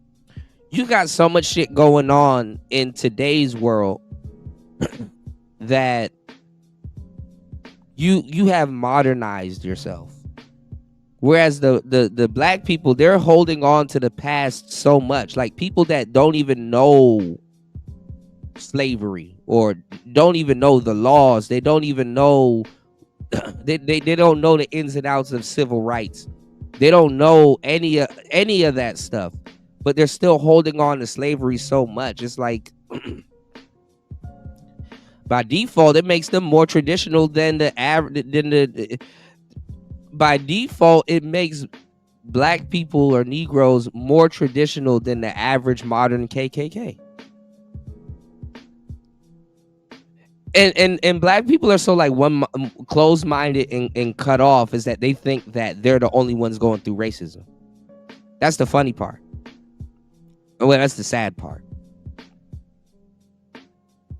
[SPEAKER 1] you got so much shit going on in today's world that you have modernized yourself. Whereas the black people, they're holding on to the past so much. Like people that don't even know slavery or don't even know the laws. They don't even know they don't know the ins and outs of civil rights. They don't know any of that stuff. But they're still holding on to slavery so much. It's like by default, it makes them more traditional than the average. By default, it makes black people or Negroes more traditional than the average modern KKK. And black people are so like closed-minded and cut off is that they think that they're the only ones going through racism. That's the funny part. Well, that's the sad part.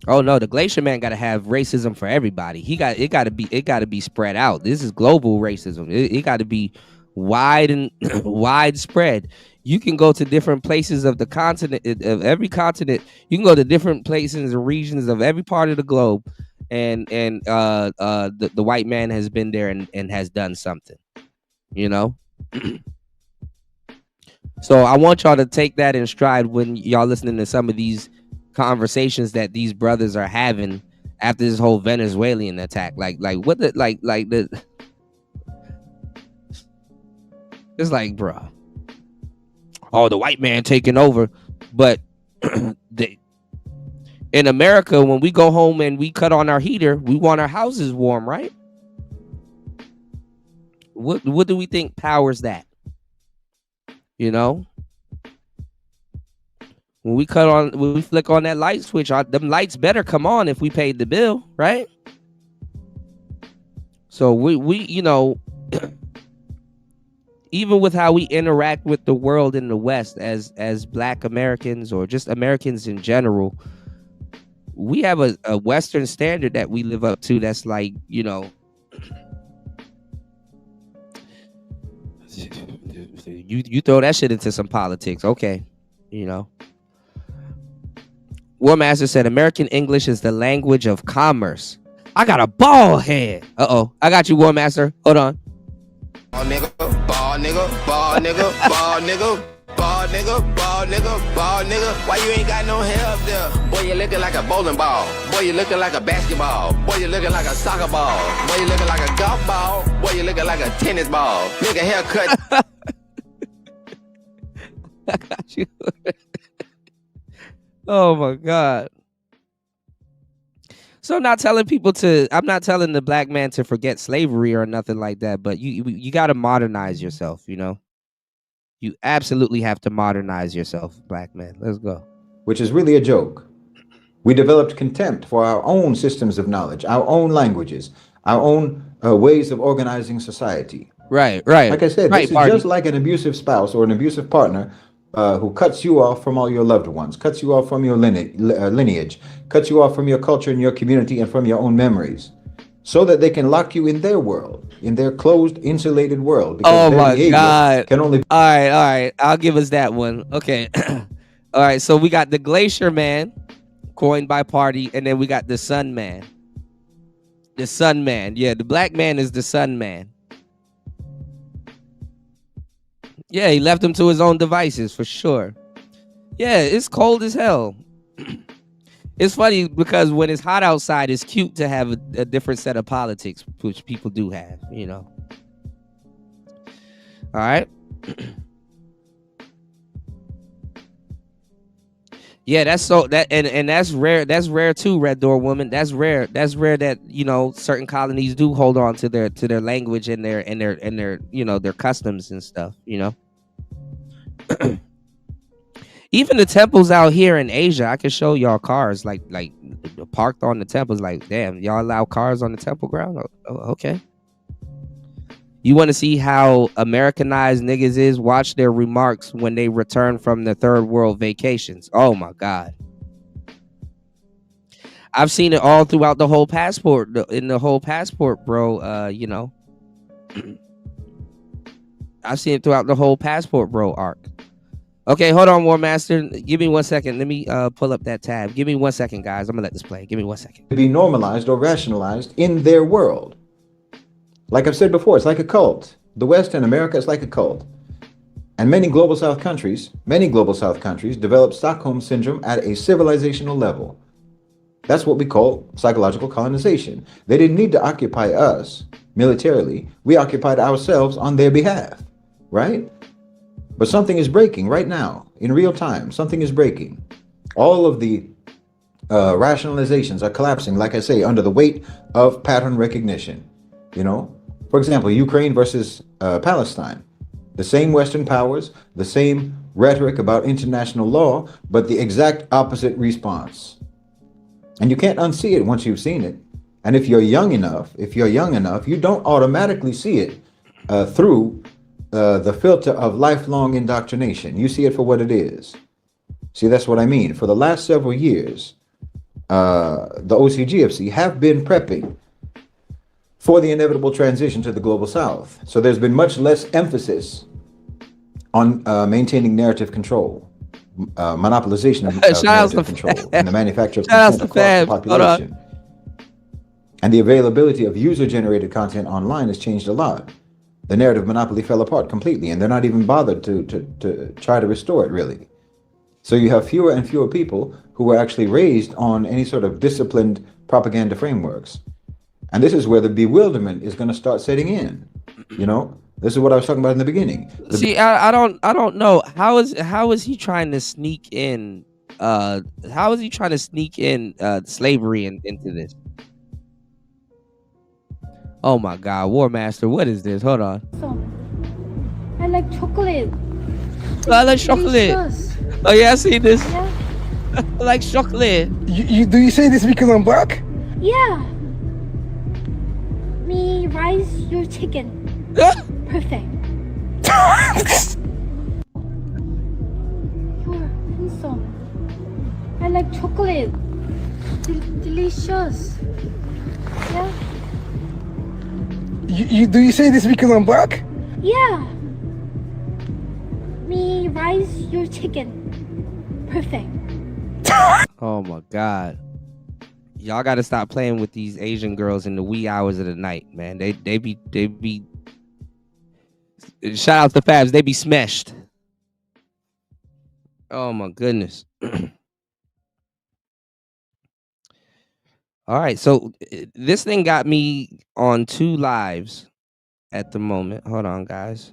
[SPEAKER 1] Oh no, the Glacier Man got to have racism for everybody. It got to be spread out. This is global racism. It got to be wide and widespread. You can go to different places of the continent, of every continent. You can go to different places and regions of every part of the globe, and the white man has been there and has done something, you know. So I want y'all to take that in stride when y'all listening to some of these conversations that these brothers are having after this whole Venezuelan attack. Like what the like the it's like, bro. Oh, the white man taking over. But in America, when we go home and we cut on our heater, we want our houses warm, right? What do we think powers that? You know? When we flick on that light switch, them lights better come on if we paid the bill, right? So we you know, even with how we interact with the world in the West as Black Americans or just Americans in general, we have a Western standard that we live up to that's like, you know, you throw that shit into some politics, okay, you know. War Master said American English is the language of commerce. I got a bald head. Uh-oh. I got you, War Master. Hold on.
[SPEAKER 16] Ball nigga, ball nigga, ball nigga, ball nigga, ball nigga, ball nigga, ball nigga. Why you ain't got no hair up there? Boy, you looking like a bowling ball. Boy, you looking like a basketball. Boy, you looking like a soccer ball. Boy, you looking like a golf ball. Boy, you looking like a tennis ball. Nigga haircut.
[SPEAKER 1] I got you. Oh my God. So I'm not telling the black man to forget slavery or nothing like that, but you got to modernize yourself, you know? You absolutely have to modernize yourself, black man. Let's go.
[SPEAKER 15] Which is really a joke. We developed contempt for our own systems of knowledge, our own languages, our own ways of organizing society.
[SPEAKER 1] Right.
[SPEAKER 15] Like I said, this is just like an abusive spouse or an abusive partner who cuts you off from all your loved ones, cuts you off from your lineage, cuts you off from your culture and your community and from your own memories, so that they can lock you in their world, in their closed, insulated world. Because
[SPEAKER 1] Oh
[SPEAKER 15] their
[SPEAKER 1] my
[SPEAKER 15] behavior
[SPEAKER 1] God.
[SPEAKER 15] can only.
[SPEAKER 1] All right. I'll give us that one. Okay. All right. So we got the Glacier Man, coined by Party, and then we got the Sun Man. The Sun Man. Yeah, the black man is the Sun Man. Yeah, he left him to his own devices for sure. Yeah, it's cold as hell. It's funny because when it's hot outside, it's cute to have a different set of politics, which people do have, you know. All right. Yeah, that's so that and that's rare. That's rare too, Red Door Woman. That's rare. That's rare that, you know, certain colonies do hold on to their language and their you know, their customs and stuff, you know. Even the temples out here in Asia, I can show y'all cars like parked on the temples. Like, damn, y'all allow cars on the temple ground? Oh, okay. You want to see how Americanized niggas is? Watch their remarks when they return from their third world vacations. Oh my God. I've seen it all throughout the whole passport, in the whole passport, bro. You know, I've seen it throughout the whole passport, bro, arc. Okay, hold on, War Master. Give me 1 second. Let me pull up that tab. Give me 1 second, guys. I'm gonna let this play. Give me 1 second.
[SPEAKER 15] To be normalized or rationalized in their world. Like I've said before, it's like a cult. The West and America is like a cult. And many global South countries develop Stockholm Syndrome at a civilizational level. That's what we call psychological colonization. They didn't need to occupy us militarily. We occupied ourselves on their behalf, right? But something is breaking right now, in real time. Something is breaking. All of the rationalizations are collapsing, like I say, under the weight of pattern recognition. You know, for example, Ukraine versus Palestine. The same Western powers, the same rhetoric about international law, but the exact opposite response. And you can't unsee it once you've seen it. And if you're young enough, you don't automatically see it through the filter of lifelong indoctrination. You see it for what it is. See, that's what I mean. For the last several years, the OCGFC have been prepping for the inevitable transition to the global South. So there's been much less emphasis on maintaining narrative control, monopolization of narrative control, and the manufacture of content across the population. And the availability of user-generated content online has changed a lot. The narrative monopoly fell apart completely, and they're not even bothered to try to restore it, really. So you have fewer and fewer people who were actually raised on any sort of disciplined propaganda frameworks. And this is where the bewilderment is going to start setting in. You know, this is what I was talking about in the beginning.
[SPEAKER 1] See, I don't know. How is he trying to sneak in slavery into this? Oh my God, War Master, what is this? Hold on.
[SPEAKER 17] I like chocolate.
[SPEAKER 1] I like chocolate. Oh yeah, I see this.
[SPEAKER 17] Yeah.
[SPEAKER 1] I like chocolate.
[SPEAKER 14] Do you say this because I'm black?
[SPEAKER 17] Yeah. Me rice your chicken. Perfect. You're handsome. I like chocolate. Delicious. Yeah.
[SPEAKER 14] Do you say this because I'm black?
[SPEAKER 17] Yeah. Me rice your chicken. Perfect.
[SPEAKER 1] Oh my God. Y'all gotta stop playing with these Asian girls in the wee hours of the night, man. They be shout out to Fabs, they be smashed. Oh my goodness. All right, so this thing got me on 2 lives at the moment. Hold on, guys.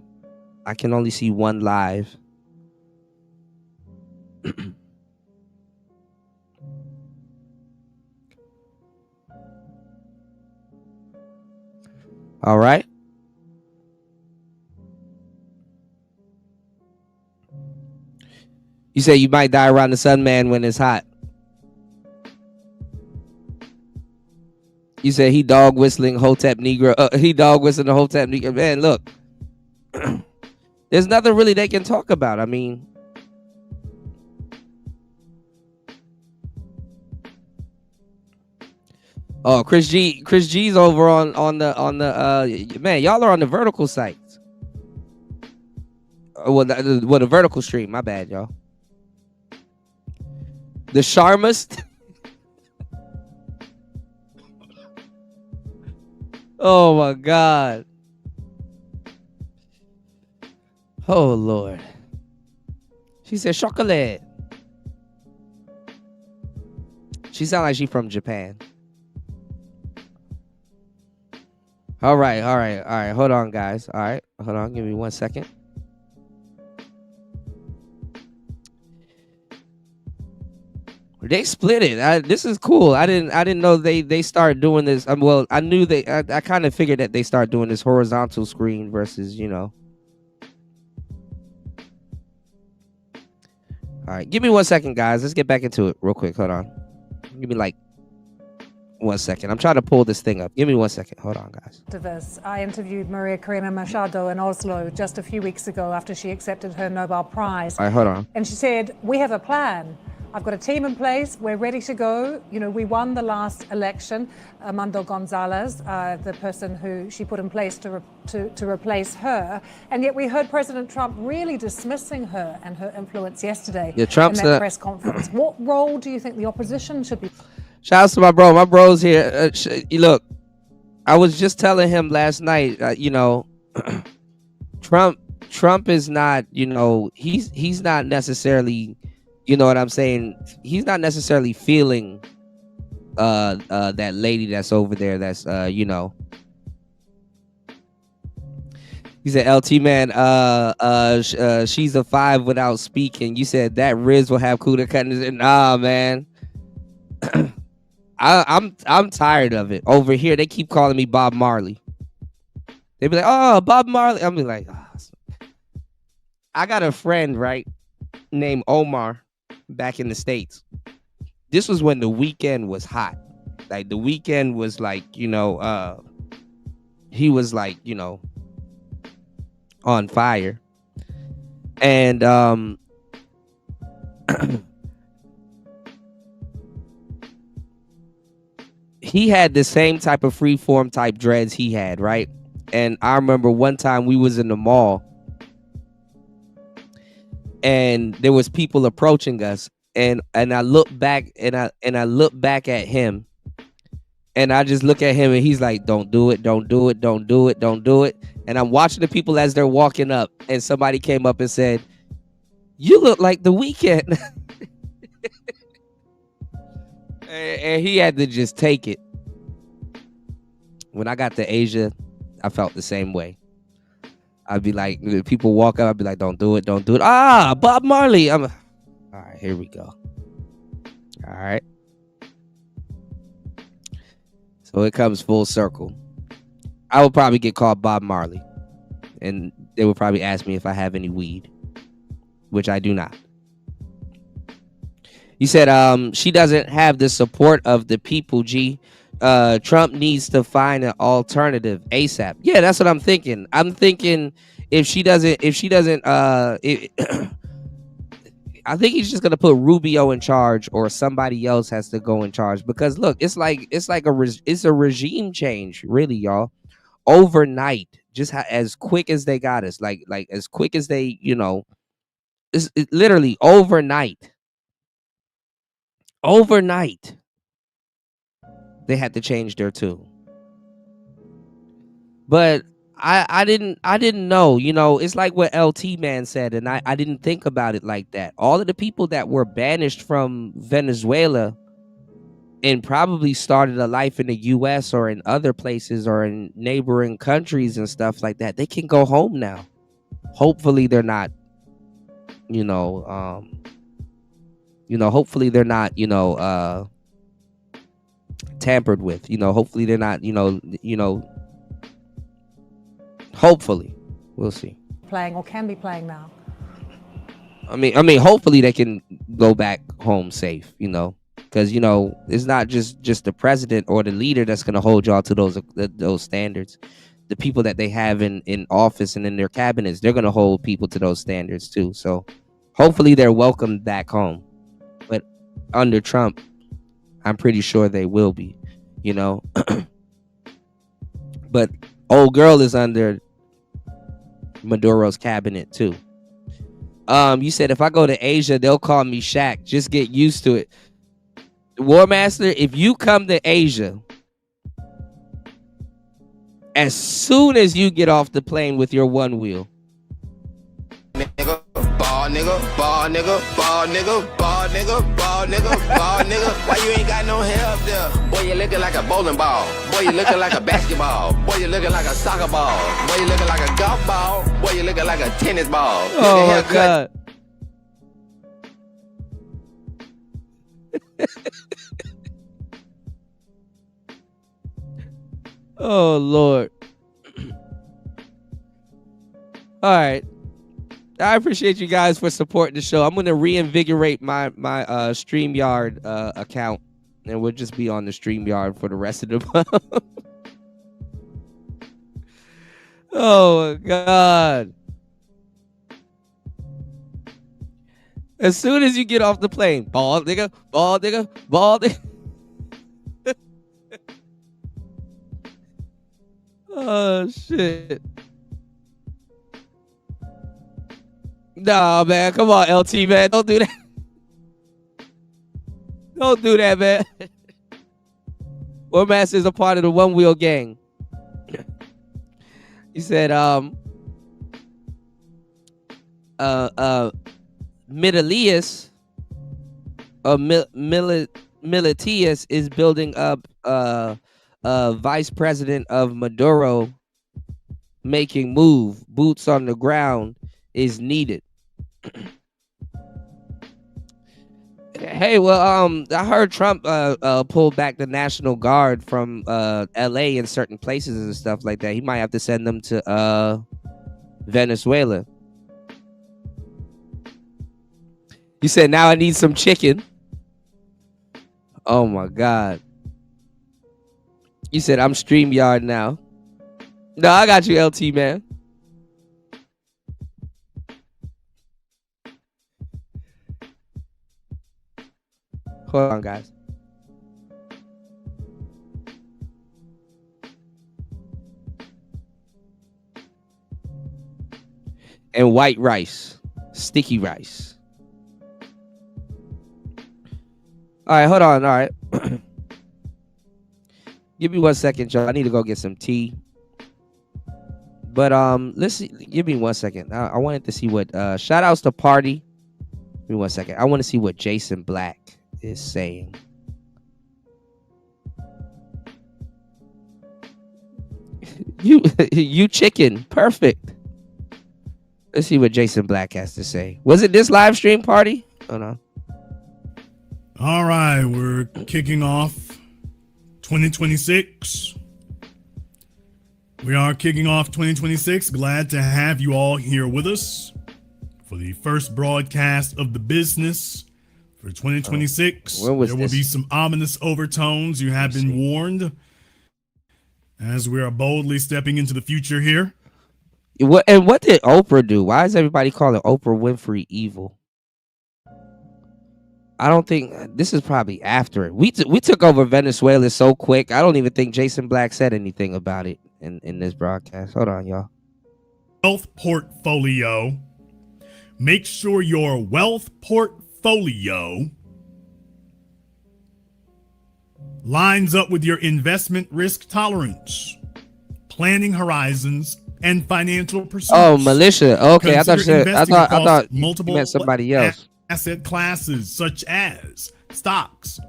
[SPEAKER 1] I can only see 1 live. All right. You say you might die around the sun, man, when it's hot. You said he dog whistling Hotep Negro. He dog whistling the Hotep Negro. Man, look, there's nothing really they can talk about. I mean, oh, Chris G's over on the man. Y'all are on the vertical sites. The vertical stream. My bad, y'all. The Sharmist. Oh my God. Oh Lord. She said chocolate. She sounds like she's from Japan. All right. Hold on, guys. All right, hold on. Give me 1 second. They split it. This is cool. I didn't know they started doing this. Well, I knew I kind of figured that they started doing this horizontal screen versus, you know. All right, give me 1 second, guys. Let's get back into it real quick. Hold on. Give me like 1 second. I'm trying to pull this thing up. Give me 1 second. Hold on, guys.
[SPEAKER 10] I interviewed Maria Corina Machado in Oslo just a few weeks ago after she accepted her Nobel Prize.
[SPEAKER 1] All right, hold on.
[SPEAKER 10] And she said, we have a plan. I've got a team in place. We're ready to go. You know, we won the last election. Armando Gonzalez, the person who she put in place to replace her. And yet we heard President Trump really dismissing her and her influence yesterday in that press conference. What role do you think the opposition should be?
[SPEAKER 1] Shout out to my bro. My bro's here. Look, I was just telling him last night, you know, Trump is not, you know, he's not necessarily, you know what I'm saying? He's not necessarily feeling that lady that's over there that's you know. He said, LT man, she's a 5 without speaking. You said that Riz will have Kuda cutting. Nah, man. I'm tired of it. Over here, they keep calling me Bob Marley. They be like, oh, Bob Marley. I'm be like, oh. I got a friend, right, named Omar back in the States. This was when The Weeknd was hot. Like, The Weeknd was like, you know, he was like, you know, on fire. And he had the same type of freeform type dreads he had, right? And I remember one time we was in the mall and there was people approaching us, and I look back and I look back at him, and I just look at him and he's like, don't do it, don't do it, don't do it, don't do it. And I'm watching the people as they're walking up, and somebody came up and said, you look like The Weeknd. And he had to just take it. When I got to Asia, I felt the same way. I'd be like, people walk up, I'd be like, don't do it, don't do it. Ah, Bob Marley. All right, here we go. All right. So it comes full circle. I would probably get called Bob Marley, and they would probably ask me if I have any weed, which I do not. He said, she doesn't have the support of the people, G. Trump needs to find an alternative ASAP. Yeah, that's what I'm thinking. I'm thinking if she doesn't, I think he's just gonna put Rubio in charge, or somebody else has to go in charge. Because look, it's like a regime change, really, y'all. Overnight, just as quick as they got us, like as quick as they, you know, it's literally overnight. Overnight, they had to change their tune. But I didn't know, you know, it's like what LT man said, and I didn't think about it like that. All of the people that were banished from Venezuela and probably started a life in the US or in other places or in neighboring countries and stuff like that, they can go home now. Hopefully they're not, you know, hopefully they're not, you know, tampered with, you know, hopefully they're not, you know, hopefully. We'll see.
[SPEAKER 10] Playing or can be playing now.
[SPEAKER 1] I mean, hopefully they can go back home safe, you know. because it's not just the president or the leader that's going to hold y'all to those standards. The people that they have in office and in their cabinets, they're going to hold people to those standards too. So hopefully they're welcomed back home. But under Trump, I'm pretty sure they will be. But old girl is under Maduro's cabinet too. You said if I go to Asia, they'll call me Shaq. Just get used to it. War Master, if you come to Asia, as soon as you get off the plane with your one wheel,
[SPEAKER 16] Nigga, ball nigga, ball nigga, ball nigga, ball nigga, ball nigga, ball nigga. Why you ain't got no hair up there? Boy, you looking like a bowling ball. Boy, you looking like a basketball. Boy, you looking like a soccer ball. Boy, you looking like a golf ball. Boy, you looking like a tennis ball.
[SPEAKER 1] Oh my God. Oh Lord. All right. I appreciate you guys for supporting the show. I'm going to reinvigorate my StreamYard account, and we'll just be on the StreamYard for the rest of the month. Oh, God. As soon as you get off the plane, ball nigga, ball nigga, ball nigga. Oh, shit. Nah, man. Come on, LT, man. Don't do that. Don't do that, man. War Master is a part of the One Wheel Gang. He said, Militias is building up vice president of Maduro making move. Boots on the ground is needed. Hey, well, I heard Trump pull back the National Guard from LA and certain places and stuff like that. He might have to send them to Venezuela. You said, now I need some chicken. Oh my God. You said, I'm StreamYard now. No, I got you, LT, man. Hold on, guys. And white rice. Sticky rice. All right, hold on. All right. Give me 1 second, Joe. I need to go get some tea. But let's see. Give me 1 second. I wanted to see what shout outs to Party. Give me 1 second. I want to see what Jason Black is saying. You chicken. Perfect. Let's see what Jason Black has to say. Was it this live stream, Party? Oh no.
[SPEAKER 18] All right, we're kicking off 2026. We are kicking off 2026. Glad to have you all here with us for the first broadcast of the business for 2026. There will be some ominous overtones. You have been warned as we are boldly stepping into the future here.
[SPEAKER 1] What did Oprah do? Why is everybody calling Oprah Winfrey evil? I don't think this is probably after it. We took over Venezuela so quick. I don't even think Jason Black said anything about it in this broadcast. Hold on, y'all.
[SPEAKER 18] Wealth portfolio. Make sure your wealth portfolio lines up with your investment risk tolerance, planning horizons, and financial pursuits.
[SPEAKER 1] Oh, militia. Okay, I thought
[SPEAKER 18] multiple
[SPEAKER 1] you meant somebody else.
[SPEAKER 18] Asset classes such as stocks,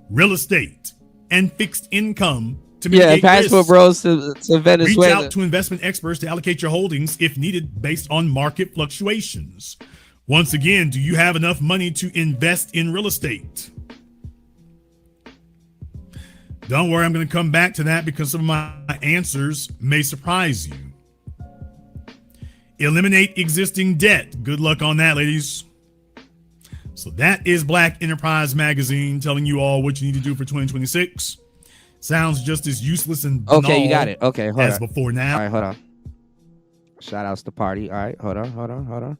[SPEAKER 18] real estate, and fixed income to mitigate
[SPEAKER 1] passport bros to Venezuela.
[SPEAKER 18] Reach out to investment experts to allocate your holdings if needed based on market fluctuations. Once again, do you have enough money to invest in real estate? Don't worry, I'm going to come back to that because some of my answers may surprise you. Eliminate existing debt. Good luck on that, ladies. So that is Black Enterprise Magazine telling you all what you need to do for 2026. Sounds just as useless and banal
[SPEAKER 1] Okay, you got it. Okay, hold
[SPEAKER 18] as
[SPEAKER 1] on.
[SPEAKER 18] before now.
[SPEAKER 1] All right, hold on. Shout outs to Party. All right, hold on.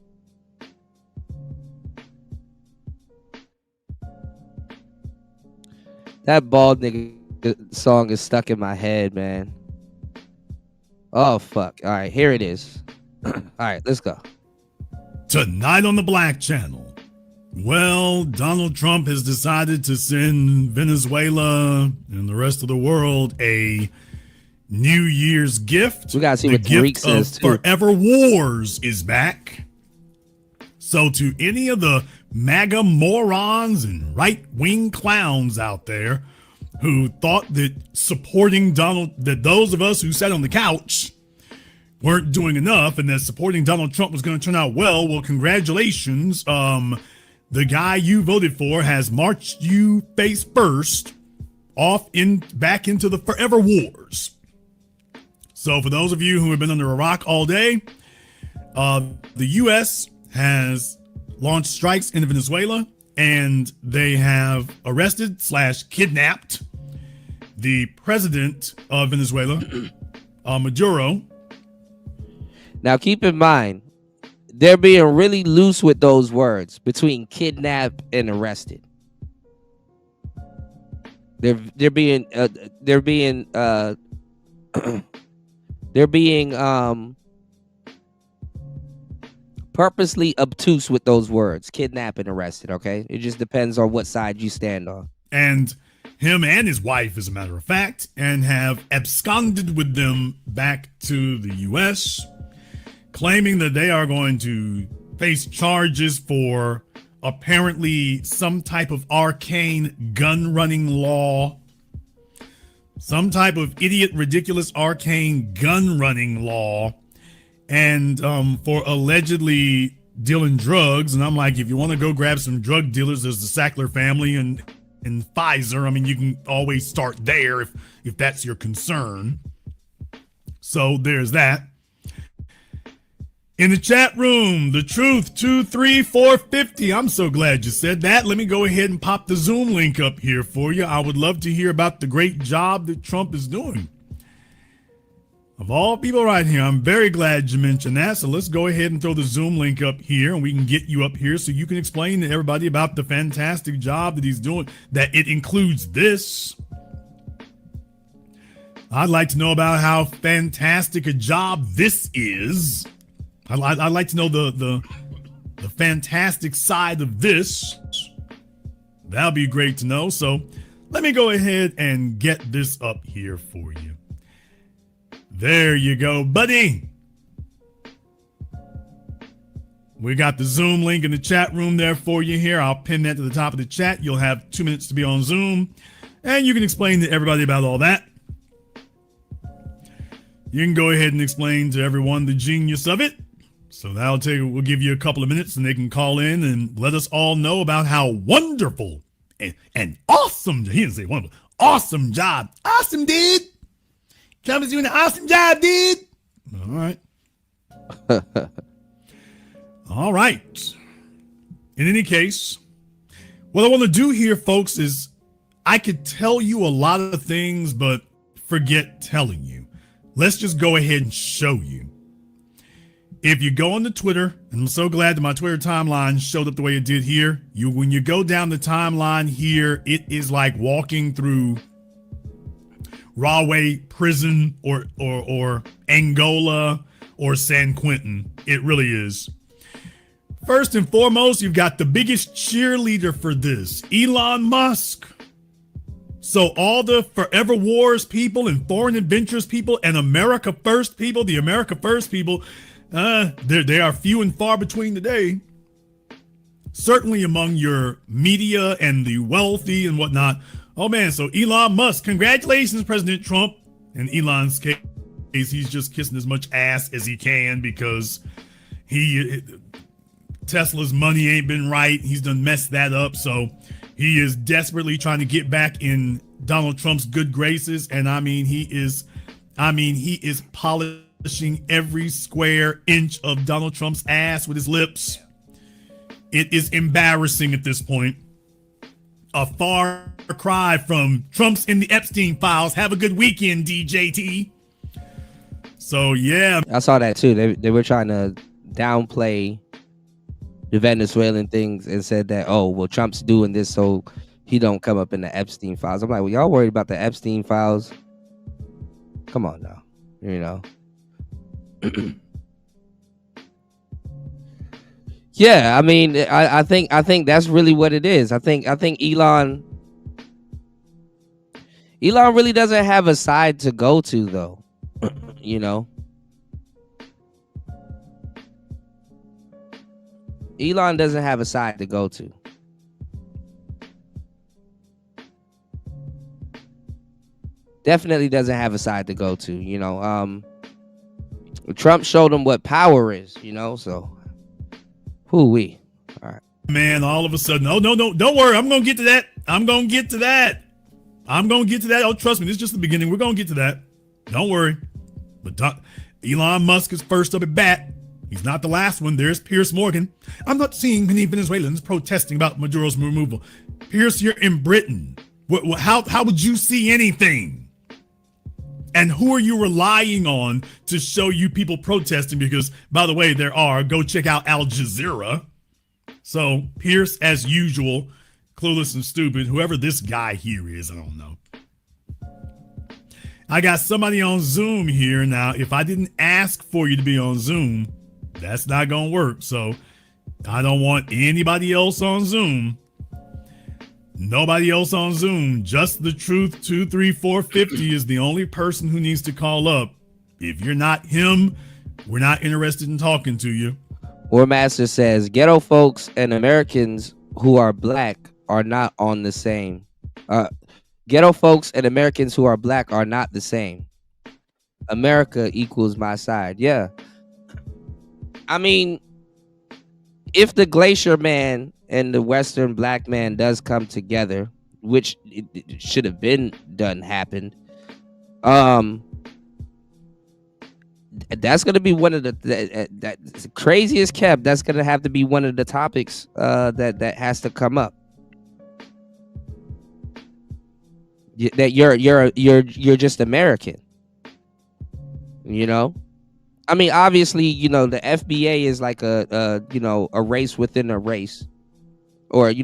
[SPEAKER 1] That bald nigga song is stuck in my head, man. Oh, fuck. All right, here it is. All right, let's go.
[SPEAKER 18] Tonight on the Black Channel. Well, Donald Trump has decided to send Venezuela and the rest of the world a New Year's gift.
[SPEAKER 1] We gotta see
[SPEAKER 18] the
[SPEAKER 1] what Tariq
[SPEAKER 18] gift
[SPEAKER 1] says,
[SPEAKER 18] of
[SPEAKER 1] too.
[SPEAKER 18] Forever Wars is back. So to any of the MAGA morons and right-wing clowns out there who thought that supporting that those of us who sat on the couch weren't doing enough and that supporting Donald Trump was going to turn out well, congratulations. The guy you voted for has marched you face first back into the forever wars. So for those of you who have been under a rock all day, the U.S. has launched strikes into Venezuela, and they have arrested/kidnapped the president of Venezuela, Maduro.
[SPEAKER 1] Now keep in mind, they're being really loose with those words between kidnap and arrested. They're being purposely obtuse with those words, kidnap and arrested. Okay, it just depends on what side you stand on.
[SPEAKER 18] And him and his wife, as a matter of fact, and have absconded with them back to the U.S., claiming that they are going to face charges for apparently some type of arcane gun running law, some type of idiot, ridiculous, arcane gun running law, and for allegedly dealing drugs. And I'm like, if you want to go grab some drug dealers, there's the Sackler family and Pfizer. I mean, you can always start there if that's your concern. So there's that. In the chat room, the truth 23450. I'm so glad you said that. Let me go ahead and pop the Zoom link up here for you. I would love to hear about the great job that Trump is doing. Of all people right here, I'm very glad you mentioned that. So let's go ahead and throw the Zoom link up here, and we can get you up here so you can explain to everybody about the fantastic job that he's doing, that it includes this. I'd like to know about how fantastic a job this is. I'd like to know the fantastic side of this. That'll be great to know. So let me go ahead and get this up here for you. There you go, buddy. We got the Zoom link in the chat room there for you here. I'll pin that to the top of the chat. You'll have 2 minutes to be on Zoom, and you can explain to everybody about all that. You can go ahead and explain to everyone the genius of it. So we'll give you a couple of minutes and they can call in and let us all know about how wonderful and awesome, he didn't say wonderful, awesome job. Awesome, dude. Trump is doing an awesome job, dude. All right. All right. In any case, what I want to do here, folks, is I could tell you a lot of things, but forget telling you. Let's just go ahead and show you. If you go on the Twitter, and I'm so glad that my Twitter timeline showed up the way it did here. When you go down the timeline here, it is like walking through Rahway prison or Angola or San Quentin. It really is. First and foremost, you've got the biggest cheerleader for this, Elon Musk. So all the Forever Wars people and Foreign Adventures people and America First people, the America First people, they are few and far between today. Certainly among your media and the wealthy and whatnot. Oh man, so Elon Musk, congratulations, President Trump. In Elon's case, he's just kissing as much ass as he can because Tesla's money ain't been right. He's done messed that up. So he is desperately trying to get back in Donald Trump's good graces. And he is polishing every square inch of Donald Trump's ass with his lips. It is embarrassing at this point. A far cry from Trump's in the Epstein files. Have a good weekend, DJT. So, yeah.
[SPEAKER 1] I saw that too. They were trying to downplay the Venezuelan things and said that, oh, well, Trump's doing this so he don't come up in the Epstein files. I'm like, well, y'all worried about the Epstein files? Come on now, you know. Yeah, I mean, I think that's really what it is. I think Elon really doesn't have a side to go to, though. You know, Elon doesn't have a side to go to. Definitely doesn't have a side to go to. You know, Trump showed him what power is. You know, so. All right.
[SPEAKER 18] Man, all of a sudden, no, don't worry. I'm going to get to that. Oh, trust me, this is just the beginning. We're going to get to that. Don't worry. But Elon Musk is first up at bat. He's not the last one. There's Piers Morgan. I'm not seeing many Venezuelans protesting about Maduro's removal. Piers, you're in Britain. How would you see anything? And who are you relying on to show you people protesting? Because, by the way, go check out Al Jazeera. So, Pierce, as usual, clueless and stupid. Whoever this guy here is, I don't know. I got somebody on Zoom here. Now, if I didn't ask for you to be on Zoom, that's not going to work. So, I don't want anybody else on Zoom. Nobody else on Zoom. Just the Truth 23450 is the only person who needs to call up. If you're not him, we're not interested in talking to you.
[SPEAKER 1] War Master says ghetto folks and Americans who are black are not on the same. Ghetto folks and Americans who are black are not the same. America equals my side. Yeah. I mean, if the Glacier Man and the Western black man does come together, which it should have been happened, that's going to be one of the craziest kept. That's going to have to be one of the topics that has to come up. That you're just American, you know. I mean, obviously, you know, the FBA is like a race within a race. Or it's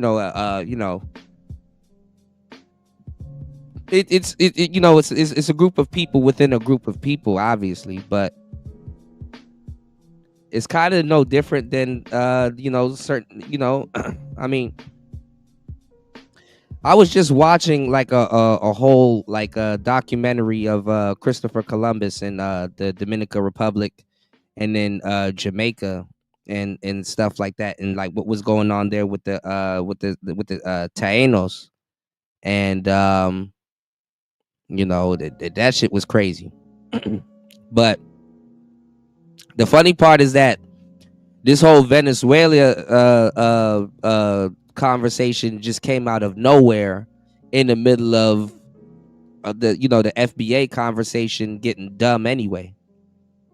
[SPEAKER 1] a group of people within a group of people, obviously, but it's kind of no different than certain. I mean, I was just watching like a whole like a documentary of Christopher Columbus and the Dominican Republic, and then Jamaica. And stuff like that, and like what was going on there with the Taínos, and that shit was crazy. But the funny part is that this whole Venezuela conversation just came out of nowhere in the middle of the FBA conversation getting dumb anyway.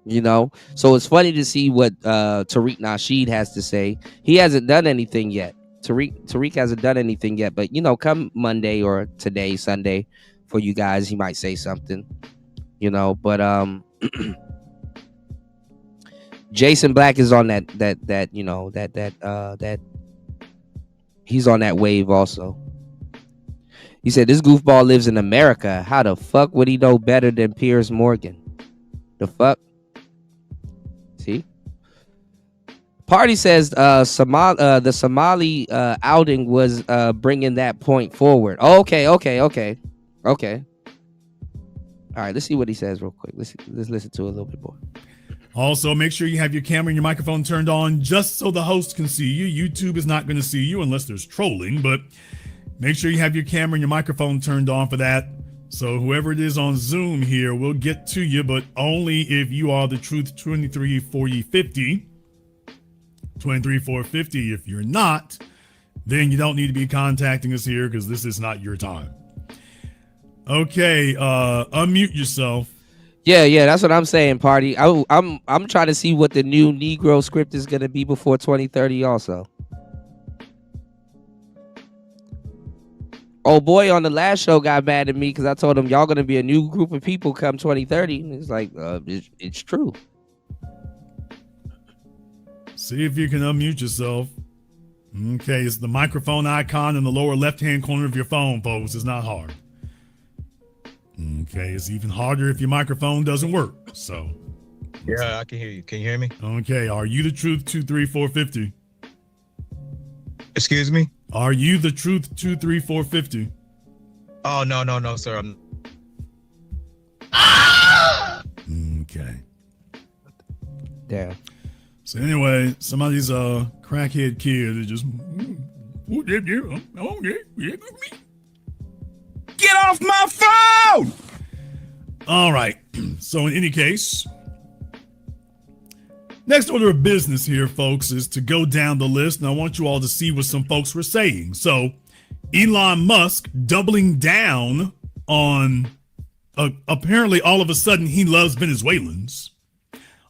[SPEAKER 1] You know, so it's funny to see what Tariq Nasheed has to say. He hasn't done anything yet. Tariq hasn't done anything yet, but come Monday or today, Sunday, for you guys, he might say something. But Jason Black is on that he's on that wave also. He said this goofball lives in America. How the fuck would he know better than Piers Morgan? The fuck? See? Party says the Somali outing was bringing that point forward. Okay. All right, let's see what he says real quick. Let's listen to it a little bit more.
[SPEAKER 18] Also, make sure you have your camera and your microphone turned on just so the host can see you. YouTube is not going to see you unless there's trolling, but make sure you have your camera and your microphone turned on for that. So whoever it is on Zoom here will get to you, but only if you are the Truth 23450. 23450. If you're not, then you don't need to be contacting us here because this is not your time. Okay, unmute yourself.
[SPEAKER 1] Yeah, that's what I'm saying, Party. I'm trying to see what the new Negro script is gonna be before 2030 also. old boy on the last show got mad at me because I told him y'all gonna be a new group of people come 2030. And he's like, it's true.
[SPEAKER 18] See if you can unmute yourself. Okay, it's the microphone icon in the lower left-hand corner of your phone, folks. It's not hard. Okay, it's even harder if your microphone doesn't work. So,
[SPEAKER 19] yeah, I can hear you. Can you hear me?
[SPEAKER 18] Okay, are you the truth 23450?
[SPEAKER 19] Excuse me?
[SPEAKER 18] Are you the truth 23450?
[SPEAKER 19] Oh, no, sir.
[SPEAKER 18] Okay.
[SPEAKER 1] Damn.
[SPEAKER 18] So anyway, somebody's crackhead kid is just
[SPEAKER 12] Get off my phone!
[SPEAKER 18] All right. So in any case, next order of business here, folks, is to go down the list, and I want you all to see what some folks were saying. So Elon Musk doubling down on apparently all of a sudden he loves Venezuelans.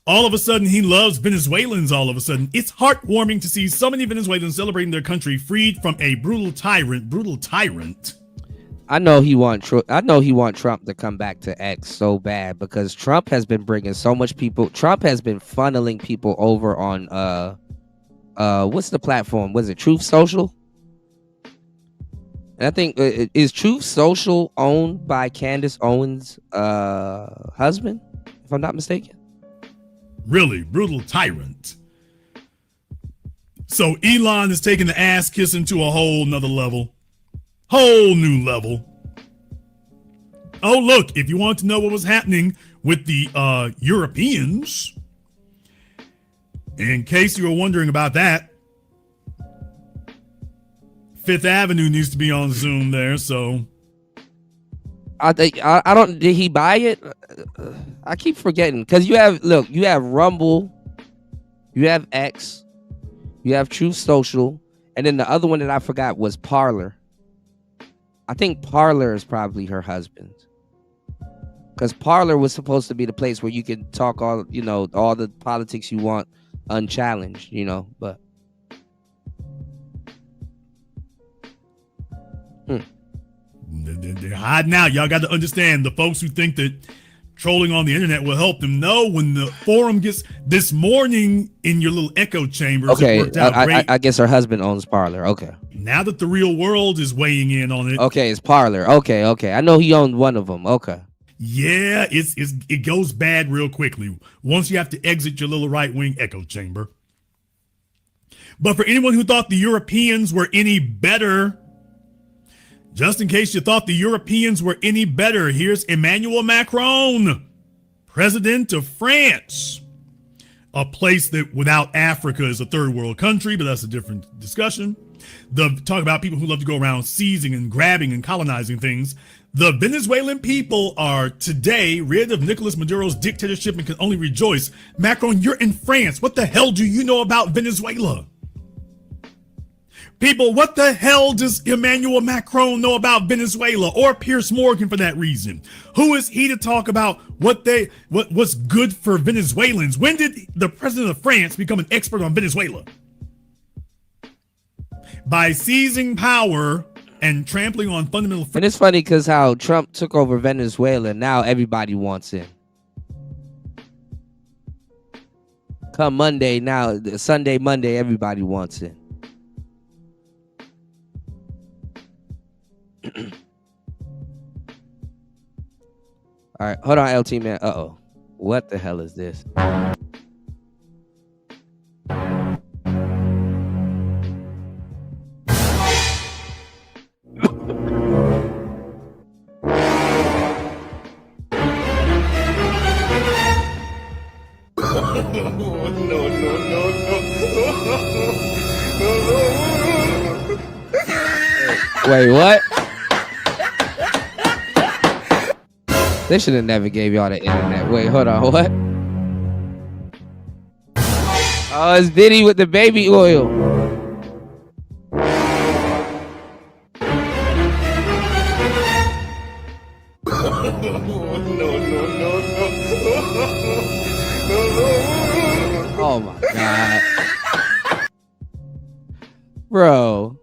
[SPEAKER 18] All of a sudden, he loves Venezuelans. All of a sudden, it's heartwarming to see so many Venezuelans celebrating their country freed from a brutal tyrant.
[SPEAKER 1] I know he want Trump to come back to X so bad because Trump has been bringing so much people. Trump has been funneling people over on what's the platform? Was it Truth Social? And I think is Truth Social owned by Candace Owens' husband, if I'm not mistaken.
[SPEAKER 18] Really brutal tyrant. So Elon is taking the ass kissing to a whole nother level. Whole new level. Oh, look, if you want to know what was happening with the Europeans, in case you were wondering about that, Fifth Avenue needs to be on Zoom there, so
[SPEAKER 1] I don't. Did he buy it? I keep forgetting because you have Rumble, you have X, you have Truth Social, and then the other one that I forgot was Parler. I think Parler is probably her husband because Parler was supposed to be the place where you can talk all the politics you want unchallenged, but.
[SPEAKER 18] They're hiding out. Y'all got to understand the folks who think that trolling on the internet will help them. No, when the forum gets this morning in your little echo chambers,
[SPEAKER 1] okay,
[SPEAKER 18] it worked out great.
[SPEAKER 1] I guess her husband owns Parler. Okay.
[SPEAKER 18] Now that the real world is weighing in on it.
[SPEAKER 1] Okay, it's Parler. Okay. I know he owned one of them. Okay.
[SPEAKER 18] Yeah, it goes bad real quickly once you have to exit your little right-wing echo chamber. But for anyone who thought the Europeans were any better, just in case you thought the Europeans were any better, here's Emmanuel Macron, president of France, a place that without Africa is a third world country, but that's a different discussion. Talk about people who love to go around seizing and grabbing and colonizing things. The Venezuelan people are today rid of Nicolas Maduro's dictatorship and can only rejoice. Macron, you're in France. What the hell do you know about Venezuela? People, what the hell does Emmanuel Macron know about Venezuela or Piers Morgan for that reason? Who is he to talk about what's good for Venezuelans? When did the president of France become an expert on Venezuela? By seizing power and trampling on fundamental freedoms.
[SPEAKER 1] And it's funny because how Trump took over Venezuela, now everybody wants in. Come Monday, now Sunday, Monday, everybody wants in. All right, hold on, LT man. Uh-oh. What the hell is this? Wait, what? They should have never gave y'all the internet. Wait, hold on, what? Oh, it's Diddy with the baby oil. Oh my God. Bro.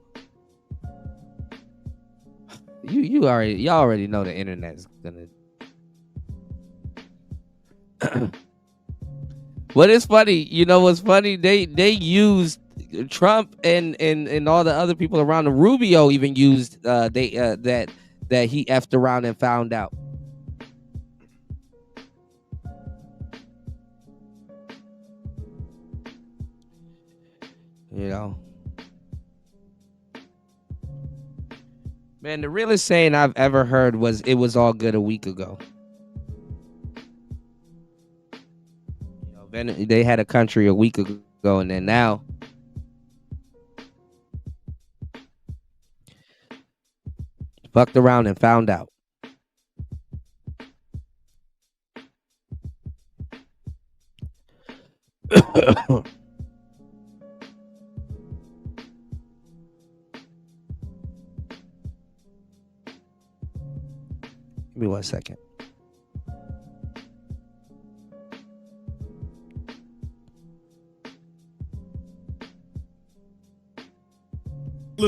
[SPEAKER 1] y'all already know the internet's gonna. What is funny, you know what's funny? They used Trump and all the other people around him. Rubio even used that he effed around and found out. You know. Man, the realest saying I've ever heard was "it was all good" a week ago. You know, they had a country a week ago, and then now fucked around and found out. Give me 1 second.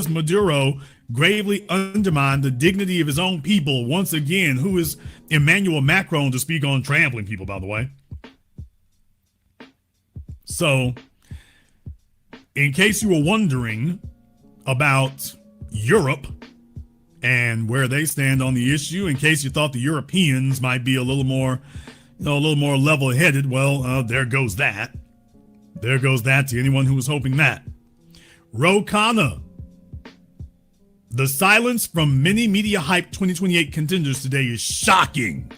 [SPEAKER 18] Maduro gravely undermined the dignity of his own people once again. Who is Emmanuel Macron to speak on trampling people, by the way? So, in case you were wondering about Europe and where they stand on the issue, in case you thought the Europeans might be a little more level-headed, well, there goes that. There goes that to anyone who was hoping that. Ro Khanna. The silence from many media hype 2028 contenders today is shocking.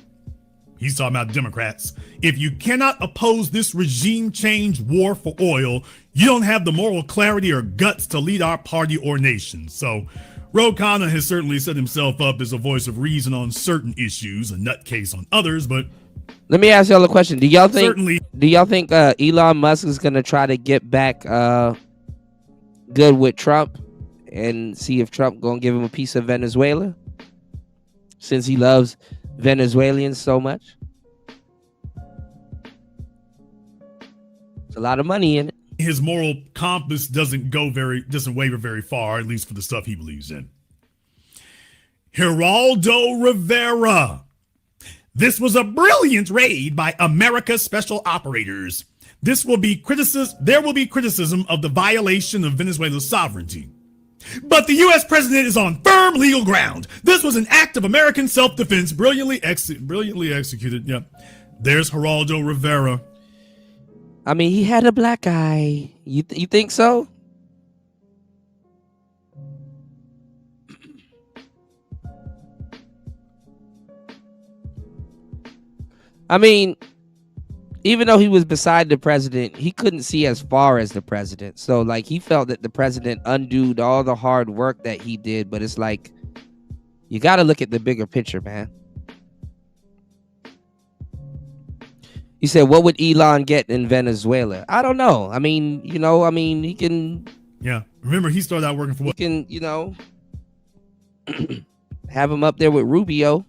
[SPEAKER 18] He's talking about Democrats. If you cannot oppose this regime change war for oil, you don't have the moral clarity or guts to lead our party or nation. So Ro Khanna has certainly set himself up as a voice of reason on certain issues, a nutcase on others, but
[SPEAKER 1] let me ask y'all a question. Do y'all think Elon Musk is gonna try to get back good with Trump and see if Trump gonna give him a piece of Venezuela, since he loves Venezuelans so much? There's a lot of money in it.
[SPEAKER 18] His moral compass doesn't waver very far, at least for the stuff he believes in. Geraldo Rivera. This was a brilliant raid by America's special operators. There will be criticism of the violation of Venezuela's sovereignty. But the U.S. president is on firm legal ground. This was an act of American self-defense, brilliantly executed. Yep. There's Geraldo Rivera.
[SPEAKER 1] I mean, he had a black eye. You think so? I mean, even though he was beside the president, he couldn't see as far as the president. So, like, he felt that the president undid all the hard work that he did. But it's like, you got to look at the bigger picture, man. He said, what would Elon get in Venezuela? I don't know. I mean, he can...
[SPEAKER 18] Yeah. Remember, he started out working for what?
[SPEAKER 1] He can, have him up there with Rubio.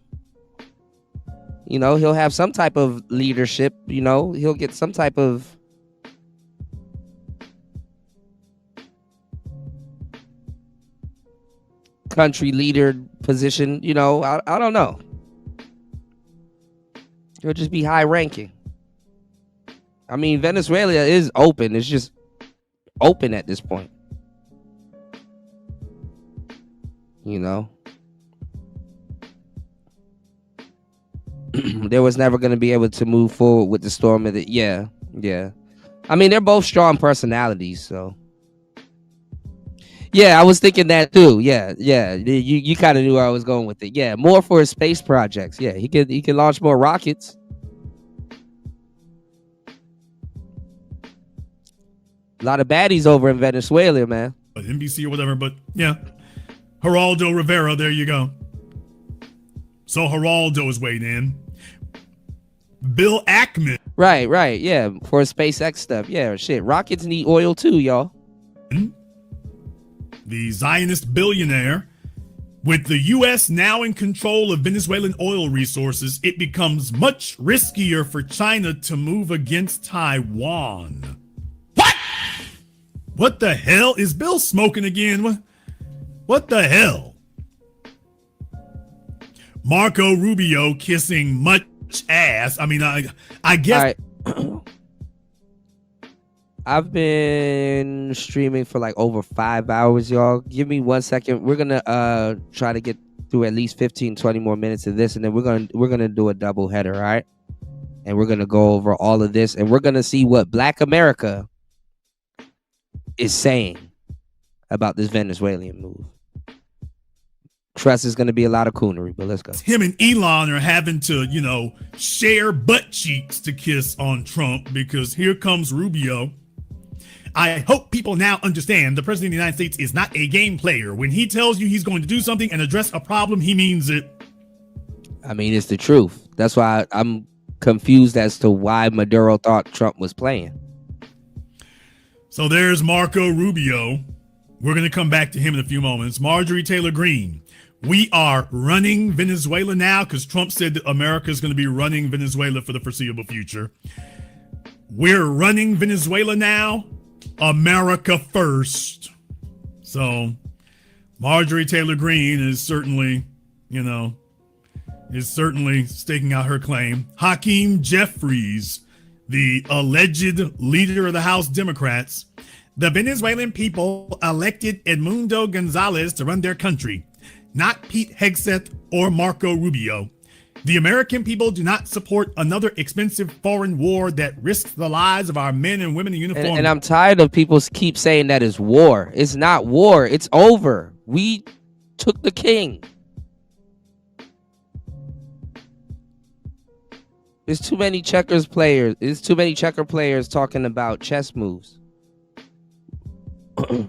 [SPEAKER 1] He'll have some type of leadership. He'll get some type of... country leader position. I don't know. He'll just be high ranking. I mean, Venezuela is open. It's just open at this point. There was never going to be able to move forward with the storm of it. Yeah. I mean, they're both strong personalities, so. Yeah, I was thinking that too. Yeah. You kind of knew where I was going with it. Yeah, more for his space projects. Yeah, he can launch more rockets. A lot of baddies over in Venezuela, man.
[SPEAKER 18] NBC or whatever, but yeah. Geraldo Rivera, there you go. So Geraldo is weighed in. Bill Ackman.
[SPEAKER 1] Right, yeah. For SpaceX stuff. Yeah, shit. Rockets need oil too, y'all.
[SPEAKER 18] The Zionist billionaire. With the U.S. now in control of Venezuelan oil resources, it becomes much riskier for China to move against Taiwan. What the hell? Is Bill smoking again? What the hell? Marco Rubio kissing much ass. I mean, I guess.
[SPEAKER 1] All right. I've been streaming for like over 5 hours, y'all. Give me 1 second. We're gonna try to get through at least 15-20 more minutes of this, and then we're gonna do a double header, all right? And we're gonna go over all of this, and we're gonna see what Black America is saying about this Venezuelan move. Trust is gonna be a lot of coonery, but let's go.
[SPEAKER 18] Him and Elon are having to, share butt cheeks to kiss on Trump, because here comes Rubio. I hope people now understand the president of the United States is not a game player. When he tells you he's going to do something and address a problem, he means it.
[SPEAKER 1] I mean, it's the truth. That's why I'm confused as to why Maduro thought Trump was playing.
[SPEAKER 18] So there's Marco Rubio. We're going to come back to him in a few moments. Marjorie Taylor Greene. We are running Venezuela now because Trump said that America is going to be running Venezuela for the foreseeable future. We're running Venezuela now. America first. So Marjorie Taylor Greene is certainly, staking out her claim. Hakeem Jeffries, the alleged leader of the House Democrats. The Venezuelan people elected Edmundo Gonzalez to run their country, not Pete Hegseth or Marco Rubio. The American people do not support another expensive foreign war that risks the lives of our men and women in uniform.
[SPEAKER 1] And I'm tired of people keep saying that it's war. It's not war. It's over. We took the king. There's too many checker players talking about chess moves.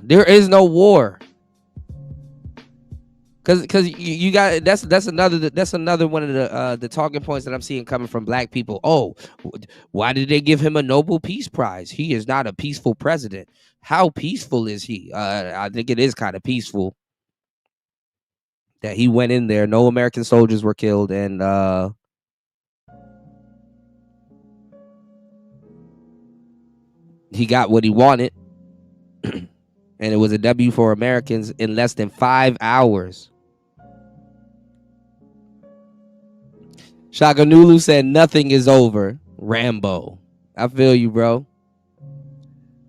[SPEAKER 1] There is no war. Because you got that's another one of the talking points that I'm seeing coming from black people. Oh, why did they give him a Nobel Peace Prize? He is not a peaceful president. How peaceful is he? I think it is kind of peaceful that he went in there. No American soldiers were killed, and he got what he wanted, and it was a W for Americans in less than 5 hours. Shaganulu said nothing is over. Rambo. I feel you, bro.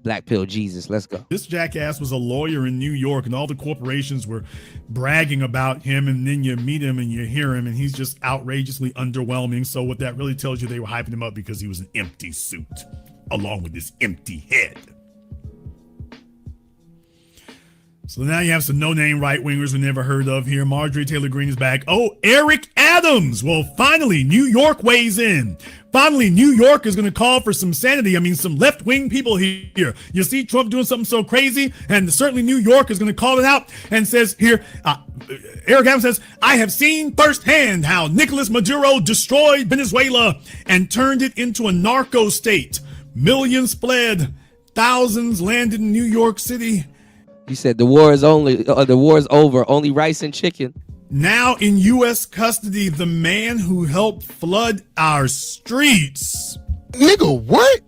[SPEAKER 1] Black pill Jesus. Let's go.
[SPEAKER 18] This jackass was a lawyer in New York, and all the corporations were bragging about him, and then you meet him and you hear him, and he's just outrageously underwhelming. So what that really tells you, they were hyping him up because he was an empty suit, along with this empty head. So now you have some no-name right-wingers we never heard of here. Marjorie Taylor Greene is back. Oh, Eric Adams. Well, finally, New York weighs in. Finally, New York is going to call for some sanity. I mean, some left-wing people here. You see Trump doing something so crazy, and certainly New York is going to call it out and says here, Eric Adams says, I have seen firsthand how Nicolas Maduro destroyed Venezuela and turned it into a narco state. Millions fled. Thousands landed in New York City.
[SPEAKER 1] He said the war is over. Only rice and chicken.
[SPEAKER 18] Now in U.S. custody, the man who helped flood our streets.
[SPEAKER 12] Nigga, what?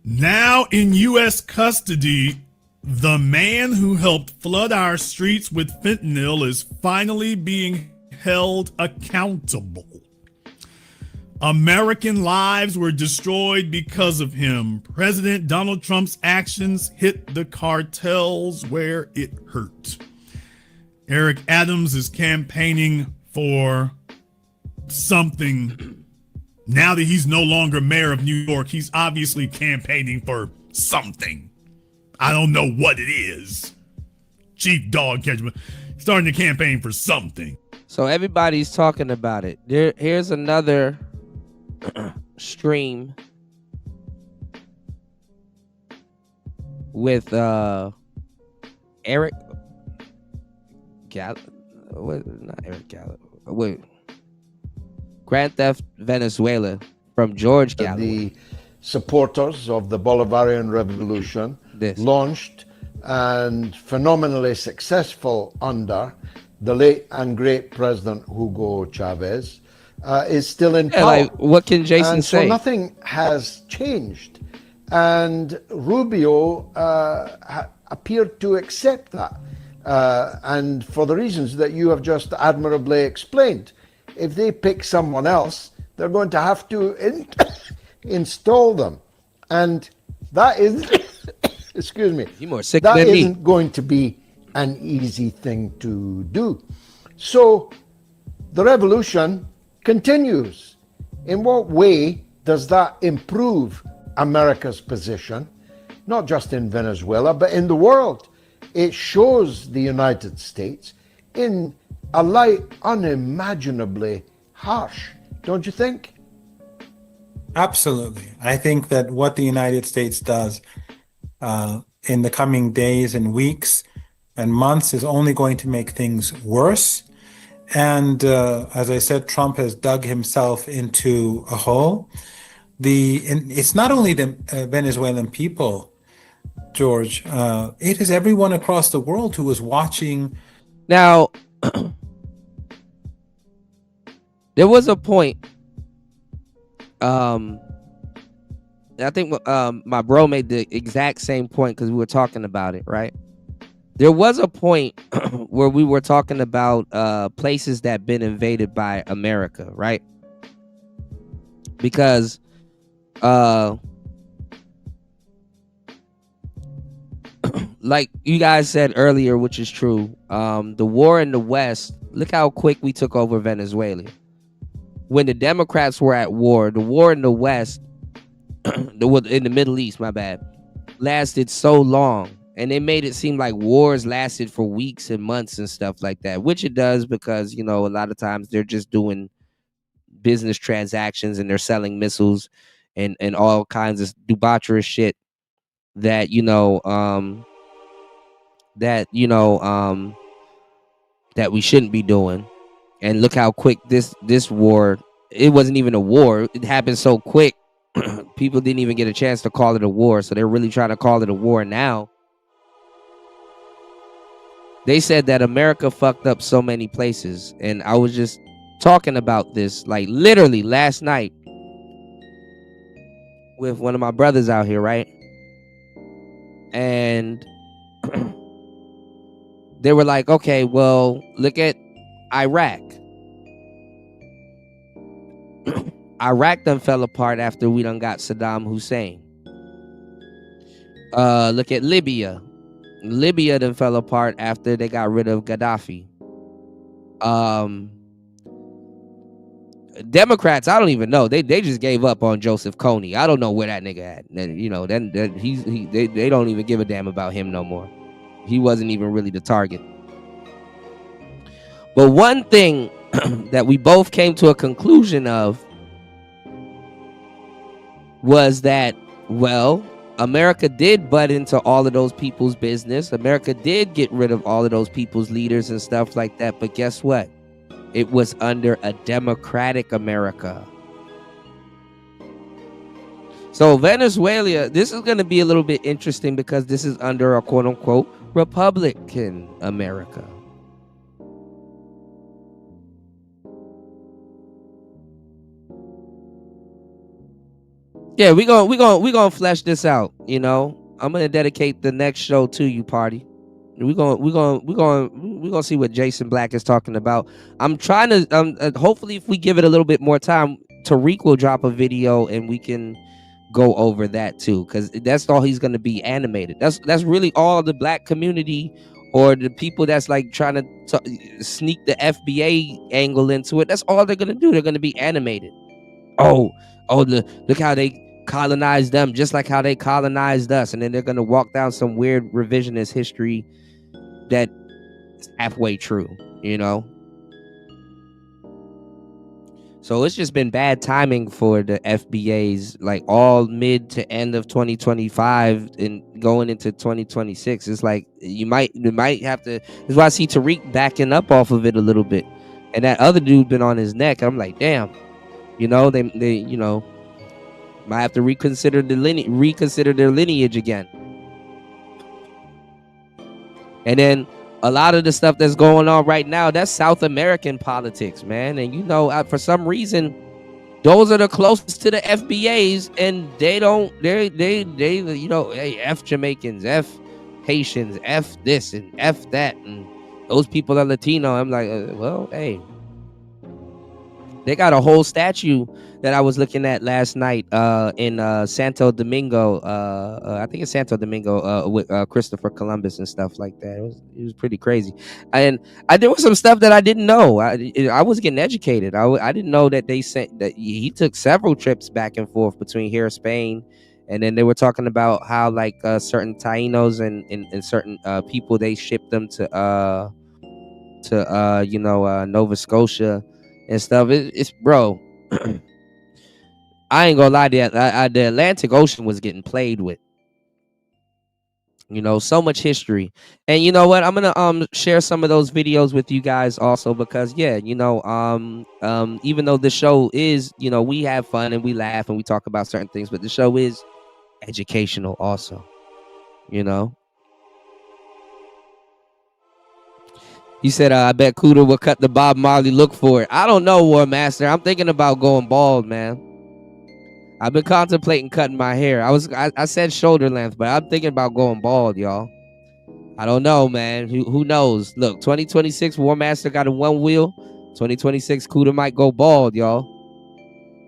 [SPEAKER 18] Now in U.S. custody, the man who helped flood our streets with fentanyl is finally being held accountable. American lives were destroyed because of him. President Donald Trump's actions hit the cartels where it hurt. Eric Adams is campaigning for something. Now that he's no longer mayor of New York, he's obviously campaigning for something. I don't know what it is. Chief Dog Catcher, starting to campaign for something.
[SPEAKER 1] So everybody's talking about it. Here's another stream with Eric Gallup. Not Eric Gallup. Wait. Grand Theft Venezuela from George Gallup.
[SPEAKER 20] The supporters of the Bolivarian Revolution launched and phenomenally successful under the late and great President Hugo Chavez is still in power.
[SPEAKER 1] Like, what can Jason say?
[SPEAKER 20] So nothing has changed. And Rubio appeared to accept that. and for the reasons that you have just admirably explained. If they pick someone else, they're going to have to install them. And that is, excuse me,
[SPEAKER 1] you're more sick
[SPEAKER 20] that
[SPEAKER 1] than me.
[SPEAKER 20] isn't going to be an easy thing to do. So the revolution continues. In what way does that improve America's position, not just in Venezuela, but in the world? It shows the United States in a light unimaginably harsh, don't you think?
[SPEAKER 21] Absolutely. I think that what the United States does in the coming days and weeks and months is only going to make things worse. And as I said, Trump has dug himself into a hole. It's not only the Venezuelan people, George, it is everyone across the world who is watching.
[SPEAKER 1] Now, there was a point, I think my bro made the exact same point because we were talking about it, right? There was a point where we were talking about places that been invaded by America, right? Because like you guys said earlier, which is true, the war in the West, look how quick we took over Venezuela. When the Democrats were at war, the war in the West, in the Middle East, my bad, lasted so long. And they made it seem like wars lasted for weeks and months and stuff like that, which it does because, you know, a lot of times they're just doing business transactions and they're selling missiles and all kinds of debaucherous shit that, that we shouldn't be doing. And look how quick this war, it wasn't even a war. It happened so quick. People didn't even get a chance to call it a war. So they're really trying to call it a war now. They said that America fucked up so many places. And I was just talking about this, like literally last night with one of my brothers out here, right? And they were like, okay, well, look at Iraq. Iraq done fell apart after we done got Saddam Hussein. Look at Libya. Libya done fell apart after they got rid of Gaddafi. Democrats, I don't even know. They just gave up on Joseph Kony. I don't know where that nigga at. You know, then they don't even give a damn about him no more. He wasn't even really the target. But one thing that we both came to a conclusion of was that, well, America did butt into all of those people's business. America did get rid of all of those people's leaders and stuff like that. But guess what? It was under a democratic America. So Venezuela, this is going to be a little bit interesting because this is under a quote unquote Republican America. Yeah, we gonna flesh this out. You know, I'm gonna dedicate the next show to you, party. We're gonna see what Jason Black is talking about. I'm trying to hopefully if we give it a little bit more time, Tariq will drop a video and we can go over that too, because that's all he's gonna be animated. That's really all the black community or the people that's like trying to sneak the FBA angle into it. That's all they're gonna do. They're gonna be animated. Look how they colonized them just like how they colonized us, and then they're gonna walk down some weird revisionist history that is halfway true, you know. So it's just been bad timing for the FBAs, like all mid to end of 2025 and going into 2026. It's like you might have to. That's why I see Tariq backing up off of it a little bit, and that other dude been on his neck. I'm like, damn. You know, they you know, might have to reconsider their lineage again. And then a lot of the stuff that's going on right now, that's South American politics, man. And you know, for some reason, those are the closest to the FBAs, and they you know, hey, F Jamaicans, F Haitians, F this and F that, and those people are Latino. I'm like, well, hey. They got a whole statue that I was looking at last night in Santo Domingo. I think it's Santo Domingo with Christopher Columbus and stuff like that. It was pretty crazy. And there was some stuff that I didn't know. I was getting educated. I didn't know that they sent that he took several trips back and forth between here, Spain, and then they were talking about how like certain Tainos and certain people, they shipped them to Nova Scotia and stuff. It's bro. I ain't gonna lie, the Atlantic Ocean was getting played with. So much history. And you know what? I'm gonna share some of those videos with you guys also, because even though the show is, we have fun and we laugh and we talk about certain things, but the show is educational also. He said, I bet Cooter will cut the Bob Marley look for it. I don't know, War Master. I'm thinking about going bald, man. I've been contemplating cutting my hair. I said shoulder length, but I'm thinking about going bald, y'all. I don't know, man. Who knows? Look, 2026 War Master got a one wheel. 2026 Cooter might go bald, y'all.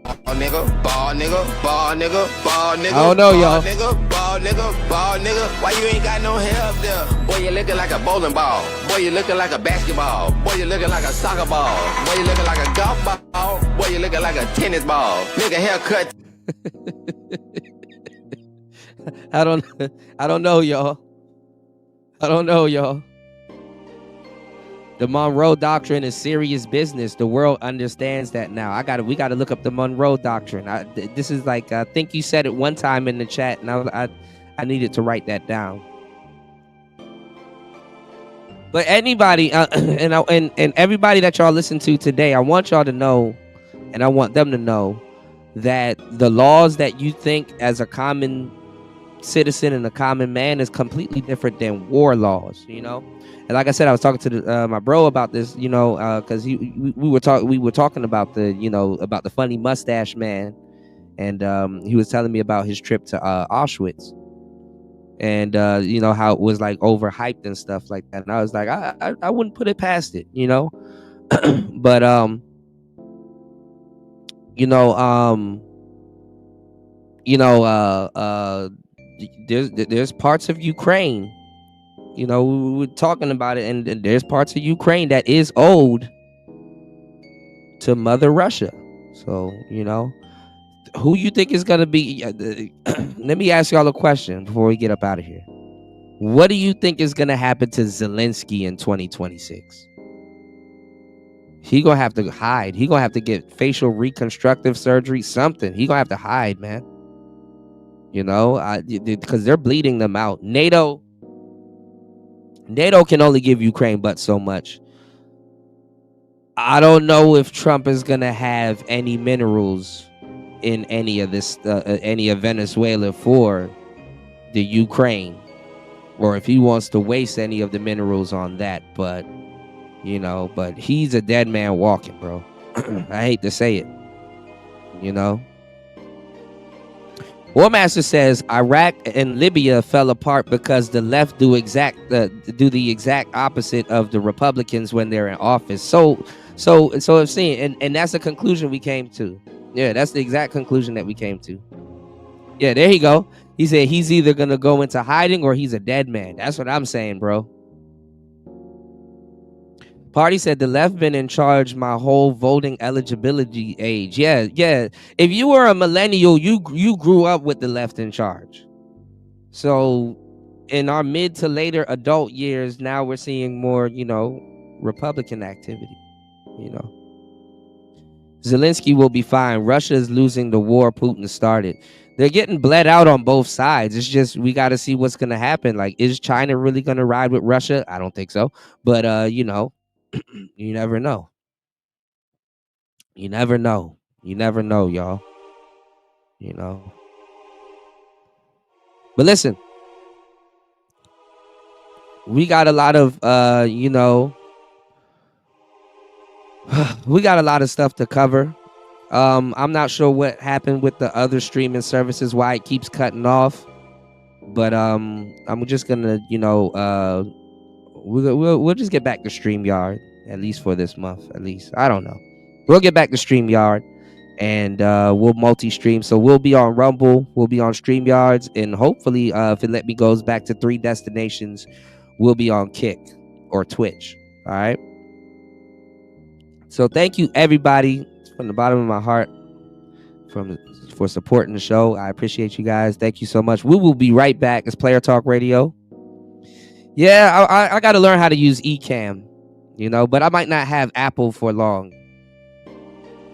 [SPEAKER 16] Ball nigga, ball nigga, ball nigga, ball nigga.
[SPEAKER 1] I don't know, y'all.
[SPEAKER 16] Ball nigga. Why you ain't got no hair up there? Boy, you looking like a bowling ball. Boy, you looking like a basketball. Boy, you looking like a soccer ball. Boy, you looking like a golf ball. Boy, you looking like a tennis ball. Nigga haircut.
[SPEAKER 1] I don't know, y'all. I don't know, y'all. The Monroe Doctrine is serious business. The world understands that now. We gotta look up the Monroe Doctrine. This is like, I think you said it one time in the chat, and I needed to write that down. But anybody and everybody that y'all listen to today, I want y'all to know, and I want them to know, that the laws that you think as a common citizen and a common man is completely different than war laws, And like I said, I was talking to my bro about this, because we were talking about about the funny mustache man, and he was telling me about his trip to Auschwitz, and how it was like overhyped and stuff like that. And I was like, I wouldn't put it past it, but there's parts of Ukraine, we were talking about it, and there's parts of Ukraine that is owed to Mother Russia. So, who you think is going to be, let me ask y'all a question before we get up out of here. What do you think is going to happen to Zelensky in 2026? He going to have to hide. He going to have to get facial reconstructive surgery, something. He going to have to hide, man. Because they're bleeding them out. NATO can only give Ukraine but so much. I don't know if Trump is going to have any minerals in any of this, any of Venezuela for the Ukraine, or if he wants to waste any of the minerals on that. But but he's a dead man walking, bro. I hate to say it. War Master says Iraq and Libya fell apart because the left do the exact opposite of the Republicans when they're in office. So I've seen, and that's the conclusion we came to. Yeah, that's the exact conclusion that we came to. Yeah, there you go. He said he's either gonna go into hiding or he's a dead man. That's what I'm saying, bro. Party said the left been in charge my whole voting eligibility age. Yeah. If you were a millennial, you grew up with the left in charge. So in our mid to later adult years, now we're seeing more, Republican activity. Zelensky will be fine. Russia is losing the war Putin started. They're getting bled out on both sides. It's just, we got to see what's going to happen. Like, is China really going to ride with Russia? I don't think so. But, you never know. You never know, y'all. But listen, we got a lot of, we got a lot of stuff to cover. I'm not sure what happened with the other streaming services, why it keeps cutting off. But I'm just gonna, we'll just get back to StreamYard, at least for this month. At least, I don't know. We'll get back to StreamYard, and we'll multi-stream. So we'll be on Rumble, we'll be on StreamYards, and hopefully, if it let me goes back to 3 destinations, we'll be on Kick or Twitch. All right. So thank you, everybody, from the bottom of my heart, for supporting the show. I appreciate you guys. Thank you so much. We will be right back. It's Player Talk Radio. Yeah, I got to learn how to use Ecamm, but I might not have Apple for long.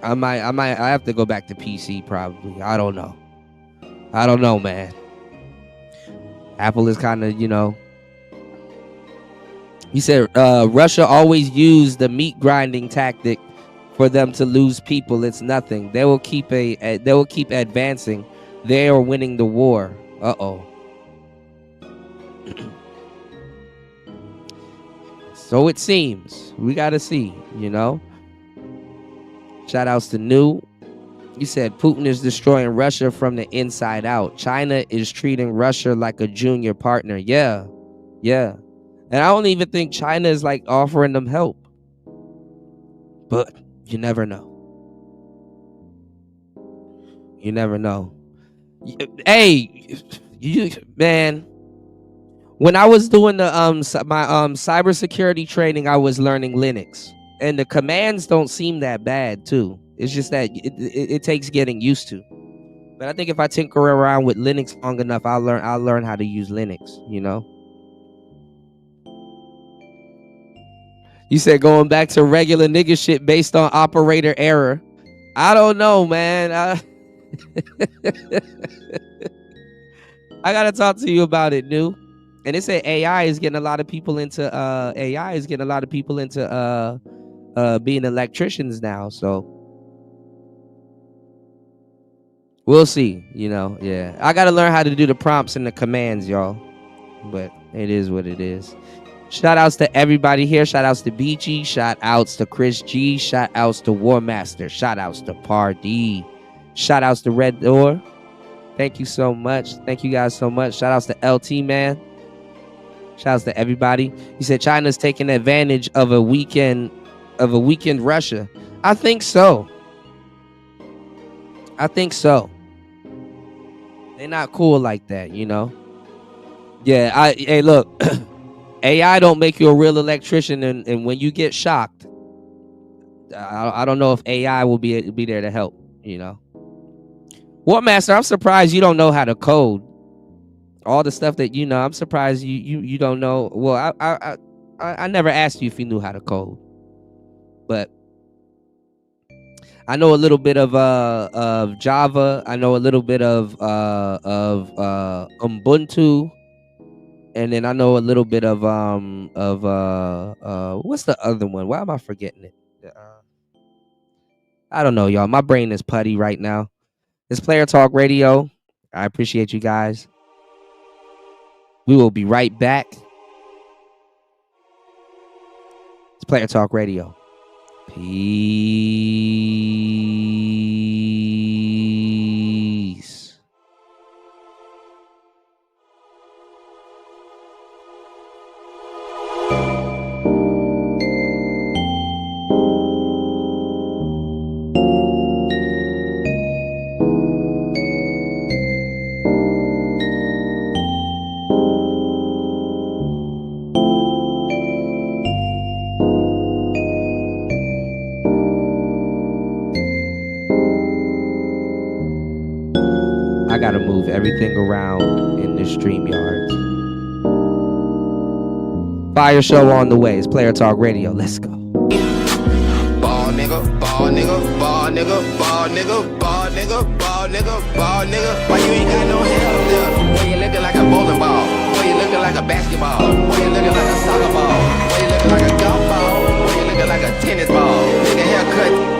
[SPEAKER 1] I have to go back to PC probably. I don't know, man. Apple is kind of, He said Russia always used the meat grinding tactic for them to lose people. It's nothing. They will keep advancing. They are winning the war. Uh-oh. So it seems. We got to see, Shout outs to New. He said Putin is destroying Russia from the inside out. China is treating Russia like a junior partner. Yeah. And I don't even think China is like offering them help. But you never know. Hey, man. When I was doing my cybersecurity training, I was learning Linux, and the commands don't seem that bad too. It's just that it takes getting used to. But I think if I tinker around with Linux long enough, I'll learn how to use Linux. You said going back to regular nigga shit based on operator error. I don't know, man. I gotta talk to you about it, New. And they say AI is getting a lot of people into being electricians now. So we'll see. Yeah. I gotta learn how to do the prompts and the commands, y'all. But it is what it is. Shout outs to everybody here. Shout outs to Beachy. Shout outs to Chris G. Shout outs to War Master. Shout outs to Pardee. Shout outs to Red Door. Thank you so much. Thank you guys so much. Shout outs to LT, man. Shout outs to everybody. He said China's taking advantage of a weekend Russia. I think so. They're not cool like that, Yeah, hey, look. AI don't make you a real electrician, and when you get shocked, I don't know if AI will be there to help. War Master, I'm surprised you don't know how to code. All the stuff that I'm surprised you don't know. Well, I never asked you if you knew how to code, but I know a little bit of Java. I know a little bit of Ubuntu. And then I know a little bit of what's the other one? Why am I forgetting it? I don't know, y'all. My brain is putty right now. It's Player Talk Radio. I appreciate you guys. We will be right back. It's Player Talk Radio. Peace. I gotta move everything around in this StreamYard. Fire show on the way. It's Player Talk Radio. Let's go.
[SPEAKER 16] Ball nigga, ball nigga, ball nigga, ball nigga, ball nigga, ball nigga, ball nigga. Why you ain't got no hair up there? Boy, you looking like a bowling ball. Boy, you looking like a basketball. Boy, you looking like a soccer ball. Boy, you looking like a golf ball. Boy, you looking like a tennis ball. Nigga haircut.